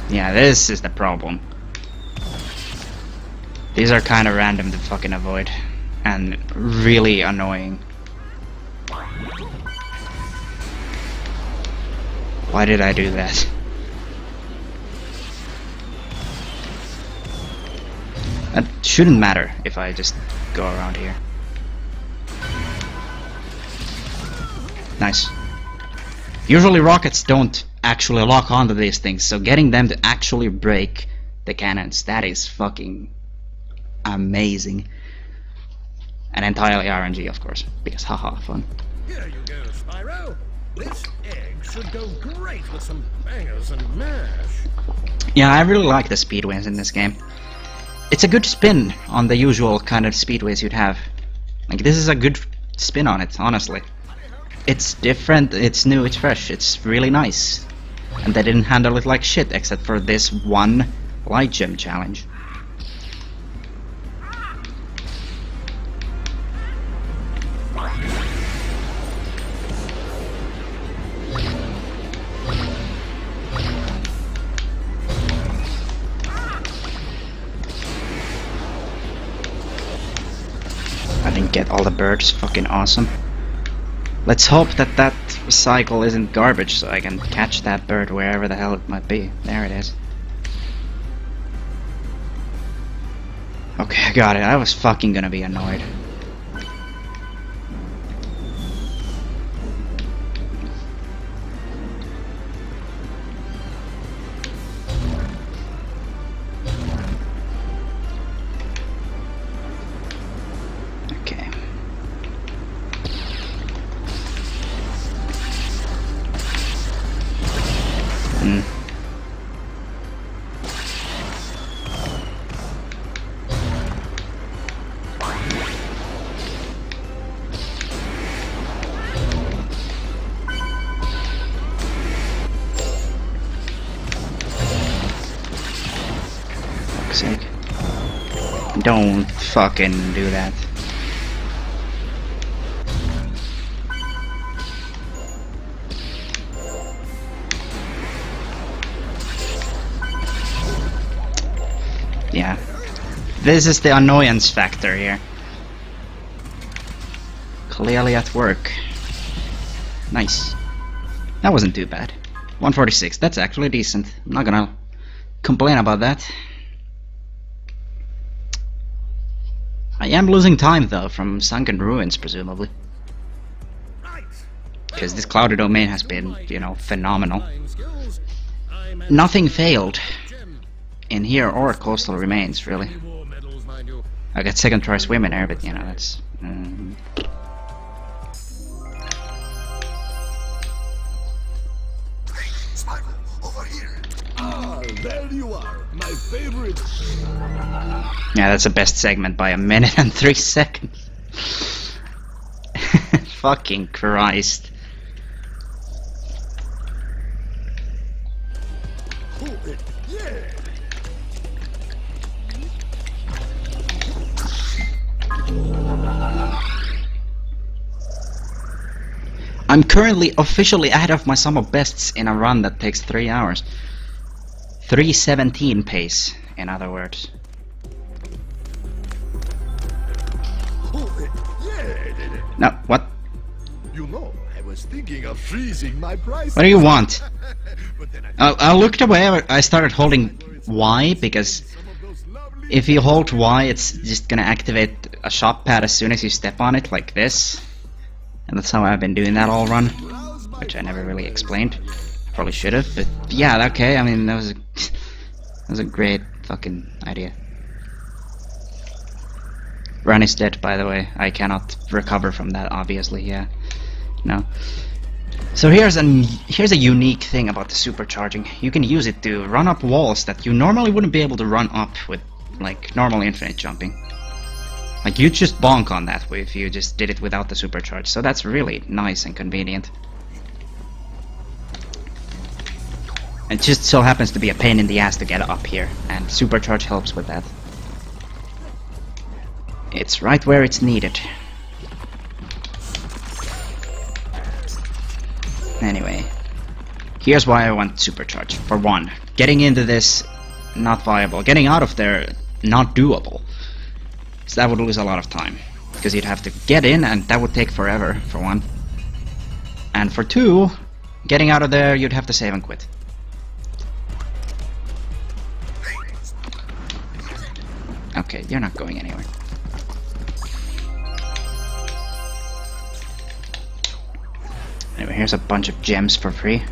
Yeah, this is the problem. These are kind of random to fucking avoid, and really annoying. Why did I do that? That shouldn't matter if I just go around here. Nice. Usually rockets don't actually lock onto these things, so getting them to actually break the cannons, that is fucking amazing. And entirely RNG, of course, because haha, fun. Here you go, Spyro. This egg should go great with some bangers and mash. Yeah, I really like the speedways in this game. It's a good spin on the usual kind of speedways you'd have. Like, this is a good spin on it, honestly. It's different, it's new, it's fresh, it's really nice. And they didn't handle it like shit, except for this one light gem challenge. I didn't get all the birds, fucking awesome. Let's hope that that cycle isn't garbage so I can catch that bird wherever the hell it might be. There it is. Okay, I got it. I was fucking gonna be annoyed. Sake. Don't fucking do that. Yeah. This is the annoyance factor here. Clearly at work. Nice. That wasn't too bad. 146, that's actually decent. I'm not gonna complain about that. I am losing time though from sunken ruins, presumably. Because this clouded domain has been, you know, phenomenal. Nothing failed in here or coastal remains, really. I got second try swim in there, but you know, that's... Spyro, over here. Ah, there you are, my favorite. Yeah, that's the best segment by 1 minute and 3 seconds. Fucking Christ. I'm currently officially ahead of my sum of bests in a run that takes 3 hours. 3:17 pace, in other words. No, what? You know, I was thinking of freezing my price. What do you want? I looked away, I started holding Y, because if you hold Y, it's just gonna activate a shop pad as soon as you step on it, like this. And that's how I've been doing that all run, which I never really explained. Probably should have, but yeah, okay, I mean, that was a great fucking idea. Run is dead, by the way. I cannot recover from that, obviously, yeah. No. So here's a unique thing about the supercharging. You can use it to run up walls that you normally wouldn't be able to run up with, like, normal infinite jumping. Like, you'd just bonk on that if you just did it without the supercharge, so that's really nice and convenient. It just so happens to be a pain in the ass to get up here, and supercharge helps with that. It's right where it's needed. Anyway, here's why I want supercharge. For one, getting into this, not viable. Getting out of there, not doable. So that would lose a lot of time, because you'd have to get in, and that would take forever, for one. And for two, getting out of there, you'd have to save and quit. Okay, you're not going anywhere. Anyway, here's a bunch of gems for free.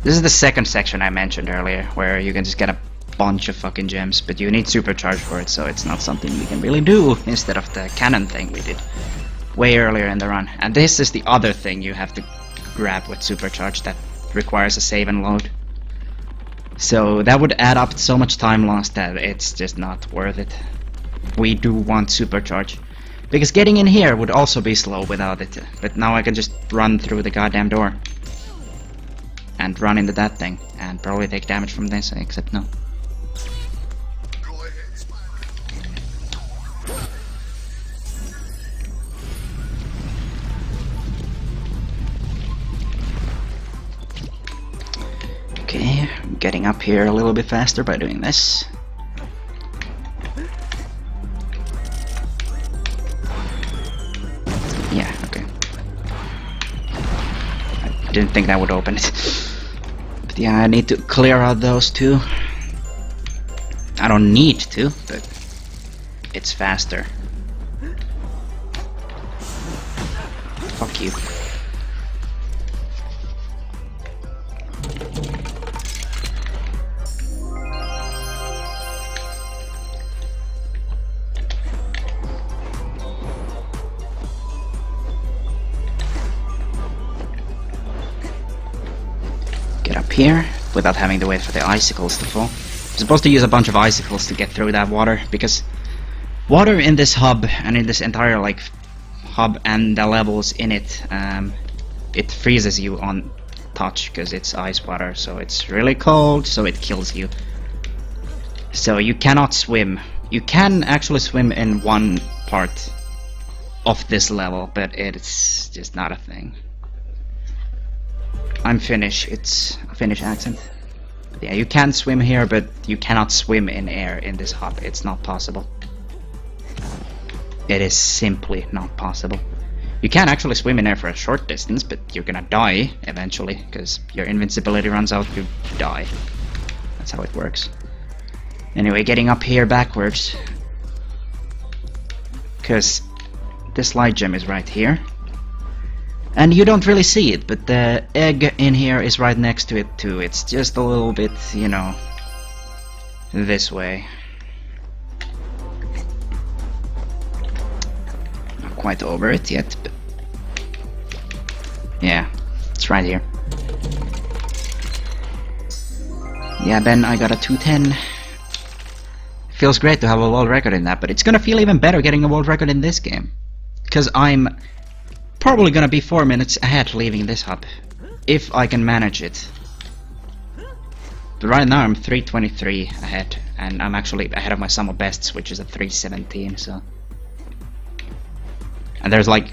This is the second section I mentioned earlier, where you can just get a bunch of fucking gems, but you need supercharge for it, so it's not something you can really do instead of the cannon thing we did way earlier in the run. And this is the other thing you have to grab with supercharge that requires a save and load. So that would add up so much time lost that it's just not worth it. We do want supercharge, because getting in here would also be slow without it, but now I can just run through the goddamn door and run into that thing and probably take damage from this, except no. Okay, I'm getting up here a little bit faster by doing this. Yeah, okay. I didn't think that would open it. But yeah, I need to clear out those two. I don't need to, but it's faster. Fuck you. Here without having to wait for the icicles to fall. I'm supposed to use a bunch of icicles to get through that water, because water in this hub and in this entire like hub and the levels in it, it freezes you on touch because it's ice water, so it's really cold, so it kills you. So you cannot swim. You can actually swim in one part of this level, but it's just not a thing. I'm Finnish, it's a Finnish accent. But yeah, you can swim here, but you cannot swim in air in this hub. It's not possible. It is simply not possible. You can actually swim in there for a short distance, but you're gonna die eventually, because your invincibility runs out, you die. That's how it works. Anyway, getting up here backwards, because this light gem is right here. And you don't really see it, but the egg in here is right next to it too. It's just a little bit, you know, this way. Not quite over it yet, but yeah, it's right here. Yeah, Ben, I got a 210. Feels great to have a world record in that, but it's gonna feel even better getting a world record in this game. Because I'm probably gonna be 4 minutes ahead leaving this hub, if I can manage it. But right now I'm 3:23 ahead, and I'm actually ahead of my sum of bests, which is a 3:17, so... And there's like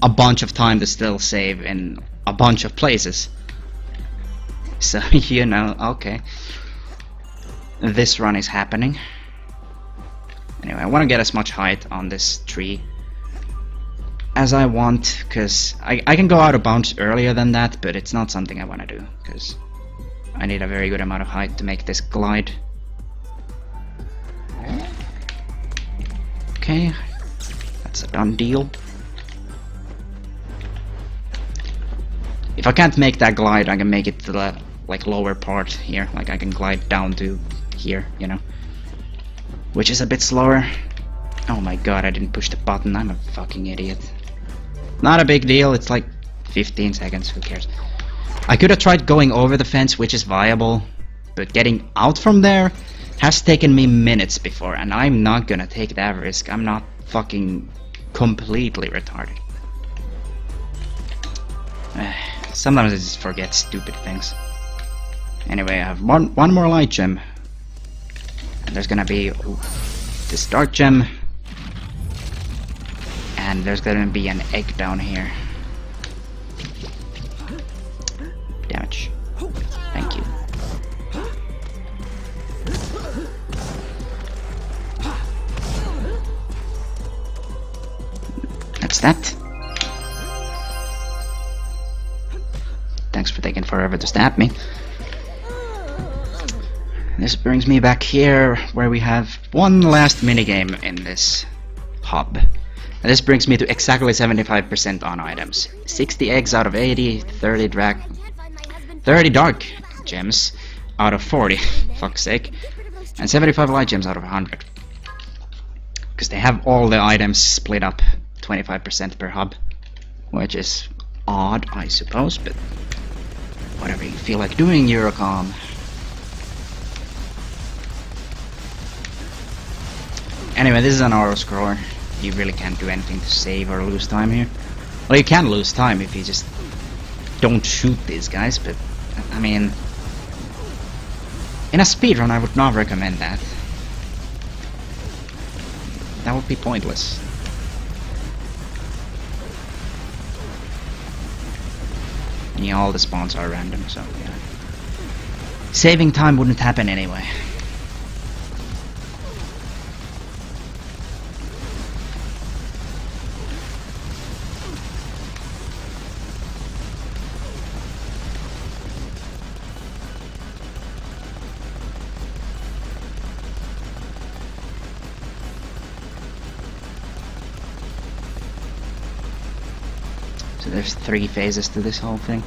a bunch of time to still save in a bunch of places. So, you know, okay. This run is happening. Anyway, I want to get as much height on this tree as I want, because I can go out of bounds earlier than that, but it's not something I want to do, because I need a very good amount of height to make this glide. Okay, that's a done deal. If I can't make that glide, I can make it to the like lower part here, like I can glide down to here, you know, which is a bit slower. Oh my god, I didn't push the button, I'm a fucking idiot. Not a big deal, it's like 15 seconds, who cares. I could have tried going over the fence, which is viable, but getting out from there has taken me minutes before, and I'm not gonna take that risk. I'm not fucking completely retarded. Sometimes I just forget stupid things. Anyway, I have one more light gem. And there's gonna be this dark gem. And there's gonna be an egg down here. Damage. Thank you. That's that. Thanks for taking forever to stab me. This brings me back here, where we have one last minigame in this hub. And this brings me to exactly 75% on items. 60 eggs out of 80, 30 dark gems out of 40, fuck's sake, and 75 light gems out of 100. Because they have all the items split up 25% per hub, which is odd, I suppose, but whatever you feel like doing, Eurocom. Anyway, this is an auto scroller. You really can't do anything to save or lose time here. Well, you can lose time if you just don't shoot these guys, but I mean, in a speedrun I would not recommend that. That would be pointless. Yeah, all the spawns are random, so yeah. Saving time wouldn't happen anyway. So there's 3 phases to this whole thing.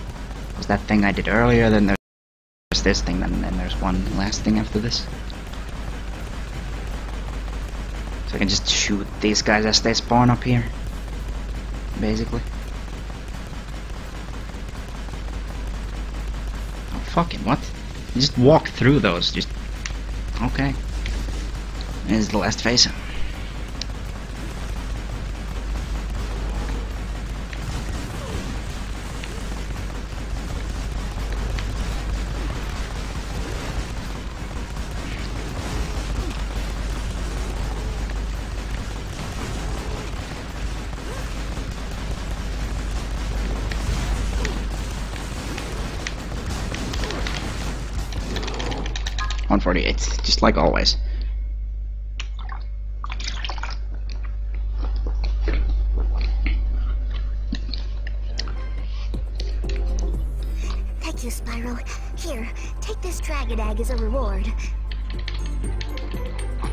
There's that thing I did earlier, then there's this thing, and then there's one last thing after this. So I can just shoot these guys as they spawn up here, basically. Oh fucking what? You just walk through those, just... Okay. This is the last phase. .148, just like always. Thank you, Spyro. Here, take this dragon egg as a reward.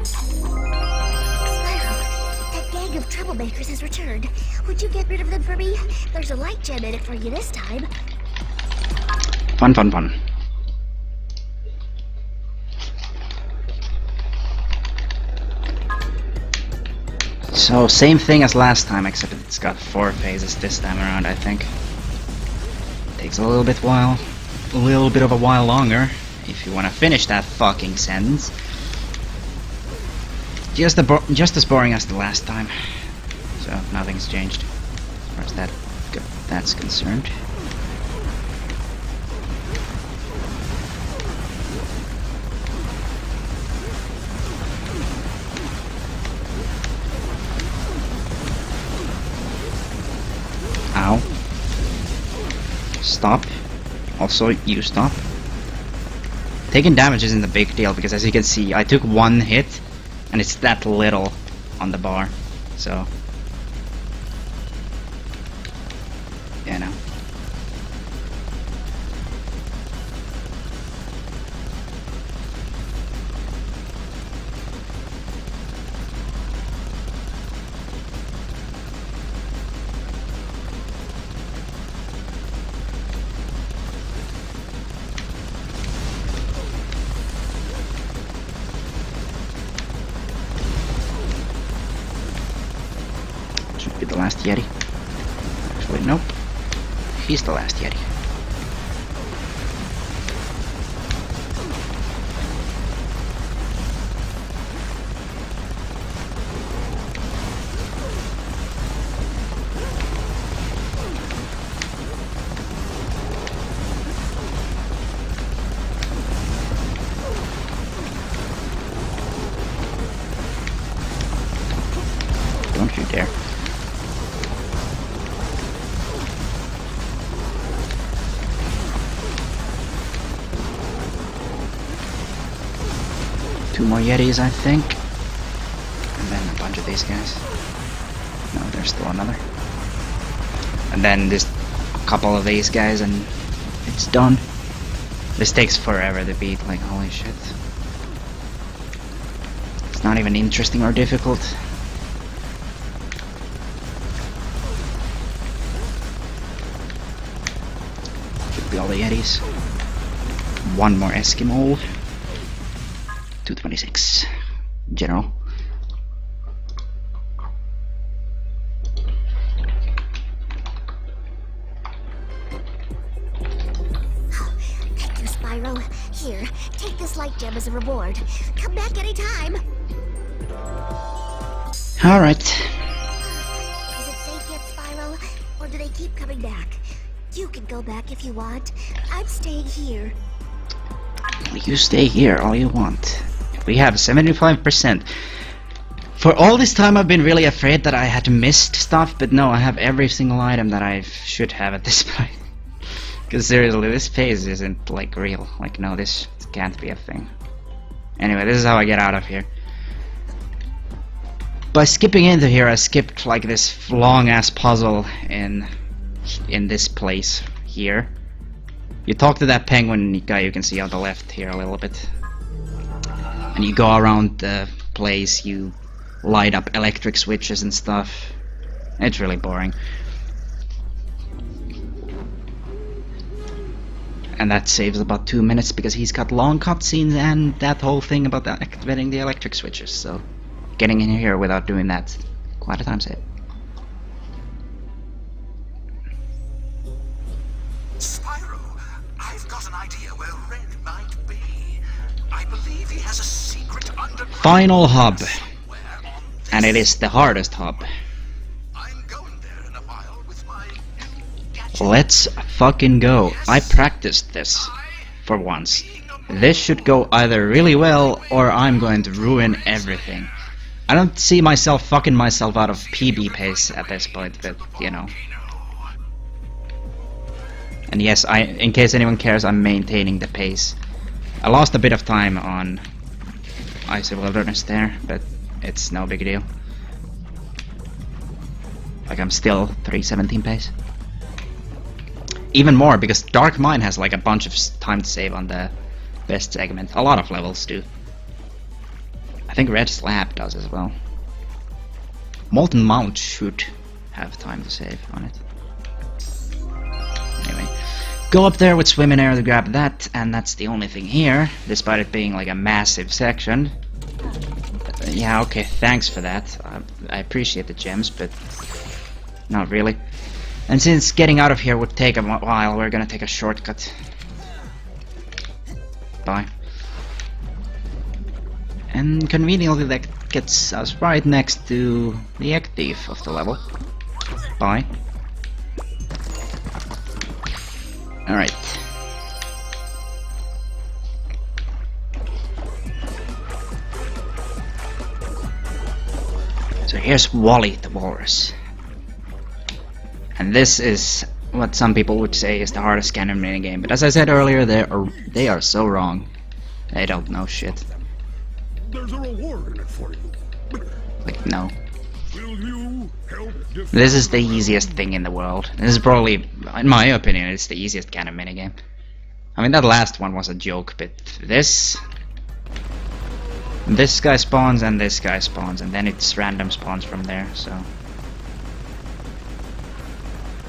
Spyro, that gang of troublemakers has returned. Would you get rid of them for me? There's a light gem in it for you this time. Fun, fun, fun. So, same thing as last time, except it's got 4 phases this time around, I think. Takes a little bit of a while longer, if you want to finish that fucking sentence. Just as boring as the last time. So, nothing's changed, as far as that's concerned. Ow. Stop. Also, you stop. Taking damage isn't a big deal because, as you can see, I took 1 hit and it's that little on the bar. So, you know. Should be the last Yeti. Actually, nope. He's the last Yeti. Don't you dare. Two more Yetis, I think. And then a bunch of these guys. No, there's still another. And then just a couple of these guys and it's done. This takes forever to beat, like holy shit. It's not even interesting or difficult. Should be all the Yetis. One more Eskimo. 226. General. Thank you, Spyro. Here, take this light gem as a reward. Come back anytime. Alright. Is it safe yet, Spyro? Or do they keep coming back? You can go back if you want. I'm staying here. You stay here all you want. We have 75%. For all this time I've been really afraid that I had missed stuff, but no, I have every single item that I should have at this point. Because seriously, this phase isn't like real. Like, no, this can't be a thing. Anyway, this is how I get out of here. By skipping into here, I skipped like this long ass puzzle in this place here. You talk to that penguin guy you can see on the left here a little bit. And you go around the place, you light up electric switches and stuff. It's really boring. And that saves about 2 minutes because he's got long cutscenes and that whole thing about activating the electric switches, so getting in here without doing that, quite a time save. Spyro, I've got an idea where Red might be. I believe he has a secret underground Final hub. somewhere on this. And it is the hardest hub. I'm going there in a while with my new gadget. Let's fucking go. I practiced this for once. This should go either really well or I'm going to ruin everything. I don't see myself fucking myself out of PB pace at this point, but you know. And yes, in case anyone cares, I'm maintaining the pace. I lost a bit of time on Icy Wilderness there, but it's no big deal. Like, I'm still 317 pace. even more, because Dark Mine has like a bunch of time to save on the best segment. A lot of levels do. I think Red Slab does as well. Molten Mount should have time to save on it. Anyway, go up there with swim in air to grab that, and that's the only thing here, despite it being like a massive section. Yeah, okay, thanks for that. I appreciate the gems, but not really. And since getting out of here would take a while, we're gonna take a shortcut. Bye. And conveniently that gets us right next to the egg thief of the level. Bye. Alright. So here's Wally the Walrus. And this is what some people would say is the hardest canon minigame, but as I said earlier, they are so wrong. They don't know shit. There's a reward in it for you. Like, no. Will you help defend? This is the easiest thing in the world. This is probably, in my opinion, it's the easiest canon minigame. I mean, that last one was a joke, but this guy spawns and this guy spawns, and then it's random spawns from there, so...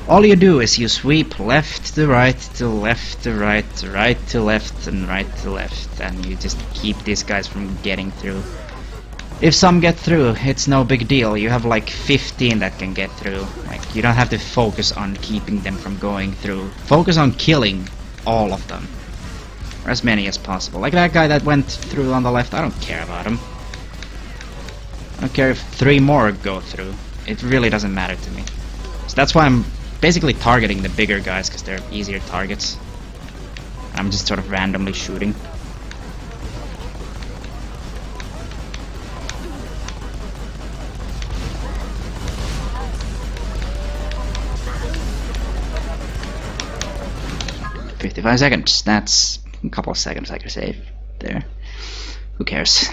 All you do is you sweep left to right to left to right to right to left and right to left, and you just keep these guys from getting through. If some get through, it's no big deal. You have like 15 that can get through. Like, you don't have to focus on keeping them from going through. Focus on killing all of them. Or as many as possible. Like that guy that went through on the left, I don't care about him. I don't care if 3 more go through. It really doesn't matter to me. So that's why I'm basically targeting the bigger guys, because they're easier targets. I'm just sort of randomly shooting. "55 seconds, that's a couple of seconds I could save there. Who cares?"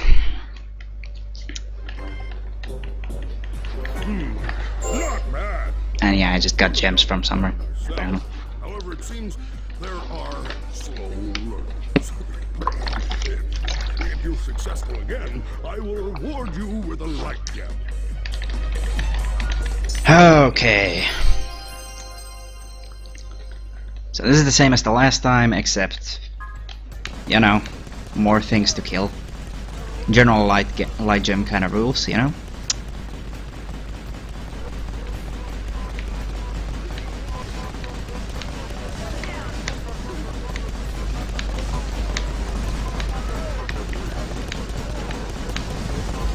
Not bad. And yeah, I just got gems from somewhere, apparently. However, it seems there are slow learners. If you're successful again, I will reward you with a light gem. Okay. So this is the same as the last time, except, you know, more things to kill. General light gem kind of rules, you know?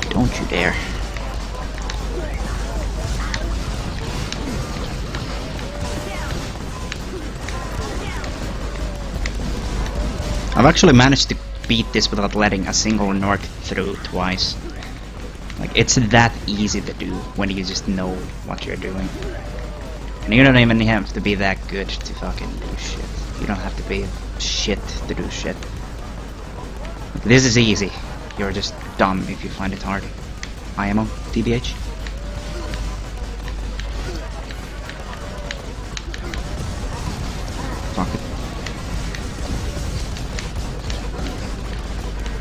Don't you dare. I've actually managed to beat this without letting a single Norc through twice. Like, it's that easy to do when you just know what you're doing. And you don't even have to be that good to fucking do shit. You don't have to be shit to do shit. Like, this is easy. You're just dumb if you find it hard. IMO, TBH. Fuck it.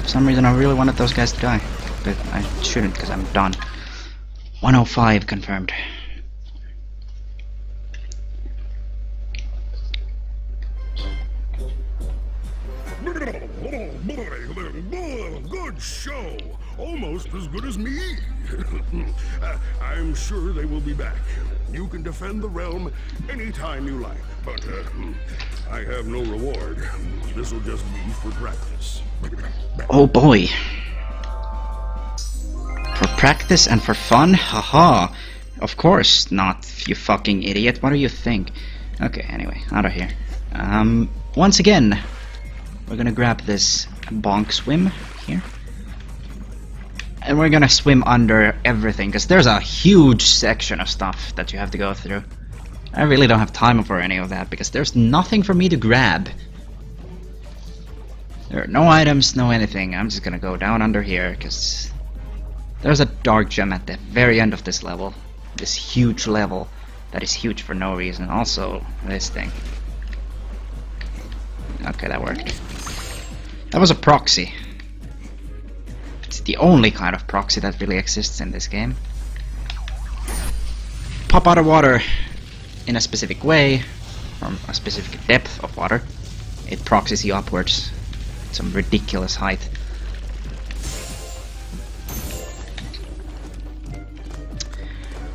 For some reason I really wanted those guys to die, but I shouldn't because I'm done. 105 confirmed. Good show. Almost as good as me. I'm sure they will be back. You can defend the realm anytime you like, but I have no reward. This'll just be for practice. Oh boy. For practice and for fun? Haha. Of course not, you fucking idiot. What do you think? Okay, anyway, out of here. Once again, we're gonna grab this bonk swim here. And we're gonna swim under everything, because there's a huge section of stuff that you have to go through. I really don't have time for any of that, because there's nothing for me to grab. There are no items, no anything. I'm just gonna go down under here, because there's a dark gem at the very end of this level. This huge level that is huge for no reason. Also, this thing. Okay, that worked. That was a proxy. It's the only kind of proxy that really exists in this game. Pop out of water in a specific way, from a specific depth of water. It proxies you upwards at some ridiculous height.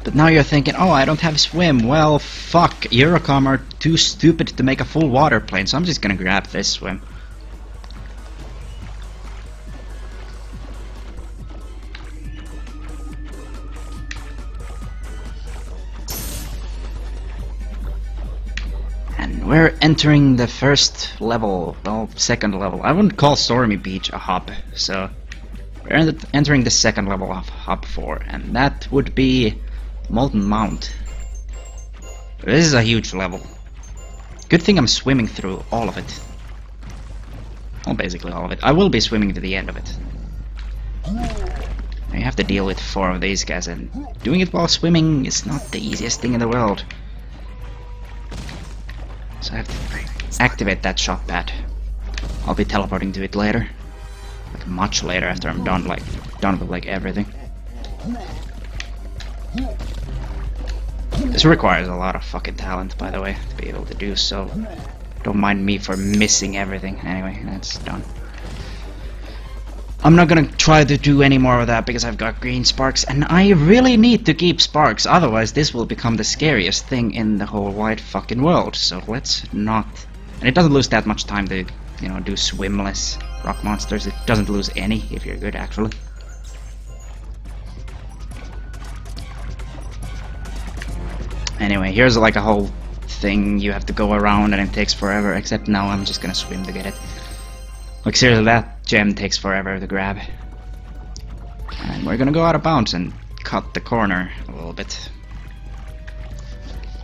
But now you're thinking, oh, I don't have swim. Well, fuck, Eurocom are too stupid to make a full water plane, so I'm just gonna grab this swim. And we're entering the first level, well, second level. I wouldn't call Stormy Beach a hub, so we're entering the second level of Hub 4, and that would be Molten Mount. This is a huge level. Good thing I'm swimming through all of it. Well, basically all of it. I will be swimming to the end of it. I have to deal with 4 of these guys, and doing it while swimming is not the easiest thing in the world. So I have to activate that shot pad. I'll be teleporting to it later. Like much later after I'm done with like everything. This requires a lot of fucking talent, by the way, to be able to do so. Don't mind me for missing everything. Anyway, that's done. I'm not gonna try to do any more of that because I've got green sparks, and I really need to keep sparks, otherwise this will become the scariest thing in the whole wide fucking world. So let's not... And it doesn't lose that much time to, you know, do swimless rock monsters. It doesn't lose any if you're good, actually. Anyway, here's like a whole thing you have to go around and it takes forever, except now I'm just gonna swim to get it. Like seriously, that gem takes forever to grab. And we're gonna go out of bounds and cut the corner a little bit.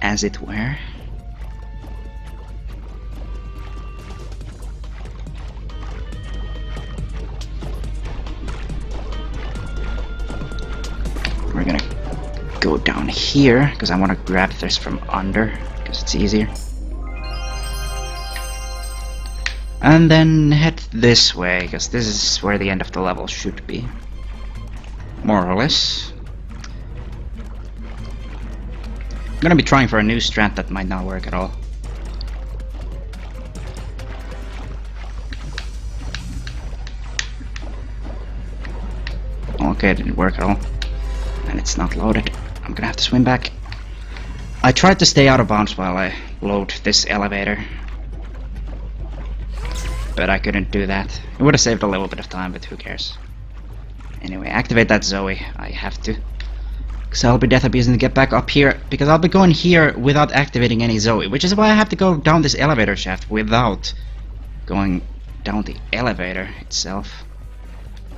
As it were. We're gonna go down here, because I want to grab this from under, because it's easier. And then head this way, because this is where the end of the level should be. More or less. I'm gonna be trying for a new strat that might not work at all. Okay, it didn't work at all. And it's not loaded. I'm gonna have to swim back. I tried to stay out of bounds while I load this elevator, but I couldn't do that. It would have saved a little bit of time, but who cares. Anyway, activate that Zoe. I have to. Because I'll be death abusing to get back up here, because I'll be going here without activating any Zoe, which is why I have to go down this elevator shaft without going down the elevator itself.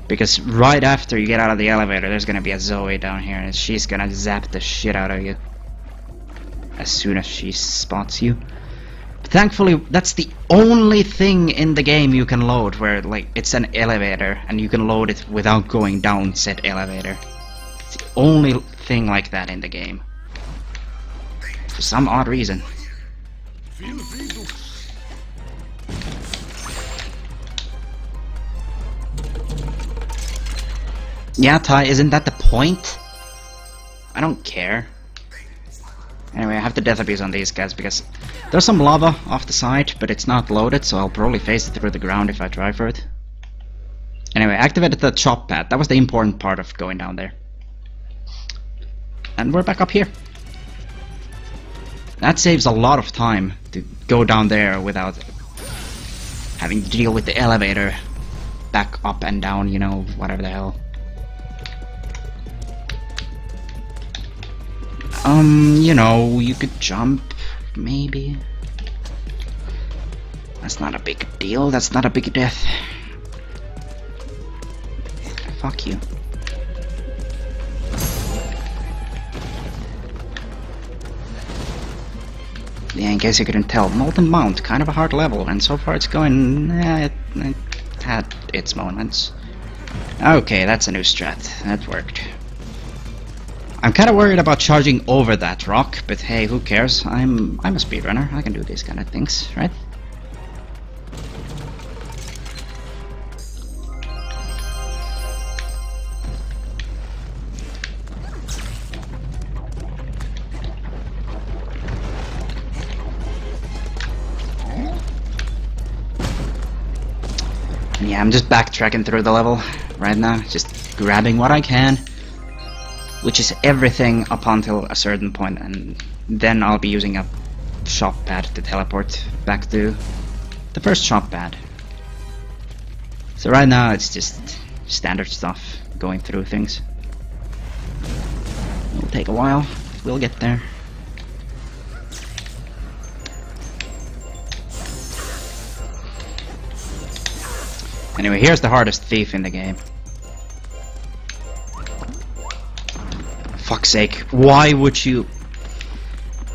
Because right after you get out of the elevator, there's gonna be a Zoe down here, and she's gonna zap the shit out of you as soon as she spots you. But thankfully, that's the only thing in the game you can load where, like, it's an elevator, and you can load it without going down said elevator. It's the only thing like that in the game. For some odd reason. Yeah, Ty, isn't that the point? I don't care. Anyway, I have to death abuse on these guys because there's some lava off the side, but it's not loaded, so I'll probably face it through the ground if I try for it. Anyway, activated the chop pad. That was the important part of going down there. And we're back up here. That saves a lot of time to go down there without having to deal with the elevator back up and down, you know, whatever the hell. You know, you could jump, maybe. That's not a big deal, that's not a big death. Fuck you. Yeah, in case you couldn't tell, Molten Mount, kind of a hard level, and so far it's going... it had its moments. Okay, that's a new strat, that worked. I'm kind of worried about charging over that rock, but hey, who cares? I'm a speedrunner. I can do these kind of things, right? Yeah, I'm just backtracking through the level right now, just grabbing what I can, which is everything up until a certain point, and then I'll be using a shop pad to teleport back to the first shop pad. So right now it's just standard stuff, going through things. It'll take a while, we'll get there. Anyway, here's the hardest thief in the game. Fuck's sake, why would you...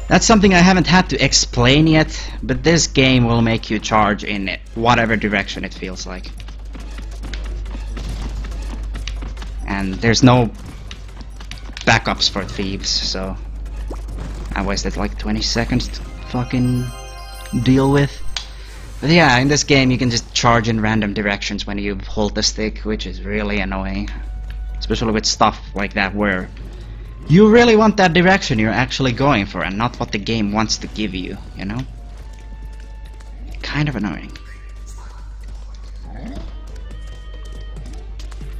That's something I haven't had to explain yet, but this game will make you charge in whatever direction it feels like. And there's no backups for thieves, so I wasted like 20 seconds to fucking deal with. But yeah, in this game you can just charge in random directions when you hold the stick, which is really annoying. Especially with stuff like that where you really want that direction you're actually going for and not what the game wants to give you, you know? Kind of annoying.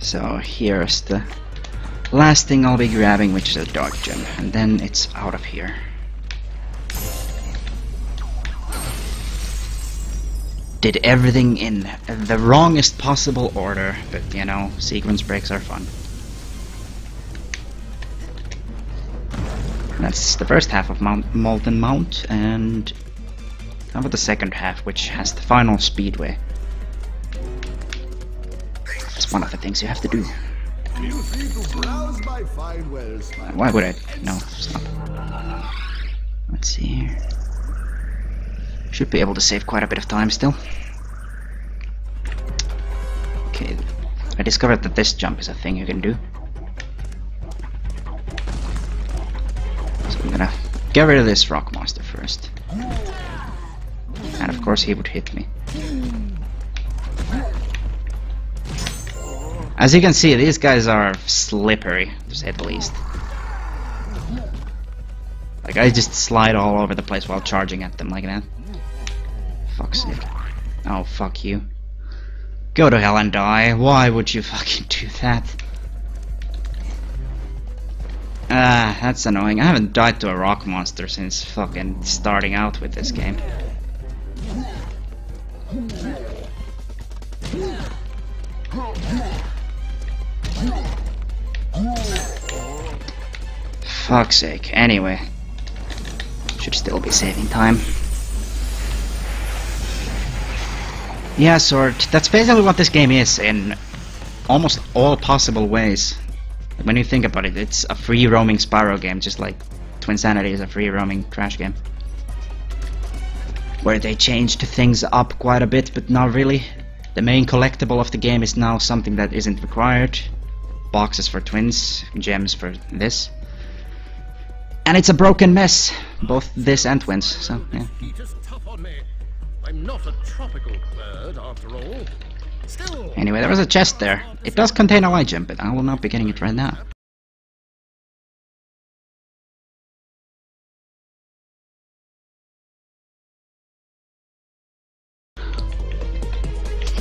So here's the last thing I'll be grabbing, which is a dark gem, and then it's out of here. Did everything in the wrongest possible order, but you know, sequence breaks are fun. That's the first half of Molten Mount, and how about the second half, which has the final speedway? It's one of the things you have to do. Why would I? No, stop. Let's see here. Should be able to save quite a bit of time still. Okay, I discovered that this jump is a thing you can do. So I'm gonna get rid of this rock monster first. And of course he would hit me. As you can see, these guys are slippery, to say the least. Like, I just slide all over the place while charging at them like that. Fuck's sake. Oh, fuck you. Go to hell and die. Why would you fucking do that? Ah, that's annoying. I haven't died to a rock monster since fucking starting out with this game. Fuck's sake. Anyway. Should still be saving time. Yeah, Sword. That's basically what this game is in almost all possible ways. When you think about it, it's a free roaming Spyro game, just like Twinsanity is a free roaming Crash game. Where they changed things up quite a bit, but not really. The main collectible of the game is now something that isn't required. Boxes for twins, gems for this. And it's a broken mess, both this and twins, so yeah. I'm not a tropical bird, after all. Still. Anyway, there was a chest there. It does contain a light gem, but I will not be getting it right now.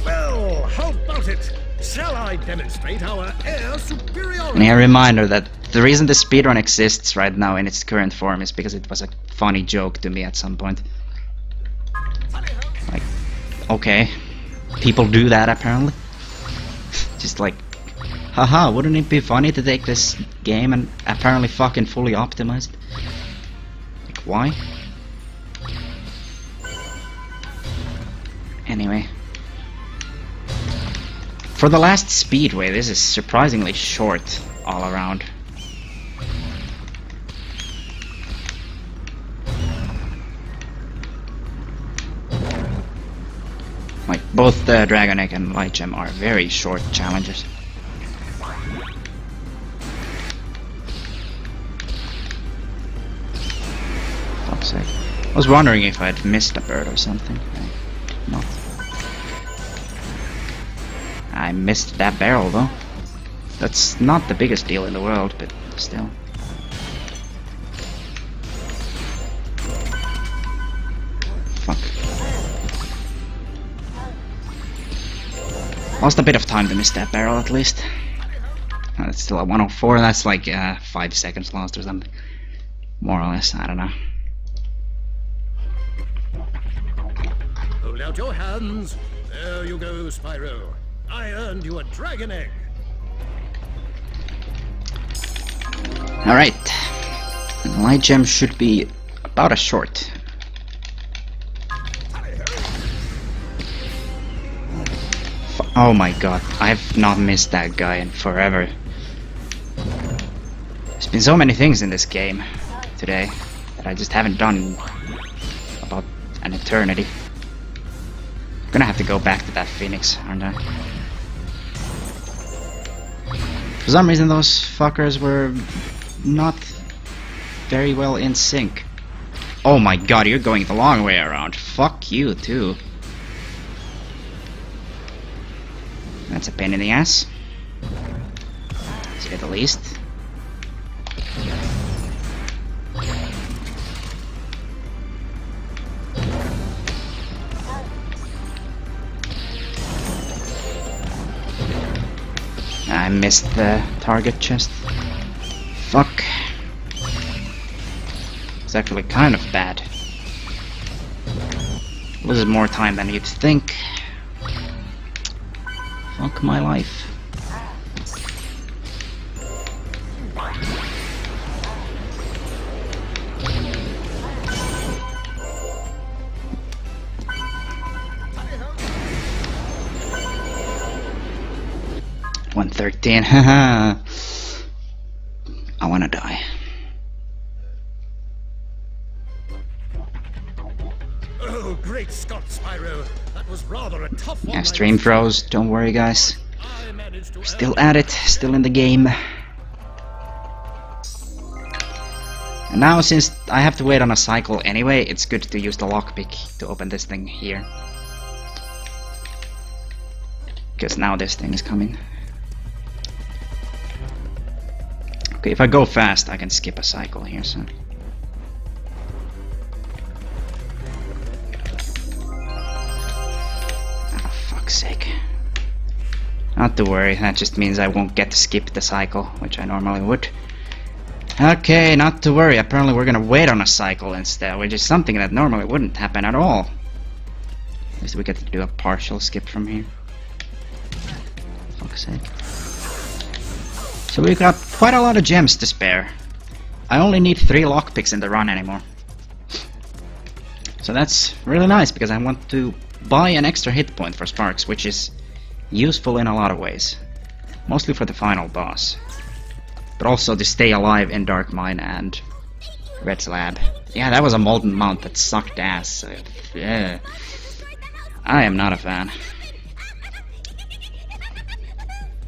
Well, how about it? Shall I demonstrate our air superiority? And a reminder that the reason the speedrun exists right now in its current form is because it was a funny joke to me at some point. Like, okay, people do that apparently. Just like, haha, wouldn't it be funny to take this game and apparently fucking fully optimize it? Like, why? Anyway. For the last speedway, this is surprisingly short all around. Like, both the Dragon Egg and Light Gem are very short challenges. Fuck's sake. I was wondering if I'd missed a bird or something. No. I missed that barrel though. That's not the biggest deal in the world, but still. Fuck. Lost a bit of time to miss that barrel at least. That's still at 104, that's like 5 seconds lost or something. More or less, I don't know. Hold out your hands. There you go, Spyro. I earned you a dragon egg. Alright. The light gem should be about as short. Oh my god, I've not missed that guy in forever. There's been so many things in this game today that I just haven't done in about an eternity. I'm gonna have to go back to that Phoenix, aren't I? For some reason those fuckers were not very well in sync. Oh my god, you're going the long way around. Fuck you too. That's a pain in the ass, to say the least. I missed the target chest. Fuck. It's actually kind of bad. Loses more time than you'd think. Fuck my life. $113, haha. I wanna die. Oh, great Scott, Spyro. That was rather a tough one. Yeah, stream froze. Don't worry, guys. We're still at it. Still in the game. And now, since I have to wait on a cycle anyway, it's good to use the lockpick to open this thing here. Because now this thing is coming. Okay, if I go fast, I can skip a cycle here, so... Oh, fuck's sake. Not to worry, that just means I won't get to skip the cycle, which I normally would. Okay, not to worry, apparently we're gonna wait on a cycle instead, which is something that normally wouldn't happen at all. At least we get to do a partial skip from here. Fuck's sake. So we've got quite a lot of gems to spare. I only need 3 lockpicks in the run anymore. So that's really nice, because I want to buy an extra hit point for Sparks, which is useful in a lot of ways. Mostly for the final boss. But also to stay alive in Dark Mine and Red Slab. Yeah, that was a Molten Mount that sucked ass. So, yeah. I am not a fan.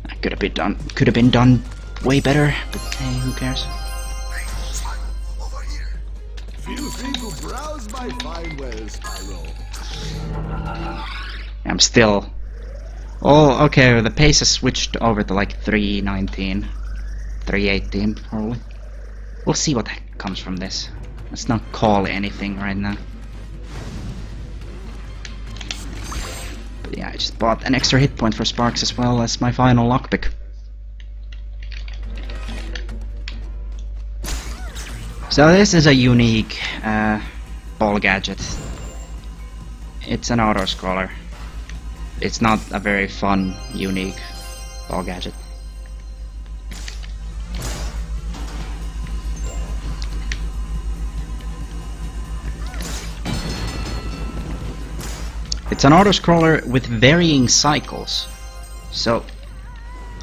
That could have been done way better, but hey, who cares? Over here. Feel free to browse my fine wares, Spyro. I'm still... Oh, okay, the pace has switched over to like 319. 318, probably. We'll see what comes from this. Let's not call anything right now. But yeah, I just bought an extra hit point for Sparks as well as my final lockpick. So this is a unique ball gadget. It's an auto-scroller. It's not a very fun, unique ball gadget. It's an auto-scroller with varying cycles. So,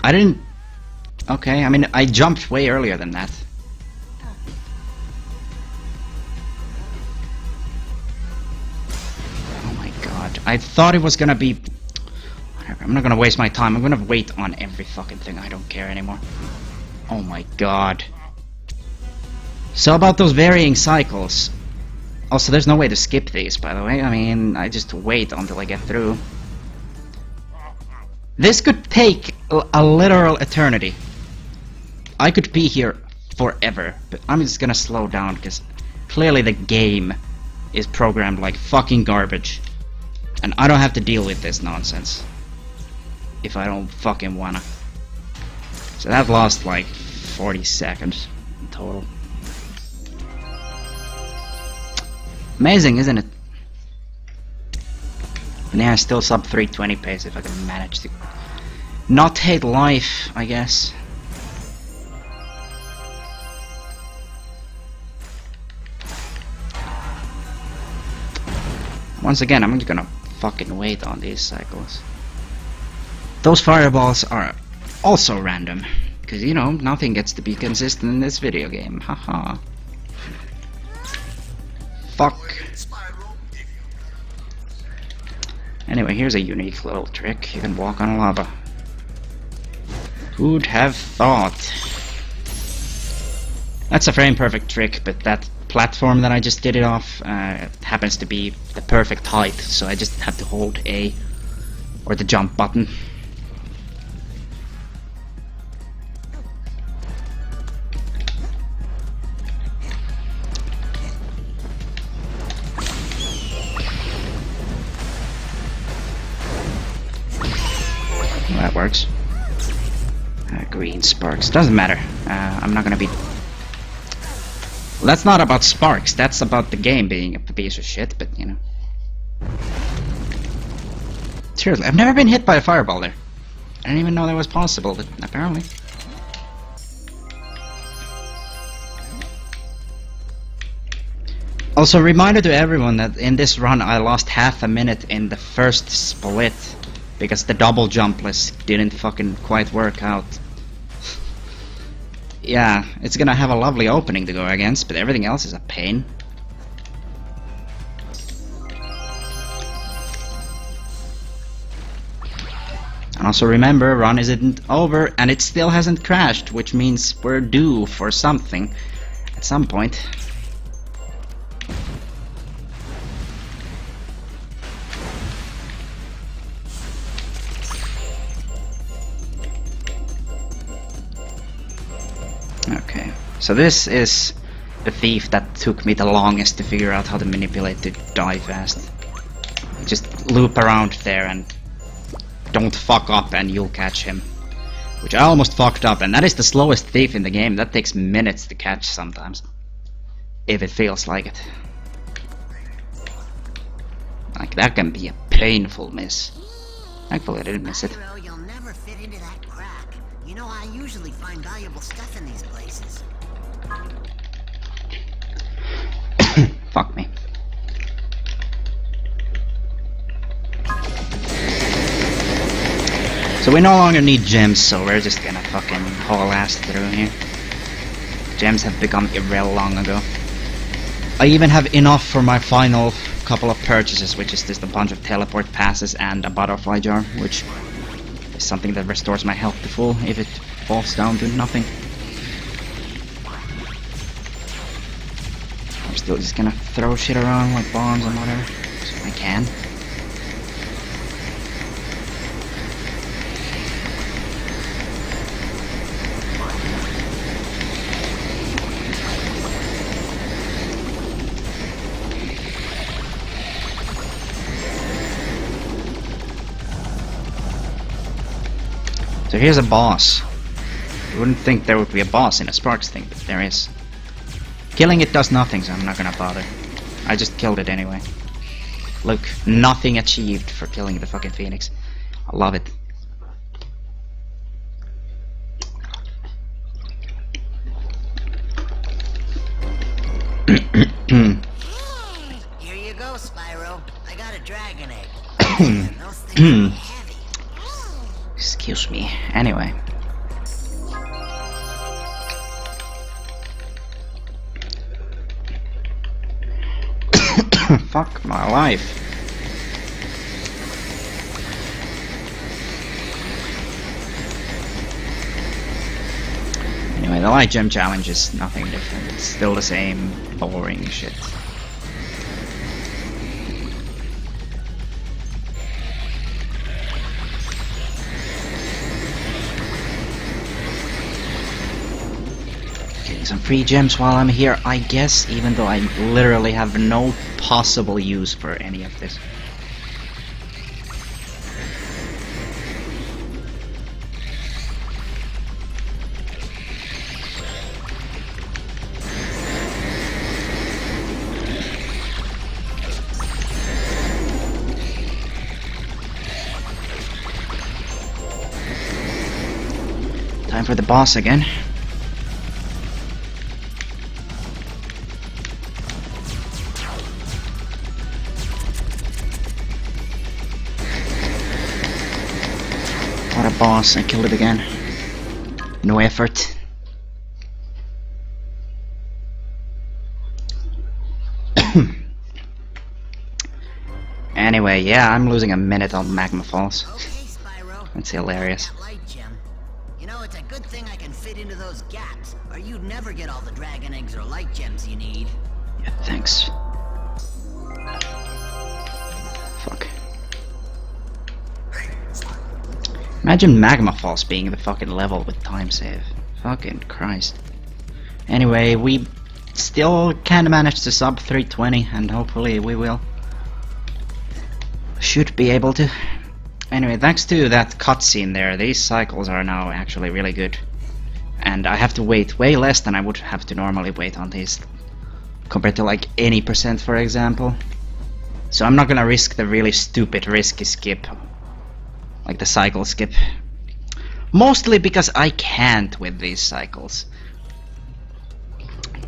I didn't... Okay, I mean, I jumped way earlier than that. Oh my god. I thought it was gonna be... Whatever, I'm not gonna waste my time. I'm gonna wait on every fucking thing. I don't care anymore. Oh my god. So about those varying cycles... Also, there's no way to skip these, by the way. I mean, I just wait until I get through. This could take a literal eternity. I could be here forever, but I'm just gonna slow down, because clearly the game is programmed like fucking garbage. And I don't have to deal with this nonsense. if I don't fucking wanna. So that lost like 40 seconds in total. Amazing, isn't it? And yeah, still sub 320 pace if I can manage to not hate life, I guess. Once again, I'm just gonna fucking wait on these cycles. Those fireballs are also random, because you know, nothing gets to be consistent in this video game, haha. Fuck. Anyway, here's a unique little trick. You can walk on lava. Who'd have thought? That's a frame perfect trick, but that platform that I just did it off happens to be the perfect height, so I just have to hold A or the jump button. Well, that works. Green sparks. Doesn't matter. I'm not gonna be... Well, that's not about sparks, that's about the game being a piece of shit, but you know. Seriously, I've never been hit by a fireball there. I didn't even know that was possible, but apparently. Also, reminder to everyone that in this run I lost half a minute in the first split because the double jumpless didn't fucking quite work out. Yeah, it's gonna have a lovely opening to go against, but everything else is a pain. And also remember, run isn't over, and it still hasn't crashed, which means we're due for something at some point. Okay, so this is the thief that took me the longest to figure out how to manipulate to die fast. Just loop around there and don't fuck up and you'll catch him. Which I almost fucked up, and that is the slowest thief in the game. That takes minutes to catch sometimes. If it feels like it. Like, that can be a painful miss. Thankfully I didn't miss it. Spyro, you'll never fit into that crack. You know, I usually find valuable stuff in these places. Fuck me. So we no longer need gems, so we're just gonna fucking haul ass through here. Gems have become irrelevant long ago. I even have enough for my final couple of purchases, which is just a bunch of teleport passes and a butterfly jar, which is something that restores my health to full if it falls down to nothing. I'm still just gonna throw shit around like bombs and whatever, so I can. So here's a boss. You wouldn't think there would be a boss in a Sparks thing, but there is. Killing it does nothing, so I'm not gonna bother. I just killed it anyway. Look, nothing achieved for killing the fucking Phoenix. I love it. Here you go, Spyro. I got a dragon egg. And those things are heavy. Excuse me. Anyway. Fuck my life. Anyway, the light gem challenge is nothing different. It's still the same boring shit. Getting some free gems while I'm here, I guess, even though I literally have no possible use for any of this. Time for the boss again. What a boss, I killed it again. No effort. Anyway, yeah, I'm losing a minute on Magma Falls. Okay, Spyro. That's hilarious. That light gem. You know, it's a good thing I can fit into those gaps, or you'd never get all the dragon eggs or light gems you need. Yeah, thanks. Fuck. Imagine Magma Falls being the fucking level with time save. Fucking Christ. Anyway, we still can't manage to sub 320, and hopefully we will. Should be able to. Anyway, thanks to that cutscene there, these cycles are now actually really good. And I have to wait way less than I would have to normally wait on these, compared to like any %, for example. So I'm not gonna risk the really stupid risky skip, like the cycle skip. Mostly because I can't with these cycles.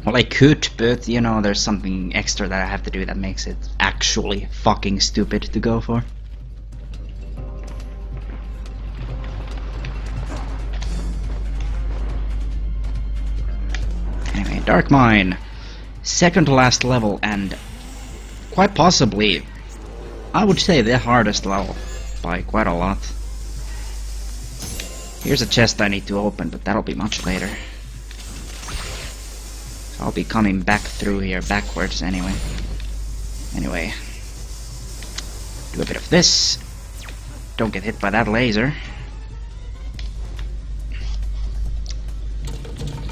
Well, I could, but you know, there's something extra that I have to do that makes it actually fucking stupid to go for. Anyway, Dark Mine. Second to last level, and quite possibly, I would say the hardest level by quite a lot. Here's a chest I need to open, but that'll be much later. I'll be coming back through here backwards anyway. Anyway, do a bit of this. Don't get hit by that laser.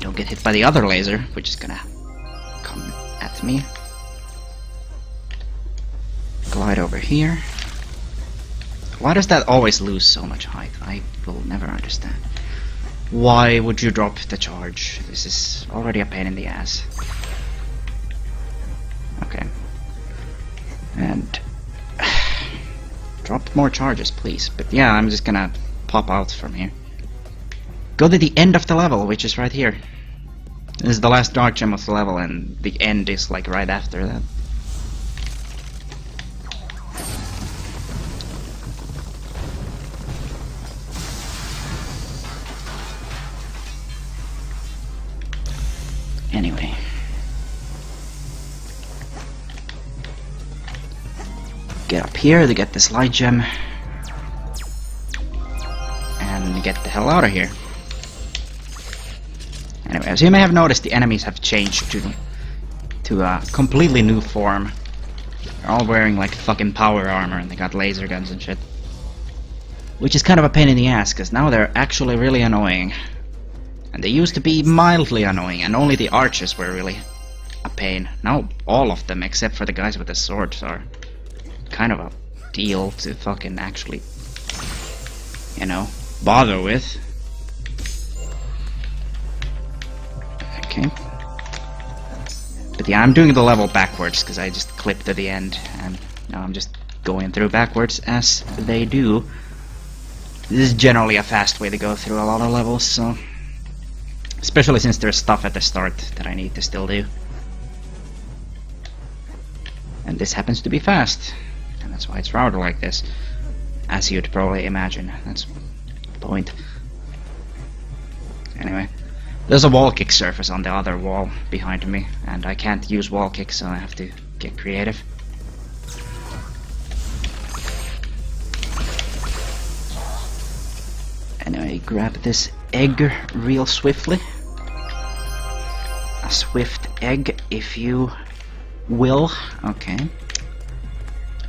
Don't get hit by the other laser, which is gonna come at me. Glide over here. Why does that always lose so much height? I will never understand. Why would you drop the charge? This is already a pain in the ass. Okay. And drop more charges, please. But yeah, I'm just gonna pop out from here. Go to the end of the level, which is right here. This is the last dark gem of the level, and the end is like right after that. Anyway. Get up here to get this light gem. And get the hell out of here. Anyway, as you may have noticed, the enemies have changed to a completely new form. They're all wearing like fucking power armor, and they got laser guns and shit. Which is kind of a pain in the ass, because now they're actually really annoying. And they used to be mildly annoying, and only the archers were really a pain. Now all of them, except for the guys with the swords, are kind of a deal to fucking actually, you know, bother with. Okay. But yeah, I'm doing the level backwards, because I just clipped to the end, and now I'm just going through backwards as they do. This is generally a fast way to go through a lot of levels, so... Especially since there's stuff at the start that I need to still do. And this happens to be fast. And that's why it's routed like this. As you'd probably imagine. That's the point. Anyway. There's a wall kick surface on the other wall behind me. And I can't use wall kick, so I have to get creative. Anyway, grab this egg real swiftly. A swift egg, if you will. Okay.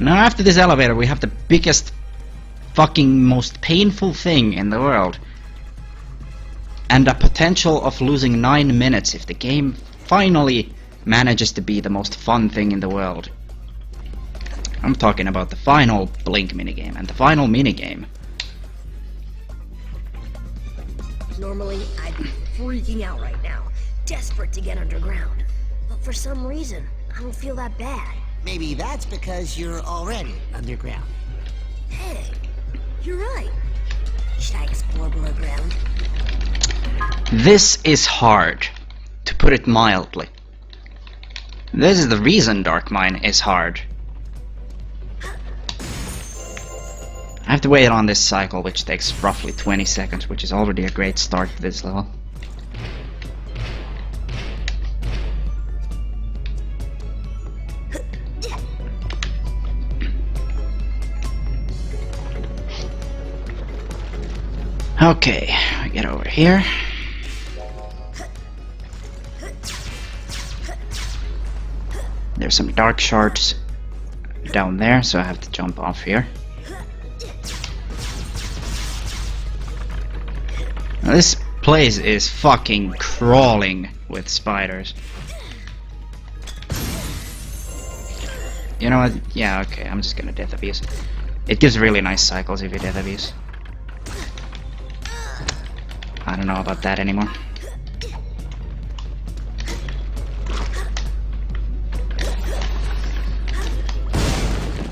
Now after this elevator we have the biggest fucking most painful thing in the world. And a potential of losing 9 minutes if the game finally manages to be the most fun thing in the world. I'm talking about the final Blink minigame and the final minigame. Normally, I'd be freaking out right now, desperate to get underground. But for some reason, I don't feel that bad. Maybe that's because you're already underground. Hey, you're right. Should I explore below ground? This is hard, to put it mildly. This is the reason Dark Mine is hard. I have to wait on this cycle, which takes roughly 20 seconds, which is already a great start to this level. Okay, I get over here. There's some dark shards down there, so I have to jump off here. Now, this place is fucking crawling with spiders. You know what? Yeah, okay, I'm just gonna death abuse. It gives really nice cycles if you death abuse. I don't know about that anymore.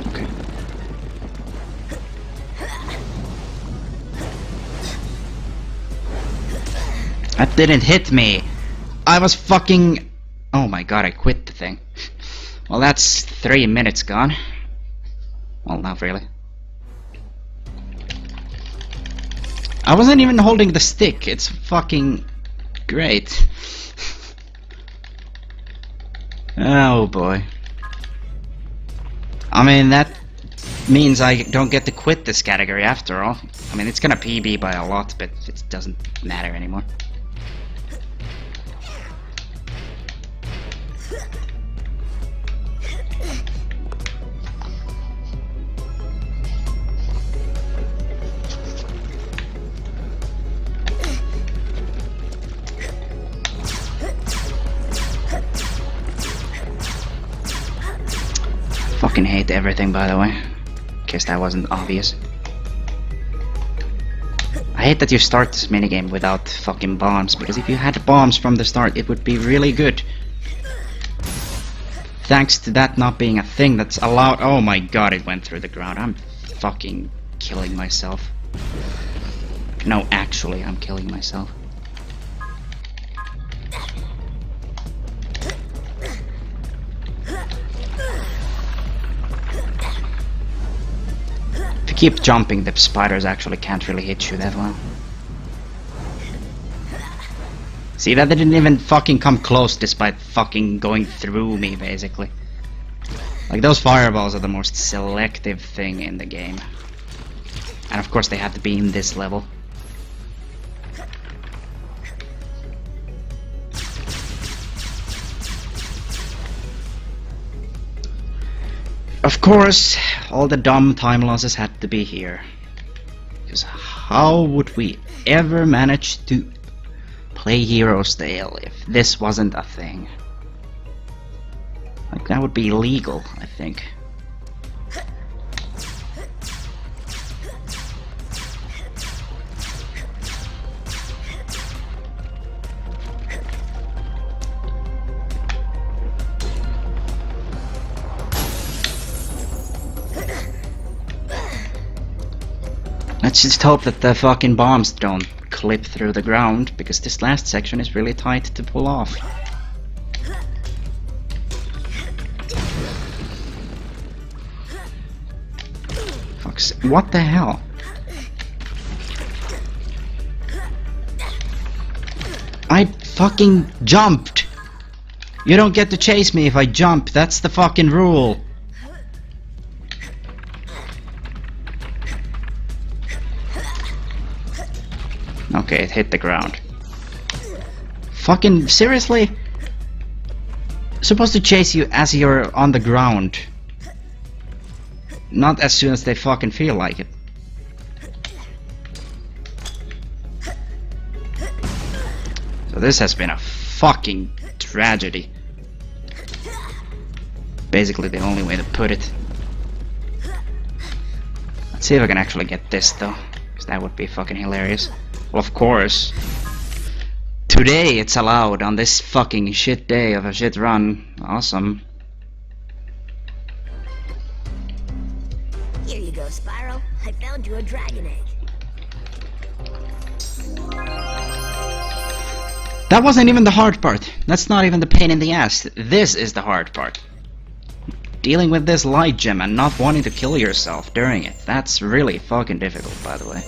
Okay. That didn't hit me. I was fucking... Oh my god, I quit the thing. Well, that's 3 minutes gone. Well, not really. I wasn't even holding the stick. It's fucking great. Oh boy. I mean, that means I don't get to quit this category after all. I mean, it's gonna PB by a lot, but it doesn't matter anymore. Fucking hate everything, by the way. In case that wasn't obvious. I hate that you start this minigame without fucking bombs, because if you had bombs from the start, it would be really good. Thanks to that not being a thing that's allowed. Oh my god, it went through the ground. I'm fucking killing myself. No, actually, I'm killing myself. If you keep jumping, the spiders actually can't really hit you that well. See, that didn't even fucking come close despite fucking going through me, basically. Like, those fireballs are the most selective thing in the game. And of course they have to be in this level. Of course, all the dumb time losses had to be here. Because how would we ever manage to play Heroes Tale if this wasn't a thing? Like, that would be illegal, I think. Let's just hope that the fucking bombs don't clip through the ground, because this last section is really tight to pull off. Fuck's... What the hell? I fucking jumped! You don't get to chase me if I jump, that's the fucking rule! Okay, it hit the ground. Fucking seriously? Supposed to chase you as you're on the ground. Not as soon as they fucking feel like it. So this has been a fucking tragedy. Basically the only way to put it. Let's see if I can actually get this though, because that would be fucking hilarious. Well, of course. Today it's allowed on this fucking shit day of a shit run. Awesome. Here you go, Spyro. I found you a dragon egg. That wasn't even the hard part. That's not even the pain in the ass. This is the hard part. Dealing with this light gem and not wanting to kill yourself during it. That's really fucking difficult, by the way.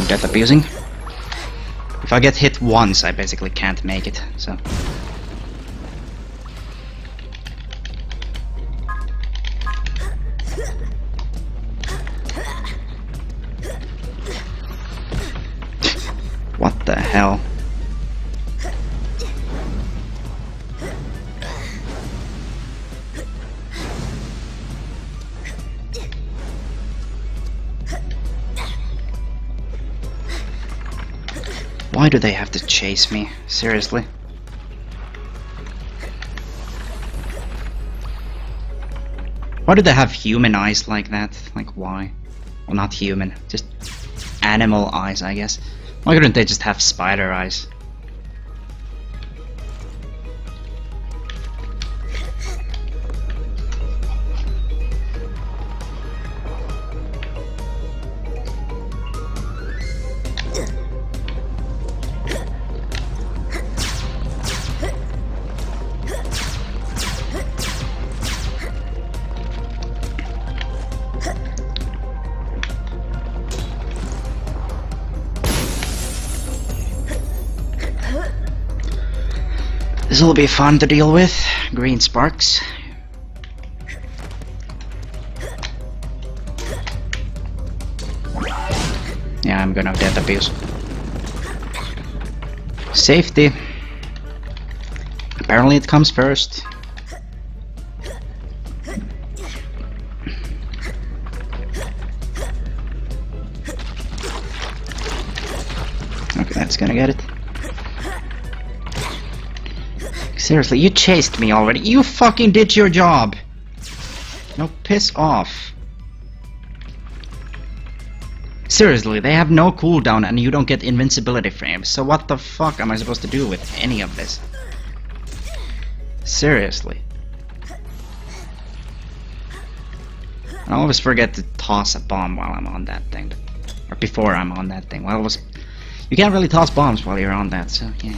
Death abusing. If I get hit once, I basically can't make it, so. What the hell? Why do they have to chase me? Seriously? Why do they have human eyes like that? Like, why? Well, not human. Just animal eyes, I guess. Why couldn't they just have spider eyes? This will be fun to deal with. Green sparks. Yeah, I'm gonna death abuse. Safety. Apparently it comes first. Okay, that's gonna get it. Seriously, you chased me already. You fucking did your job. No, piss off. Seriously, they have no cooldown and you don't get invincibility frames. So what the fuck am I supposed to do with any of this? Seriously. I always forget to toss a bomb while I'm on that thing. Or before I'm on that thing. Well, you can't really toss bombs while you're on that, so yeah.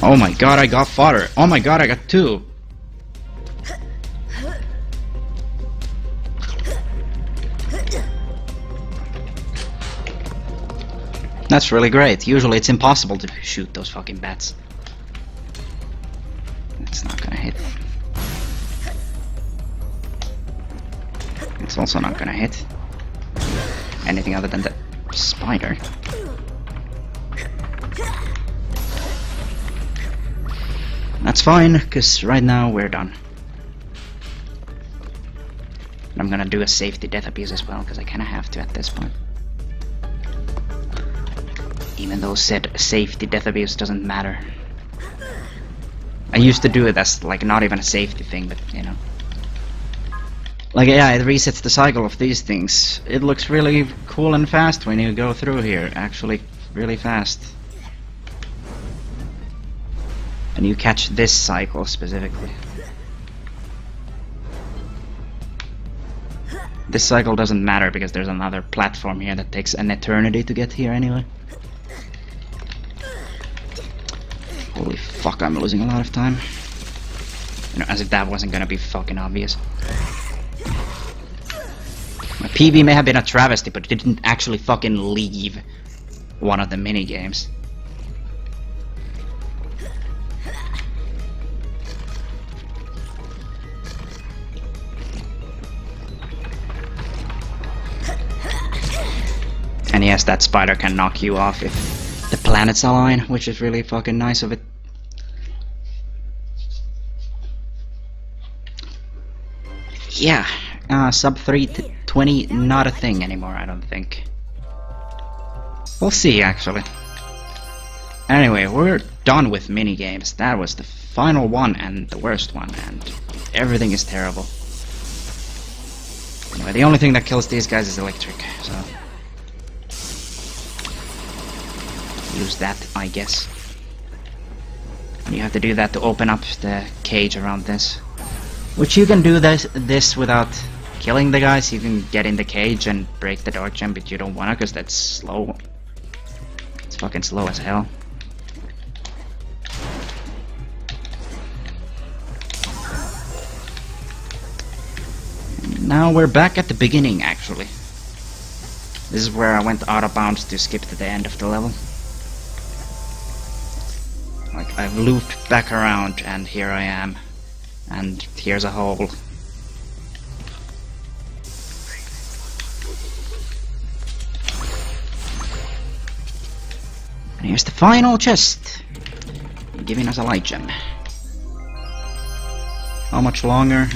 Oh my god, I got fodder. Oh my god, I got 2. That's really great. Usually it's impossible to shoot those fucking bats. It's not gonna hit. It's also not gonna hit anything other than the spider. That's fine, because right now we're done. And I'm gonna do a safety death abuse as well, because I kinda have to at this point. Even though said safety death abuse doesn't matter. I used to do it as like not even a safety thing, but you know. Like yeah, it resets the cycle of these things. It looks really cool and fast when you go through here, actually really fast. And you catch this cycle specifically. This cycle doesn't matter because there's another platform here that takes an eternity to get here anyway. Holy fuck, I'm losing a lot of time. You know, as if that wasn't gonna be fucking obvious. My PB may have been a travesty, but it didn't actually fucking leave one of the minigames. And yes, that spider can knock you off if the planets align, which is really fucking nice of it. yeah, sub 320 not a thing anymore, I don't think. We'll see, actually. Anyway, we're done with minigames. That was the final one and the worst one, and everything is terrible. Anyway, the only thing that kills these guys is electric, so... use that, I guess. You have to do that to open up the cage around this. Which you can do this without killing the guys. You can get in the cage and break the dark gem, but you don't wanna, because that's slow. It's fucking slow as hell. Now we're back at the beginning, actually. This is where I went out of bounds to skip to the end of the level. Like, I've looped back around, and here I am. And here's a hole. And here's the final chest, giving us a light gem. How much longer?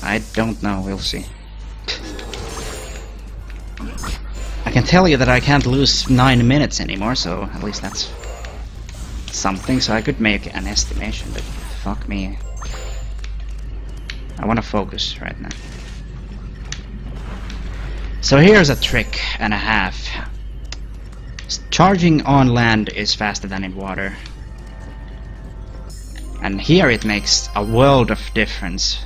I don't know, we'll see. I can tell you that I can't lose 9 minutes anymore, so at least that's something, so I could make an estimation, but fuck me. I wanna focus right now. So here's a trick and a half. Charging on land is faster than in water. And here it makes a world of difference.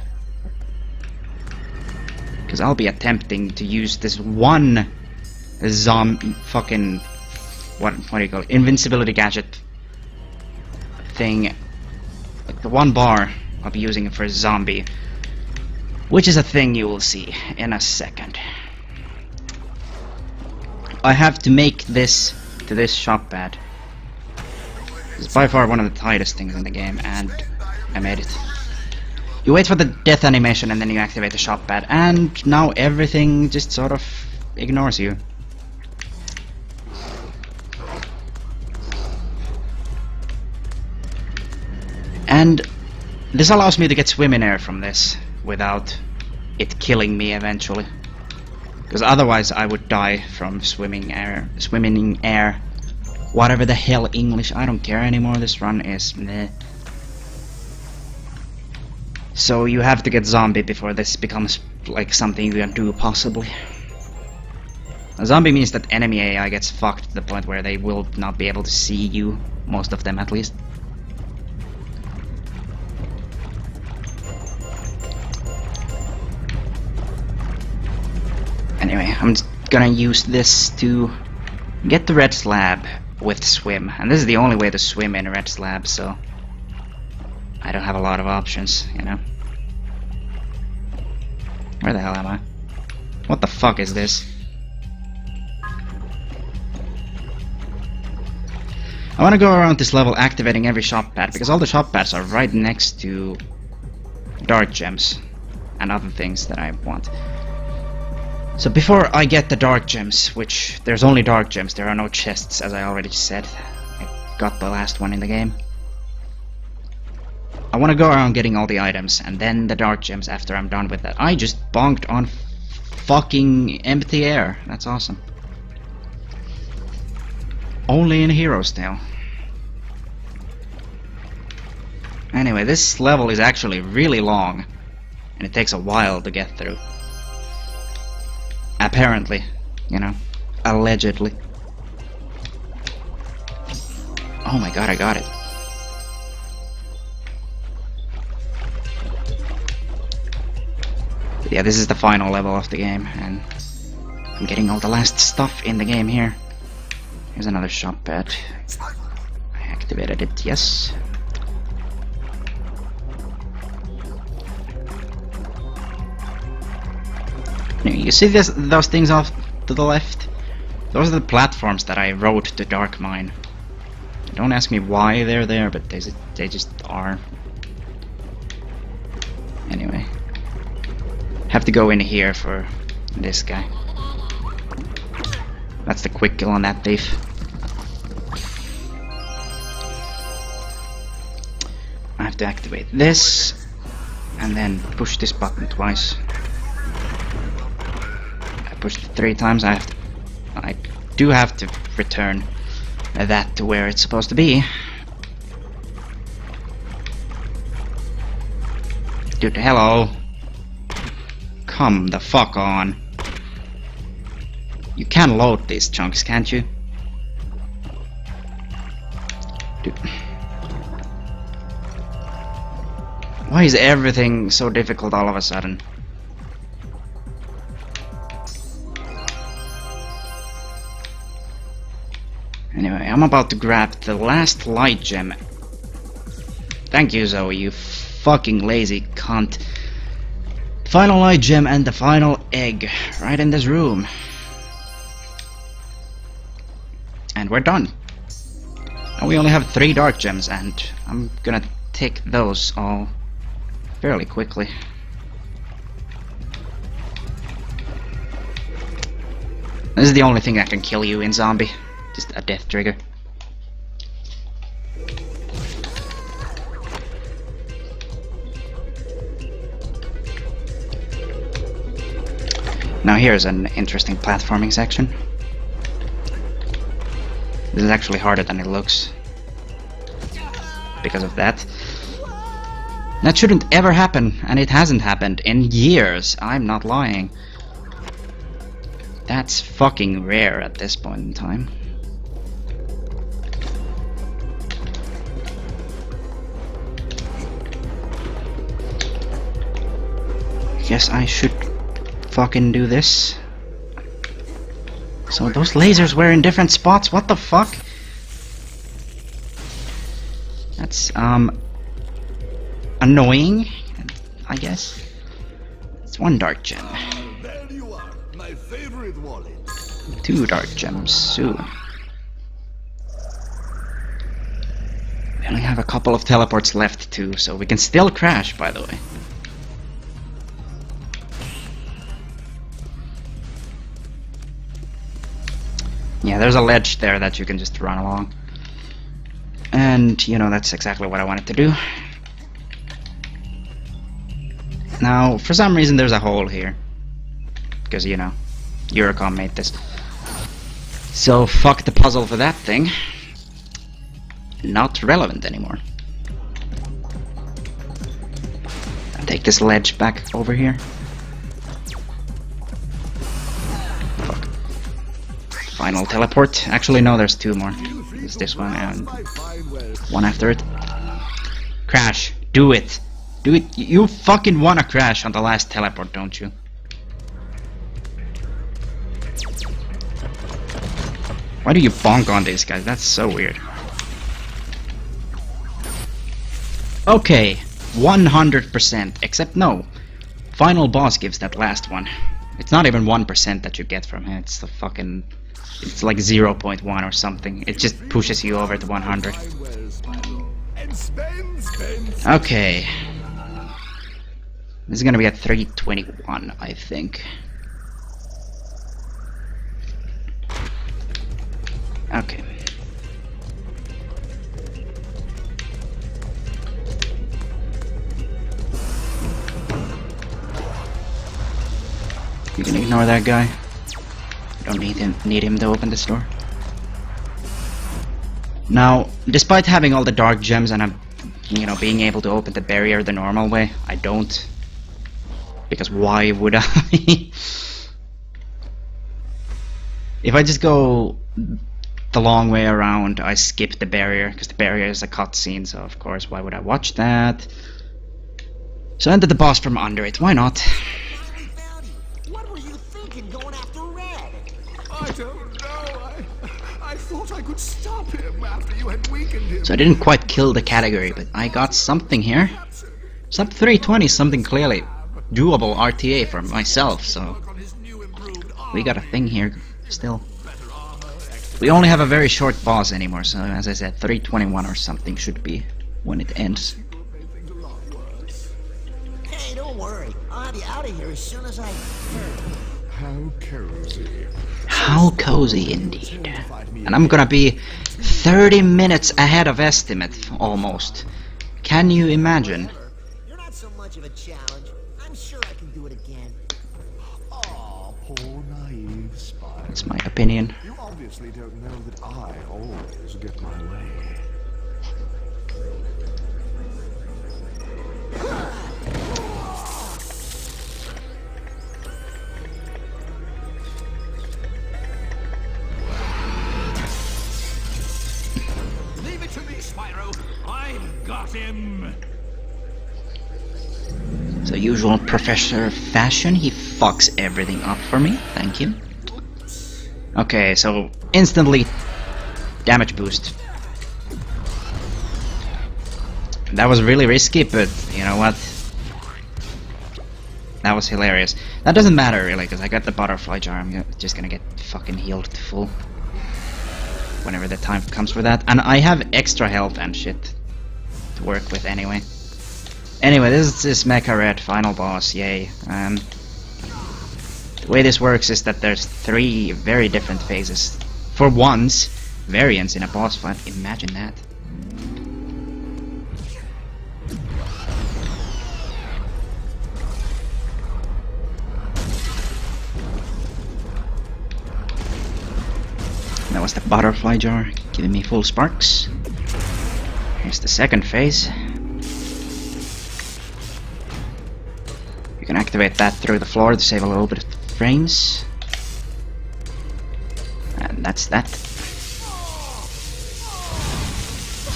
Because I'll be attempting to use this one fucking... what do you call it? Invincibility gadget thing. Like the one bar, I'll be using it for a zombie. Which is a thing you will see in a second. I have to make this to this shop pad. It's by far one of the tightest things in the game, and I made it. You wait for the death animation and then you activate the shop pad, and now everything just sort of ignores you. And this allows me to get swim in air from this without it killing me eventually. Because otherwise I would die from swimming in air. Whatever the hell English, I don't care anymore, this run is meh. So you have to get zombie before this becomes like something you can do possibly. A zombie means that enemy AI gets fucked to the point where they will not be able to see you, most of them at least. Anyway, I'm just gonna use this to get the red slab with swim, and this is the only way to swim in a red slab, so I don't have a lot of options, you know. Where the hell am I? What the fuck is this? I wanna go around this level activating every shop pad, because all the shop pads are right next to dark gems and other things that I want. So before I get the dark gems, which there's only dark gems, there are no chests, as I already said. I got the last one in the game. I want to go around getting all the items, and then the dark gems after I'm done with that. I just bonked on fucking empty air. That's awesome. Only in Hero's Tale. Anyway, this level is actually really long, and it takes a while to get through. Apparently, you know, allegedly. Oh my god, I got it. But yeah, this is the final level of the game, and I'm getting all the last stuff in the game here. Here's another shop pad. I activated it, yes. You see those things off to the left? Those are the platforms that I rode to Dark Mine. Don't ask me why they're there, but they just are. Anyway. Have to go in here for this guy. That's the quick kill on that thief. I have to activate this. and then push this button twice. I pushed it 3 times. I do have to return that to where it's supposed to be. Dude, hello. Come the fuck on. You can load these chunks, can't you? Dude. Why is everything so difficult all of a sudden? Anyway, I'm about to grab the last light gem. Thank you, Zoe, you fucking lazy cunt. Final light gem and the final egg right in this room. And we're done. And we only have 3 dark gems, and I'm gonna take those all fairly quickly. This is the only thing that can kill you in zombie. Just a death trigger. Now here's an interesting platforming section. This is actually harder than it looks. Because of that. That shouldn't ever happen, and it hasn't happened in years. I'm not lying. That's fucking rare at this point in time. Guess I should fucking do this. So those lasers were in different spots? What the fuck? That's annoying, I guess. It's 1 dark gem. There you are, my favorite wallet. 2 dark gems soon. We only have a couple of teleports left too, so we can still crash, by the way. Yeah, there's a ledge there that you can just run along. And, you know, that's exactly what I wanted to do. Now, for some reason there's a hole here. Because, you know, Eurocom made this. So, fuck the puzzle for that thing. Not relevant anymore. I'll take this ledge back over here. Final teleport. Actually, no, there's 2 more. There's this one and 1 after it. Crash. Do it. Do it. You fucking wanna crash on the last teleport, don't you? Why do you bonk on these guys? That's so weird. Okay. 100%. Except no. Final boss gives that last one. It's not even 1% that you get from him. It's the fucking... It's like 0.1 or something. It just pushes you over to 100. Okay. This is gonna be at 321, I think. Okay. You can ignore that guy. Don't need him to open this door. Now, despite having all the dark gems and I'm, you know, being able to open the barrier the normal way, I don't. Because why would I? If I just go the long way around, I skip the barrier, because the barrier is a cutscene, so of course, why would I watch that? So enter the boss from under it, why not? What were you thinking going after Red? I don't know. I thought I could stop him after you had weakened him. So I didn't quite kill the category, but I got something here. Sub 320 is something clearly doable RTA for myself, so we got a thing here still. We only have a very short boss anymore, so as I said, 321 or something should be when it ends. Hey, don't worry. I'll have you out of here as soon as I... How cozy. How cozy indeed. And I'm gonna be 30 minutes ahead of estimate, almost. Can you imagine? You're not so much much of a challenge. I'm sure I can do it again. Ah, poor naive Spyro. That's my opinion. You obviously don't know that I always get my way. Leave it to me, Spyro. I've got him. So usual professor fashion, he fucks everything up for me. Thank you. Okay, so instantly damage boost. That was really risky, but you know what? That was hilarious. That doesn't matter really, because I got the butterfly jar. I'm just gonna get fucking healed to full whenever the time comes for that. And I have extra health and shit to work with anyway. Anyway, this is Mecha Red final boss, yay. The way this works is that there's 3 very different phases. For once, variants in a boss fight, imagine that. That was the butterfly jar, giving me full sparks. Here's the second phase. You can activate that through the floor to save a little bit of frames. And that's that.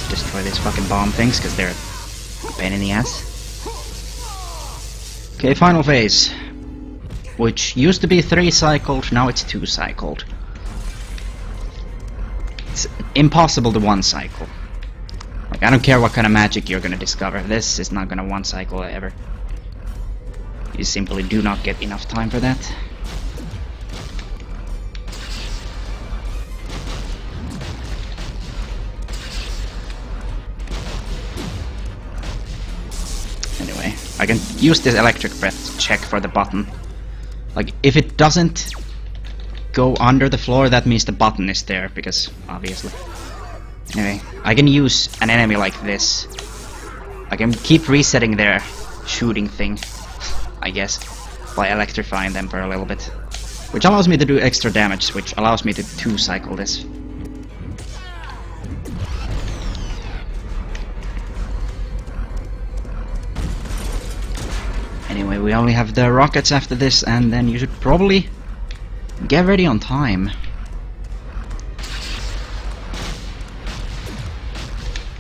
Destroy these fucking bomb things, because they're a pain in the ass. Okay, final phase. Which used to be 3 cycled, now it's 2 cycled. It's impossible to 1 cycle. Like, I don't care what kind of magic you're gonna discover, this is not gonna 1 cycle ever. You simply do not get enough time for that. Anyway, I can use this electric breath to check for the button. Like, if it doesn't go under the floor, that means the button is there, because obviously. Anyway, I can use an enemy like this. I can keep resetting their shooting thing, I guess, by electrifying them for a little bit. Which allows me to do extra damage, which allows me to 2 cycle this. Anyway, we only have the rockets after this, and then you should probably get ready on time.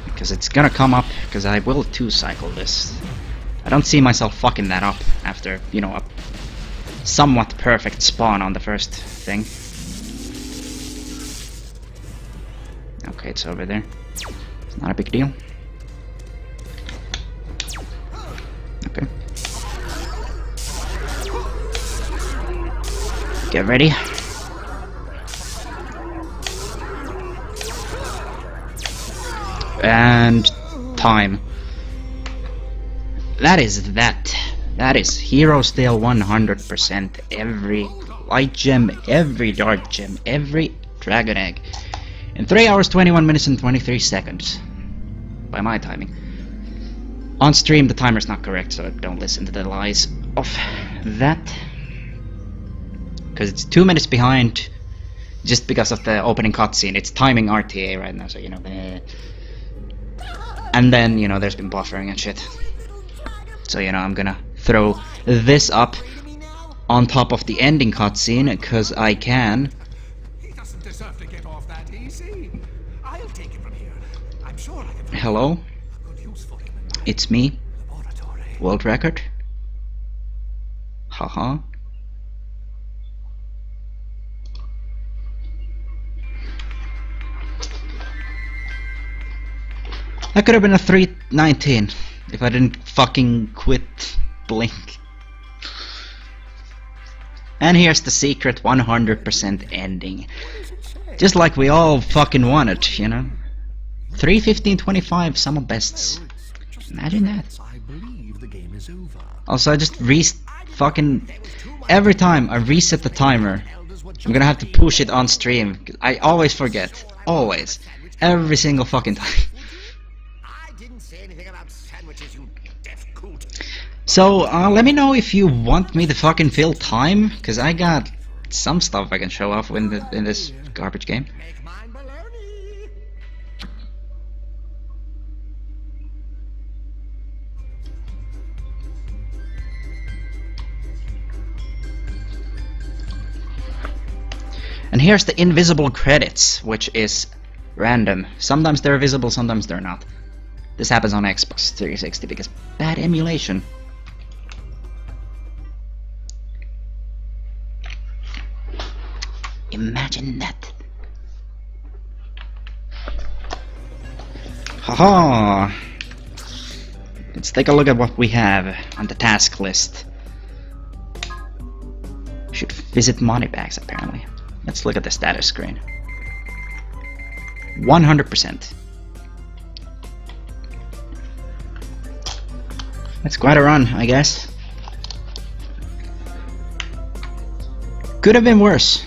Because it's gonna come up, because I will 2 cycle this. I don't see myself fucking that up after, you know, a somewhat perfect spawn on the first thing. Okay, it's over there. It's not a big deal. Okay. Get ready. And time. That is that. That is Hero Stale 100%. Every light gem, every dark gem, every dragon egg. In 3 hours, 21 minutes and 23 seconds. By my timing. On stream the timer's not correct, so don't listen to the lies of that. Because it's 2 minutes behind just because of the opening cutscene. It's timing RTA right now, so you know. And then, you know, there's been buffering and shit. So, you know, I'm gonna throw this up on top of the ending cutscene, because I can. He doesn't deserve to get off that easy. I'll take it from here. I'm sure I can. Hello? It's me. World record. Haha. That could have been a 319 if I didn't fucking quit Blink. And here's the secret 100% ending. Just like we all fucking wanted, you know? 3:15:25 summer bests. Imagine that. Also, I just fucking every time I reset the timer, I'm gonna have to push it on stream. I always forget. Always. Every single fucking time. So, let me know if you want me to fucking fill time, because I got some stuff I can show off in this garbage game. And here's the invisible credits, which is random. Sometimes they're visible, sometimes they're not. This happens on Xbox 360 because bad emulation. Imagine that. Haha! Let's take a look at what we have on the task list. Should visit moneybags apparently. Let's look at the status screen. 100%. That's quite a run, I guess. Could have been worse.